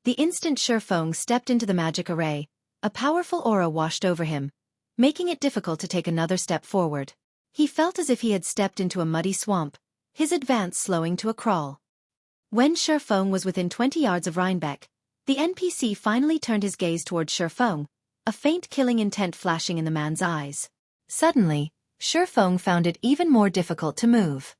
The instant Xueqi stepped into the magic array, a powerful aura washed over him, making it difficult to take another step forward. He felt as if he had stepped into a muddy swamp, his advance slowing to a crawl. When Xueqi was within 20 yards of Rhinebeck, the NPC finally turned his gaze toward Xueqi, a faint killing intent flashing in the man's eyes. Suddenly, Xueqi found it even more difficult to move.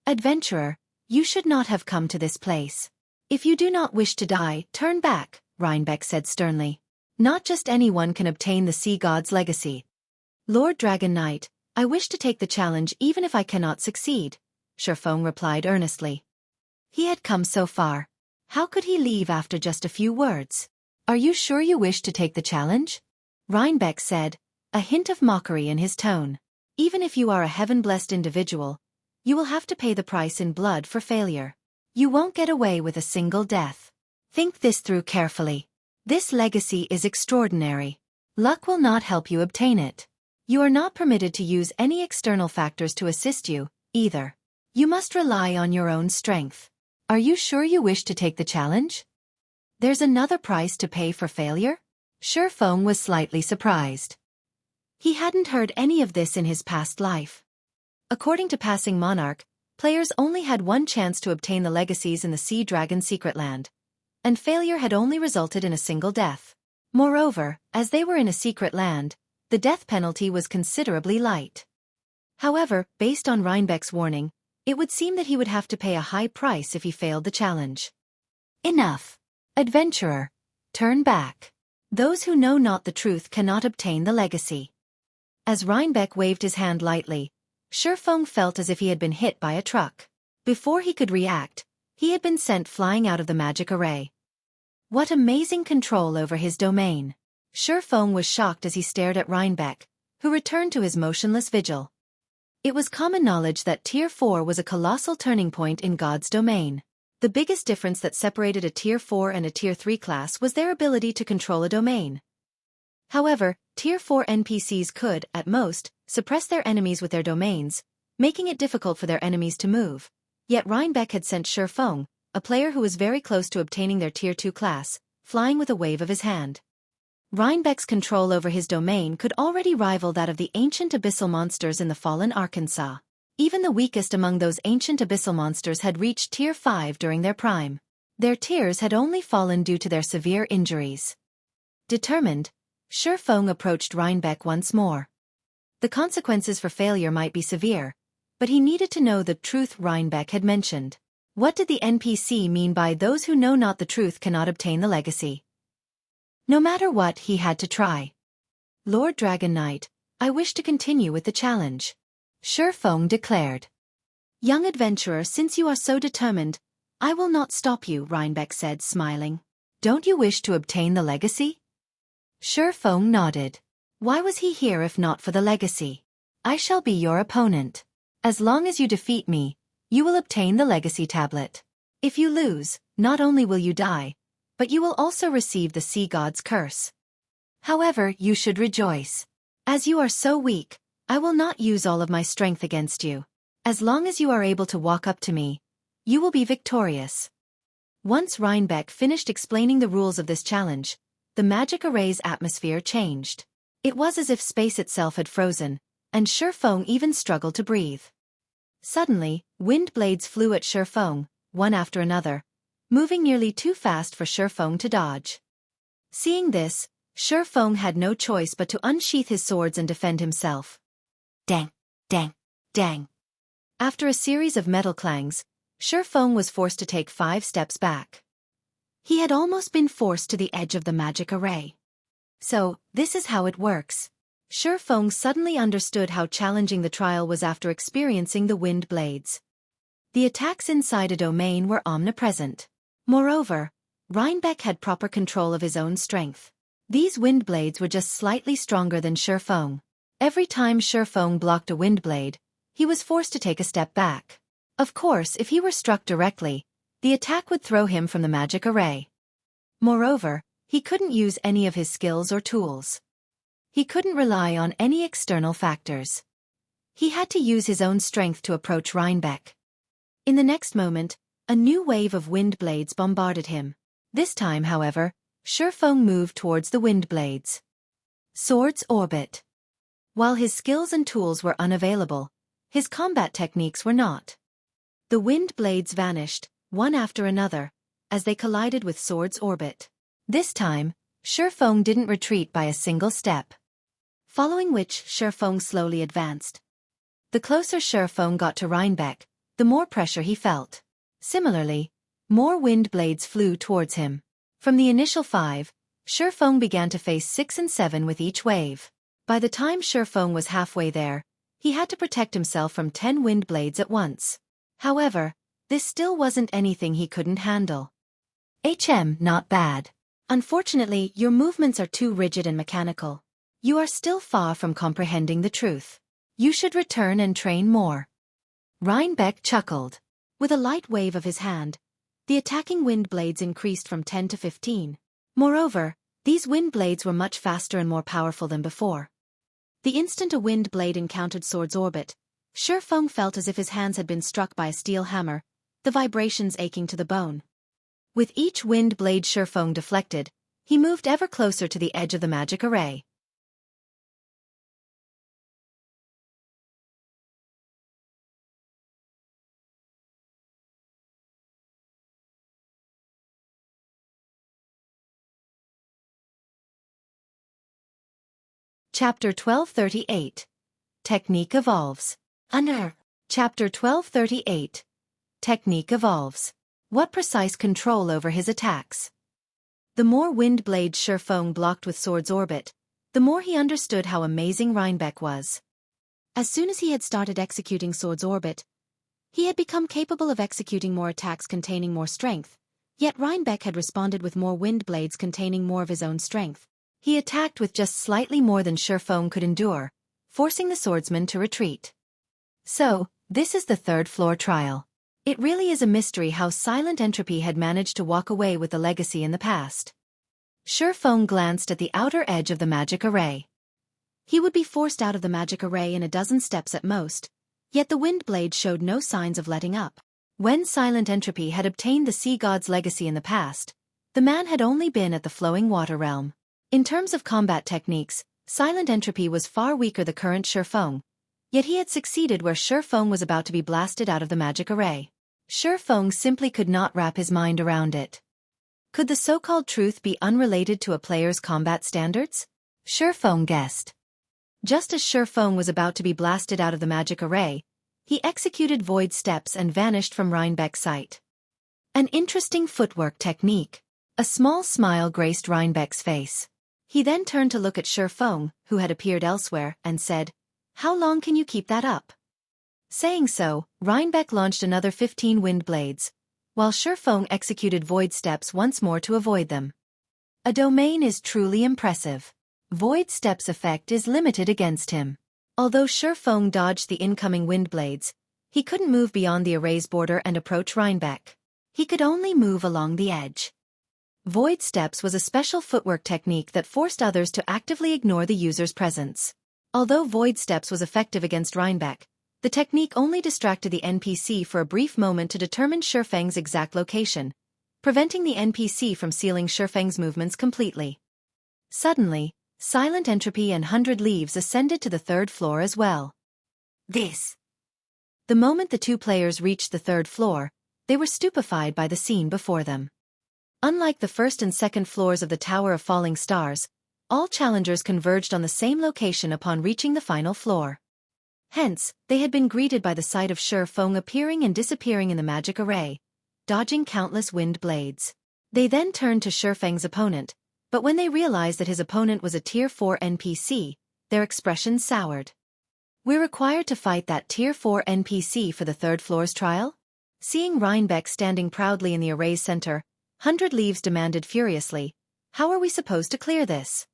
"Adventurer, you should not have come to this place. If you do not wish to die, turn back," Rhinebeck said sternly. "Not just anyone can obtain the Sea God's legacy." "Lord Dragon Knight, I wish to take the challenge even if I cannot succeed," Xueqi replied earnestly. He had come so far. How could he leave after just a few words? "Are you sure you wish to take the challenge?" Rhinebeck said, a hint of mockery in his tone. "Even if you are a heaven-blessed individual, you will have to pay the price in blood for failure. You won't get away with a single death. Think this through carefully. This legacy is extraordinary. Luck will not help you obtain it. You are not permitted to use any external factors to assist you, either. You must rely on your own strength. Are you sure you wish to take the challenge? There's another price to pay for failure?" Xueqi was slightly surprised. He hadn't heard any of this in his past life. According to Passing Monarch, players only had one chance to obtain the legacies in the Sea Dragon Secret Land, and failure had only resulted in a single death. Moreover, as they were in a secret land, the death penalty was considerably light. However, based on Rhinebeck's warning, it would seem that he would have to pay a high price if he failed the challenge. "Enough. Adventurer, turn back. Those who know not the truth cannot obtain the legacy." As Rhinebeck waved his hand lightly, Xueqi felt as if he had been hit by a truck. Before he could react, he had been sent flying out of the magic array. What amazing control over his domain! Xueqi was shocked as he stared at Rhinebeck, who returned to his motionless vigil. It was common knowledge that Tier 4 was a colossal turning point in God's domain. The biggest difference that separated a Tier 4 and a Tier 3 class was their ability to control a domain. However, Tier 4 NPCs could, at most, suppress their enemies with their domains, making it difficult for their enemies to move. Yet Rhinebeck had sent Xueqi, a player who was very close to obtaining their Tier 2 class, flying with a wave of his hand. Rhinebeck's control over his domain could already rival that of the ancient abyssal monsters in the fallen Arkansas. Even the weakest among those ancient abyssal monsters had reached Tier 5 during their prime. Their tiers had only fallen due to their severe injuries. Determined, Xueqi approached Rhinebeck once more. The consequences for failure might be severe, but he needed to know the truth Rhinebeck had mentioned. What did the NPC mean by "those who know not the truth cannot obtain the legacy"? No matter what, he had to try. "Lord Dragon Knight, I wish to continue with the challenge," Xueqi declared. "Young adventurer, since you are so determined, I will not stop you," Rhinebeck said, smiling. "Don't you wish to obtain the legacy?" Xueqi nodded. Why was he here if not for the legacy? "I shall be your opponent. As long as you defeat me, you will obtain the legacy tablet. If you lose, not only will you die, but you will also receive the Sea God's curse. However, you should rejoice. As you are so weak, I will not use all of my strength against you. As long as you are able to walk up to me, you will be victorious." Once Rhinebeck finished explaining the rules of this challenge, the magic array's atmosphere changed. It was as if space itself had frozen, and Xueqi even struggled to breathe. Suddenly, wind blades flew at Xueqi, one after another, moving nearly too fast for Xueqi to dodge. Seeing this, Xueqi had no choice but to unsheath his swords and defend himself. Dang, dang, dang. After a series of metal clangs, Xueqi was forced to take 5 steps back. He had almost been forced to the edge of the magic array. "So, this is how it works." Feng suddenly understood how challenging the trial was after experiencing the wind blades. The attacks inside a domain were omnipresent. Moreover, Rhinebeck had proper control of his own strength. These wind blades were just slightly stronger than Feng. Every time Feng blocked a wind blade, he was forced to take a step back. Of course, if he were struck directly, the attack would throw him from the magic array. Moreover, he couldn't use any of his skills or tools. He couldn't rely on any external factors. He had to use his own strength to approach Rhinebeck. In the next moment, a new wave of wind blades bombarded him. This time, however, Feng moved towards the wind blades. Sword's orbit. While his skills and tools were unavailable, his combat techniques were not. The wind blades vanished, one after another, as they collided with Sword's orbit. This time, Feng didn't retreat by a single step. Following which, Feng slowly advanced. The closer Feng got to Rhinebeck, the more pressure he felt. Similarly, more wind blades flew towards him. From the initial 5, Feng began to face 6 and 7 with each wave. By the time Feng was halfway there, he had to protect himself from 10 wind blades at once. However, this still wasn't anything he couldn't handle. Not bad. Unfortunately, your movements are too rigid and mechanical. You are still far from comprehending the truth. You should return and train more. Rhinebeck chuckled. With a light wave of his hand, the attacking wind blades increased from 10 to 15. Moreover, these wind blades were much faster and more powerful than before. The instant a wind blade encountered Sword's orbit, Feng felt as if his hands had been struck by a steel hammer, the vibrations aching to the bone. With each wind blade Feng deflected, he moved ever closer to the edge of the magic array. Chapter 1238. Technique evolves. Chapter 1238. Technique evolves. What precise control over his attacks? The more wind blades Feng blocked with Sword's orbit, the more he understood how amazing Rhinebeck was. As soon as he had started executing Sword's orbit, he had become capable of executing more attacks containing more strength, yet Rhinebeck had responded with more wind blades containing more of his own strength. He attacked with just slightly more than Feng could endure, forcing the swordsman to retreat. So, this is the third floor trial. It really is a mystery how Silent Entropy had managed to walk away with the legacy in the past. Feng glanced at the outer edge of the magic array. He would be forced out of the magic array in a dozen steps at most, yet the wind blade showed no signs of letting up. When Silent Entropy had obtained the sea god's legacy in the past, the man had only been at the flowing water realm. In terms of combat techniques, Silent Entropy was far weaker than the current Feng, yet he had succeeded where Feng was about to be blasted out of the magic array. Feng simply could not wrap his mind around it. Could the so-called truth be unrelated to a player's combat standards? Feng guessed. Just as Feng was about to be blasted out of the magic array, he executed void steps and vanished from Rhinebeck's sight. An interesting footwork technique. A small smile graced Rhinebeck's face. He then turned to look at Feng, who had appeared elsewhere, and said, "How long can you keep that up?" Saying so, Rhinebeck launched another 15 wind blades, while Feng executed void steps once more to avoid them. A domain is truly impressive. Void steps' effect is limited against him. Although Feng dodged the incoming wind blades, he couldn't move beyond the array's border and approach Rhinebeck. He could only move along the edge. Void steps was a special footwork technique that forced others to actively ignore the user's presence. Although void steps was effective against Rhinebeck, the technique only distracted the NPC for a brief moment to determine Feng's exact location, preventing the NPC from sealing Feng's movements completely. Suddenly, Silent Entropy and 100 Leaves ascended to the third floor as well. The moment the two players reached the third floor, they were stupefied by the scene before them. Unlike the first and second floors of the Tower of Falling Stars, all challengers converged on the same location upon reaching the final floor. Hence, they had been greeted by the sight of Feng appearing and disappearing in the magic array, dodging countless wind blades. They then turned to Feng's opponent, but when they realized that his opponent was a Tier 4 NPC, their expressions soured. We're required to fight that Tier 4 NPC for the third floor's trial? Seeing Rhinebeck standing proudly in the array's center, 100 Leaves demanded furiously, how are we supposed to clear this?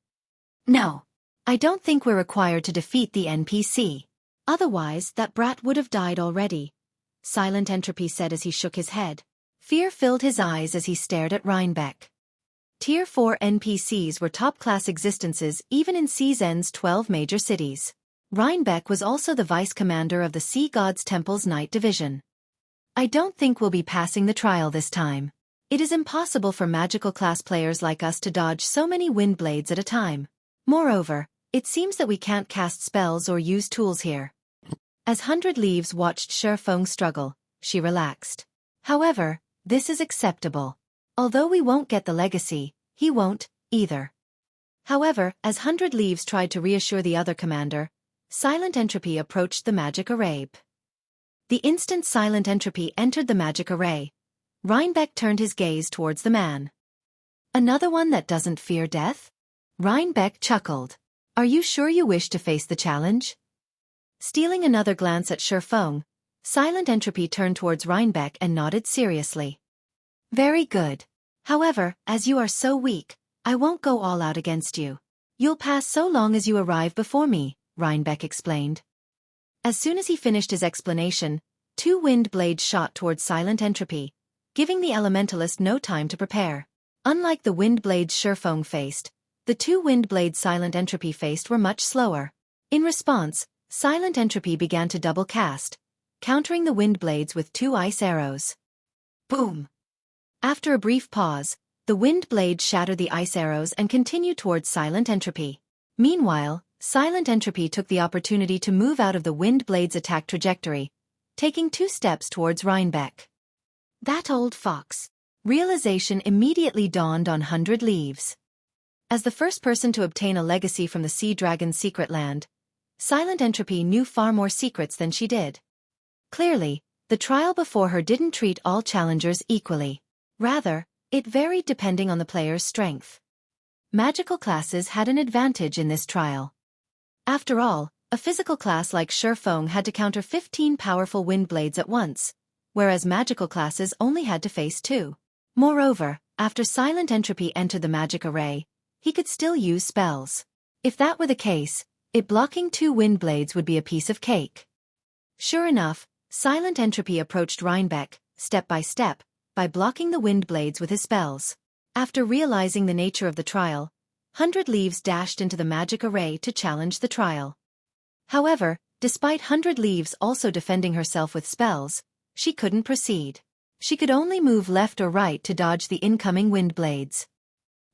No. I don't think we're required to defeat the NPC. Otherwise, that brat would have died already. Silent Entropy said as he shook his head. Fear filled his eyes as he stared at Rhinebeck. Tier 4 NPCs were top-class existences even in CZN's 12 major cities. Rhinebeck was also the vice-commander of the Sea God's Temple's Night Division. I don't think we'll be passing the trial this time. It is impossible for magical class players like us to dodge so many wind blades at a time. Moreover, it seems that we can't cast spells or use tools here. As 100 Leaves watched Xueqi struggle, she relaxed. However, this is acceptable. Although we won't get the legacy, he won't, either. However, as 100 Leaves tried to reassure the other commander, Silent Entropy approached the magic array. The instant Silent Entropy entered the magic array, Rhinebeck turned his gaze towards the man. Another one that doesn't fear death? Rhinebeck chuckled. Are you sure you wish to face the challenge? Stealing another glance at Xueqi, Silent Entropy turned towards Rhinebeck and nodded seriously. Very good. However, as you are so weak, I won't go all out against you. You'll pass so long as you arrive before me, Rhinebeck explained. As soon as he finished his explanation, 2 wind blades shot towards Silent Entropy, giving the elementalist no time to prepare. Unlike the wind blades Xueqi faced, the 2 wind blades Silent Entropy faced were much slower. In response, Silent Entropy began to double cast, countering the wind blades with 2 ice arrows. Boom! After a brief pause, the wind blades shattered the ice arrows and continued towards Silent Entropy. Meanwhile, Silent Entropy took the opportunity to move out of the wind blade's attack trajectory, taking 2 steps towards Rhinebeck. That old fox. Realization immediately dawned on 100 Leaves. As the first person to obtain a legacy from the Sea Dragon's secret land, Silent Entropy knew far more secrets than she did. Clearly, the trial before her didn't treat all challengers equally. Rather, it varied depending on the player's strength. Magical classes had an advantage in this trial. After all, a physical class like Xueqi had to counter 15 powerful wind blades at once, whereas magical classes only had to face 2. Moreover, after Silent Entropy entered the magic array, he could still use spells. If that were the case, blocking 2 wind blades would be a piece of cake. Sure enough, Silent Entropy approached Rhinebeck, step by step, by blocking the wind blades with his spells. After realizing the nature of the trial, 100 Leaves dashed into the magic array to challenge the trial. However, despite 100 Leaves also defending herself with spells, she couldn't proceed. She could only move left or right to dodge the incoming wind blades.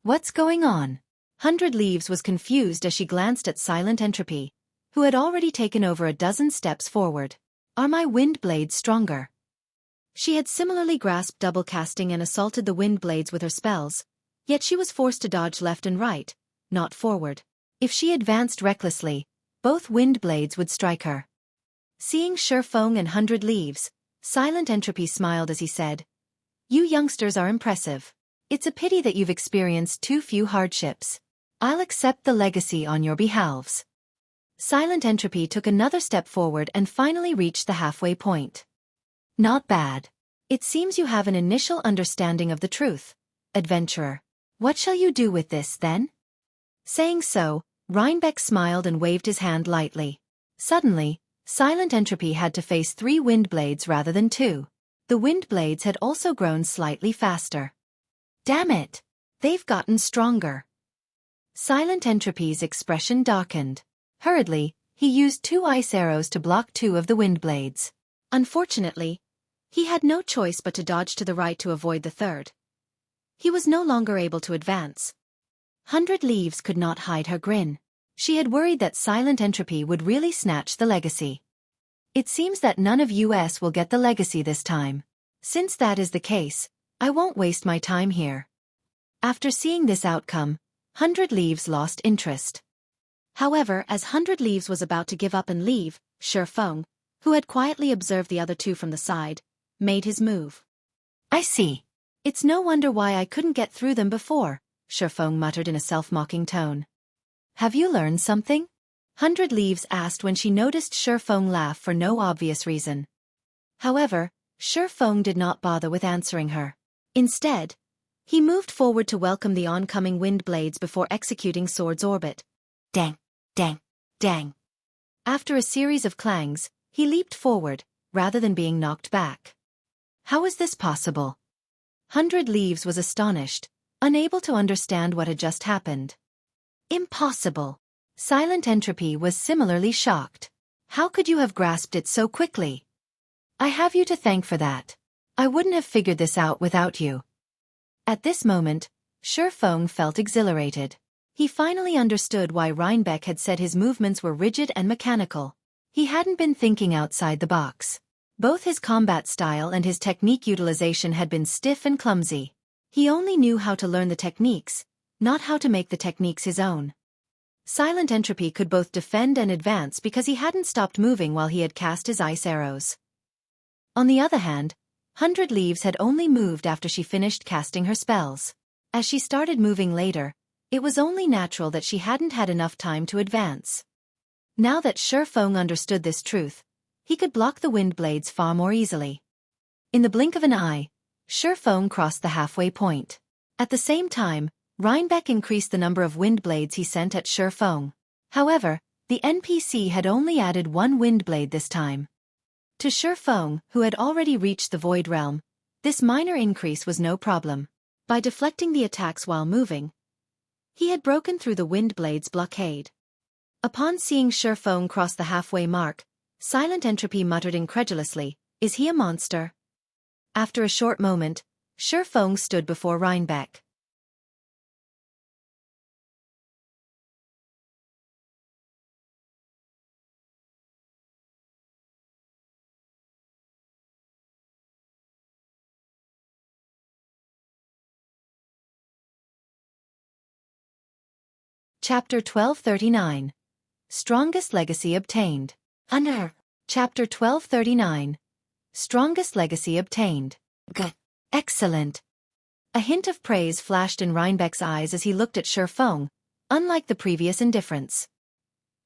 What's going on? 100 Leaves was confused as she glanced at Silent Entropy, who had already taken over a dozen steps forward. Are my wind blades stronger? She had similarly grasped double casting and assaulted the wind blades with her spells, yet she was forced to dodge left and right, not forward. If she advanced recklessly, both wind blades would strike her. Seeing Xueqi and 100 Leaves, Silent Entropy smiled as he said, "You youngsters are impressive. It's a pity that you've experienced too few hardships. I'll accept the legacy on your behalves." Silent Entropy took another step forward and finally reached the halfway point. Not bad. It seems you have an initial understanding of the truth, adventurer. What shall you do with this, then? Saying so, Rhinebeck smiled and waved his hand lightly. Suddenly, Silent Entropy had to face 3 wind blades rather than 2. The wind blades had also grown slightly faster. Damn it! They've gotten stronger. Silent Entropy's expression darkened. Hurriedly, he used 2 ice arrows to block 2 of the wind blades. Unfortunately, he had no choice but to dodge to the right to avoid the third. He was no longer able to advance. 100 Leaves could not hide her grin. She had worried that Silent Entropy would really snatch the legacy. It seems that none of us will get the legacy this time. Since that is the case, I won't waste my time here. After seeing this outcome, 100 Leaves lost interest. However, as 100 Leaves was about to give up and leave, Xueqi, who had quietly observed the other 2 from the side, made his move. I see. It's no wonder why I couldn't get through them before, Xueqi muttered in a self-mocking tone. Have you learned something? 100 Leaves asked when she noticed Xuefeng laugh for no obvious reason. However, Xuefeng did not bother with answering her. Instead, he moved forward to welcome the oncoming wind blades before executing Sword's Orbit. Dang, dang, dang. After a series of clangs, he leaped forward, rather than being knocked back. How is this possible? 100 Leaves was astonished, unable to understand what had just happened. Impossible. Silent Entropy was similarly shocked. How could you have grasped it so quickly? I have you to thank for that. I wouldn't have figured this out without you. At this moment, Xuefeng felt exhilarated. He finally understood why Rhinebeck had said his movements were rigid and mechanical. He hadn't been thinking outside the box. Both his combat style and his technique utilization had been stiff and clumsy. He only knew how to learn the techniques, not how to make the techniques his own. Silent Entropy could both defend and advance because he hadn't stopped moving while he had cast his ice arrows. On the other hand, 100 Leaves had only moved after she finished casting her spells. As she started moving later, it was only natural that she hadn't had enough time to advance. Now that Xuefeng understood this truth, he could block the wind blades far more easily. In the blink of an eye, Xuefeng crossed the halfway point. At the same time, Rhinebeck increased the number of wind blades he sent at Xuefeng. However, the NPC had only added one wind blade this time. To Xuefeng, who had already reached the Void Realm, this minor increase was no problem. By deflecting the attacks while moving, he had broken through the wind blade's blockade. Upon seeing Xuefeng cross the halfway mark, Silent Entropy muttered incredulously, "Is he a monster?" After a short moment, Xuefeng stood before Rhinebeck. Chapter 1239. Strongest Legacy Obtained. Under. Chapter 1239. Strongest Legacy Obtained. Good. Excellent. A hint of praise flashed in Rhinebeck's eyes as he looked at Xuefeng, unlike the previous indifference.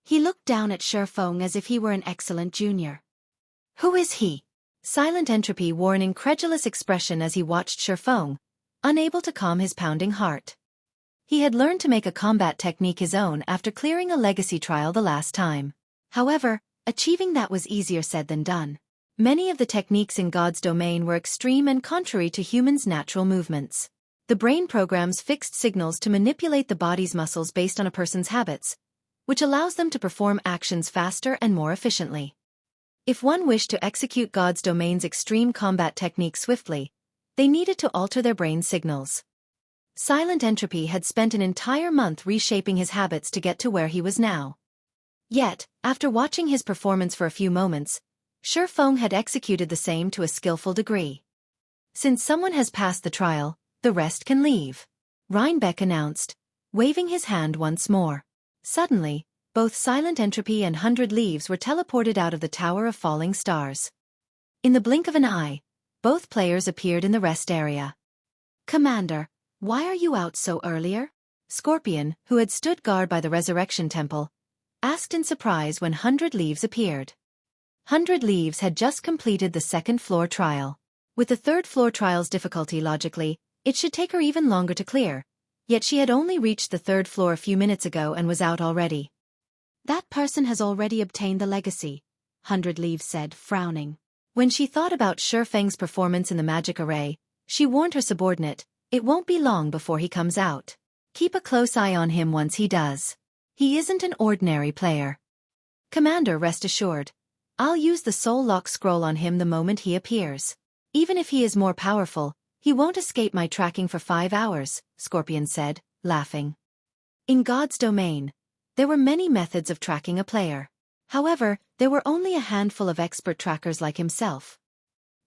He looked down at Xuefeng as if he were an excellent junior. Who is he? Silent Entropy wore an incredulous expression as he watched Xuefeng, unable to calm his pounding heart. He had learned to make a combat technique his own after clearing a legacy trial the last time. However, achieving that was easier said than done. Many of the techniques in God's domain were extreme and contrary to humans' natural movements. The brain programs fixed signals to manipulate the body's muscles based on a person's habits, which allows them to perform actions faster and more efficiently. If one wished to execute God's domain's extreme combat technique swiftly, they needed to alter their brain signals. Silent Entropy had spent an entire month reshaping his habits to get to where he was now. Yet, after watching his performance for a few moments, Xuefeng had executed the same to a skillful degree. Since someone has passed the trial, the rest can leave, Rhinebeck announced, waving his hand once more. Suddenly, both Silent Entropy and 100 Leaves were teleported out of the Tower of Falling Stars. In the blink of an eye, both players appeared in the rest area. Commander, why are you out so earlier? Scorpion, who had stood guard by the Resurrection Temple, asked in surprise when 100 Leaves appeared. 100 Leaves had just completed the second-floor trial. With the third-floor trial's difficulty logically, it should take her even longer to clear, yet she had only reached the third floor a few minutes ago and was out already. That person has already obtained the legacy, 100 Leaves said, frowning. When she thought about Xuefeng's performance in the magic array, she warned her subordinate, "It won't be long before he comes out. Keep a close eye on him once he does. He isn't an ordinary player." Commander, rest assured. I'll use the Soul Lock scroll on him the moment he appears. Even if he is more powerful, he won't escape my tracking for 5 hours, Scorpion said, laughing. In God's domain, there were many methods of tracking a player. However, there were only a handful of expert trackers like himself.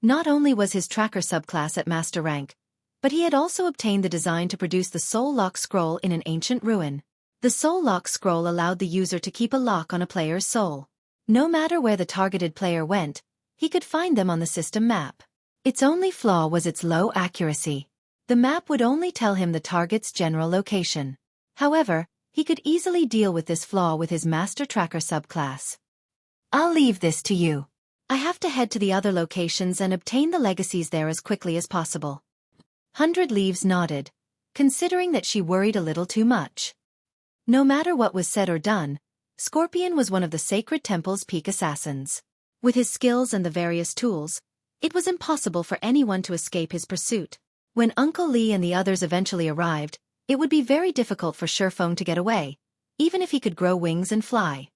Not only was his tracker subclass at master rank, but he had also obtained the design to produce the Soul Lock scroll in an ancient ruin. The Soul Lock scroll allowed the user to keep a lock on a player's soul. No matter where the targeted player went, he could find them on the system map. Its only flaw was its low accuracy. The map would only tell him the target's general location. However, He could easily deal with this flaw with his Master Tracker subclass. I'll leave this to you. I have to head to the other locations and obtain the legacies there as quickly as possible. 100 Leaves nodded, considering that she worried a little too much. No matter what was said or done, Scorpion was one of the Sacred Temple's peak assassins. With his skills and the various tools, it was impossible for anyone to escape his pursuit. When Uncle Lee and the others eventually arrived, it would be very difficult for Xueqi to get away, even if he could grow wings and fly.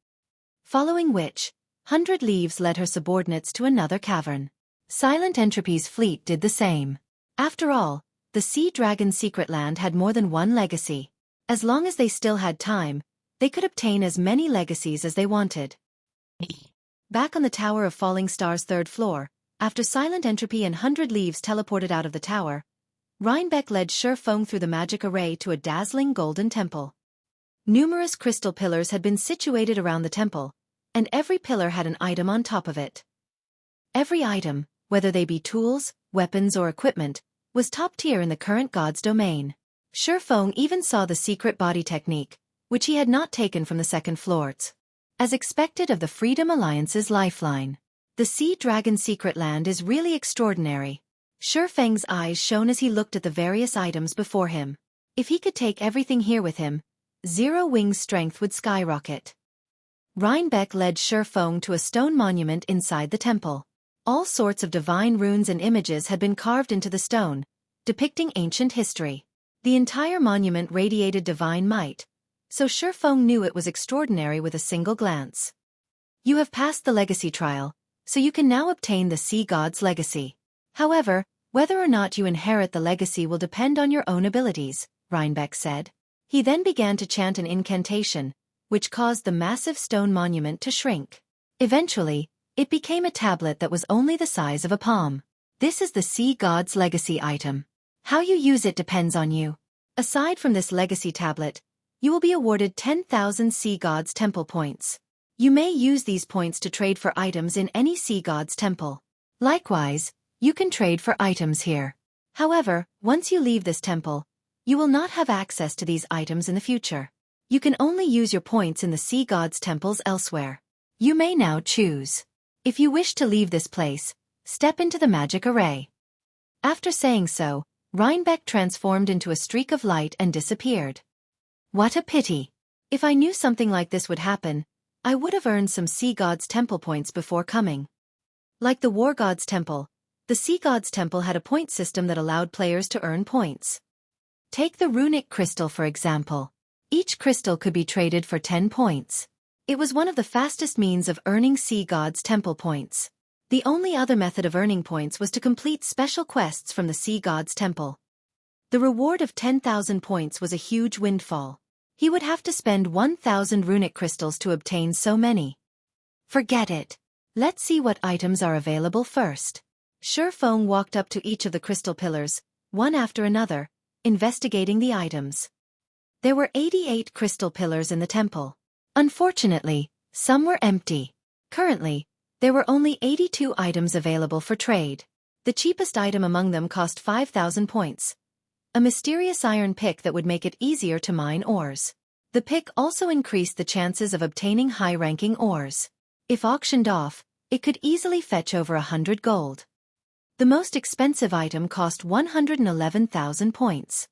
Following which, 100 Leaves led her subordinates to another cavern. Silent Entropy's fleet did the same. After all, the Sea Dragon's secret land had more than one legacy. As long as they still had time, they could obtain as many legacies as they wanted. Back on the Tower of Falling Star's third floor, after Silent Entropy and 100 Leaves teleported out of the tower, Rhinebeck led Xueqi through the magic array to a dazzling golden temple. Numerous crystal pillars had been situated around the temple, and every pillar had an item on top of it. Every item, whether they be tools, weapons or equipment, was top tier in the current god's domain. Xueqi even saw the secret body technique, which he had not taken from the second floors. As expected of the Freedom Alliance's lifeline, the Sea Dragon secret land is really extraordinary. Xueqi's eyes shone as he looked at the various items before him. If he could take everything here with him, Zero Wing's strength would skyrocket. Rhinebeck led Xueqi to a stone monument inside the temple. All sorts of divine runes and images had been carved into the stone, depicting ancient history. The entire monument radiated divine might, so Xueqi knew it was extraordinary with a single glance. You have passed the legacy trial, so you can now obtain the Sea God's legacy. However, whether or not you inherit the legacy will depend on your own abilities, Rhinebeck said. He then began to chant an incantation, which caused the massive stone monument to shrink. Eventually, it became a tablet that was only the size of a palm. This is the Sea God's legacy item. How you use it depends on you. Aside from this legacy tablet, you will be awarded 10,000 Sea God's temple points. You may use these points to trade for items in any Sea God's temple. Likewise, you can trade for items here. However, once you leave this temple, you will not have access to these items in the future. You can only use your points in the Sea God's temples elsewhere. You may now choose. If you wish to leave this place, step into the magic array. After saying so, Rhinebeck transformed into a streak of light and disappeared. What a pity. If I knew something like this would happen, I would have earned some Sea God's temple points before coming. Like the War God's temple, the Sea God's temple had a point system that allowed players to earn points. Take the runic crystal for example. Each crystal could be traded for 10 points. It was one of the fastest means of earning Sea God's temple points. The only other method of earning points was to complete special quests from the Sea God's temple. The reward of 10,000 points was a huge windfall. He would have to spend 1,000 runic crystals to obtain so many. Forget it. Let's see what items are available first. Xueqi walked up to each of the crystal pillars, one after another, investigating the items. There were 88 crystal pillars in the temple. Unfortunately, some were empty. Currently, there were only 82 items available for trade. The cheapest item among them cost 5,000 points. A mysterious iron pick that would make it easier to mine ores. The pick also increased the chances of obtaining high-ranking ores. If auctioned off, it could easily fetch over 100 gold. The most expensive item cost 111,000 points.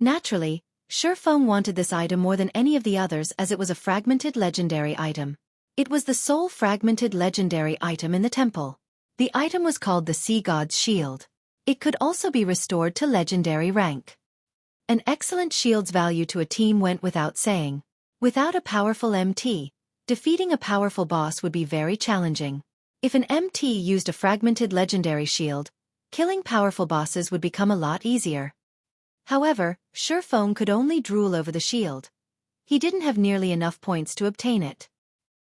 Naturally, Xueqi wanted this item more than any of the others as it was a fragmented legendary item. It was the sole fragmented legendary item in the temple. The item was called the Sea God's Shield. It could also be restored to legendary rank. An excellent shield's value to a team went without saying. Without a powerful MT, defeating a powerful boss would be very challenging. If an MT used a fragmented legendary shield, killing powerful bosses would become a lot easier. However, Xueqi could only drool over the shield. He didn't have nearly enough points to obtain it.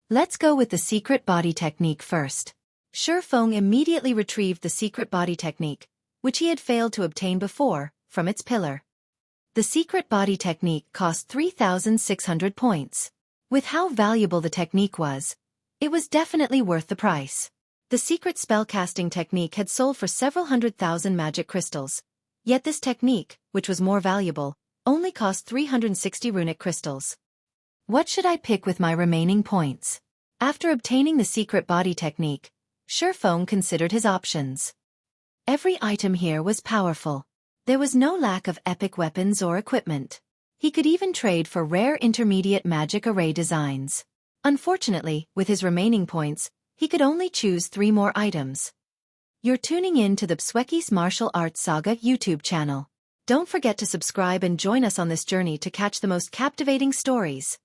Let's go with the secret body technique first. Xueqi immediately retrieved the secret body technique, which he had failed to obtain before, from its pillar. The secret body technique cost 3,600 points. With how valuable the technique was, it was definitely worth the price. The secret spellcasting technique had sold for several 100,000 magic crystals. Yet this technique, which was more valuable, Only cost 360 runic crystals. What should I pick with my remaining points? After obtaining the secret body technique, Xueqi considered his options. Every item here was powerful. There was no lack of epic weapons or equipment. He could even trade for rare intermediate magic array designs. Unfortunately, with his remaining points, he could only choose 3 more items. You're tuning in to the Xueqi's Martial Arts Saga YouTube channel. Don't forget to subscribe and join us on this journey to catch the most captivating stories.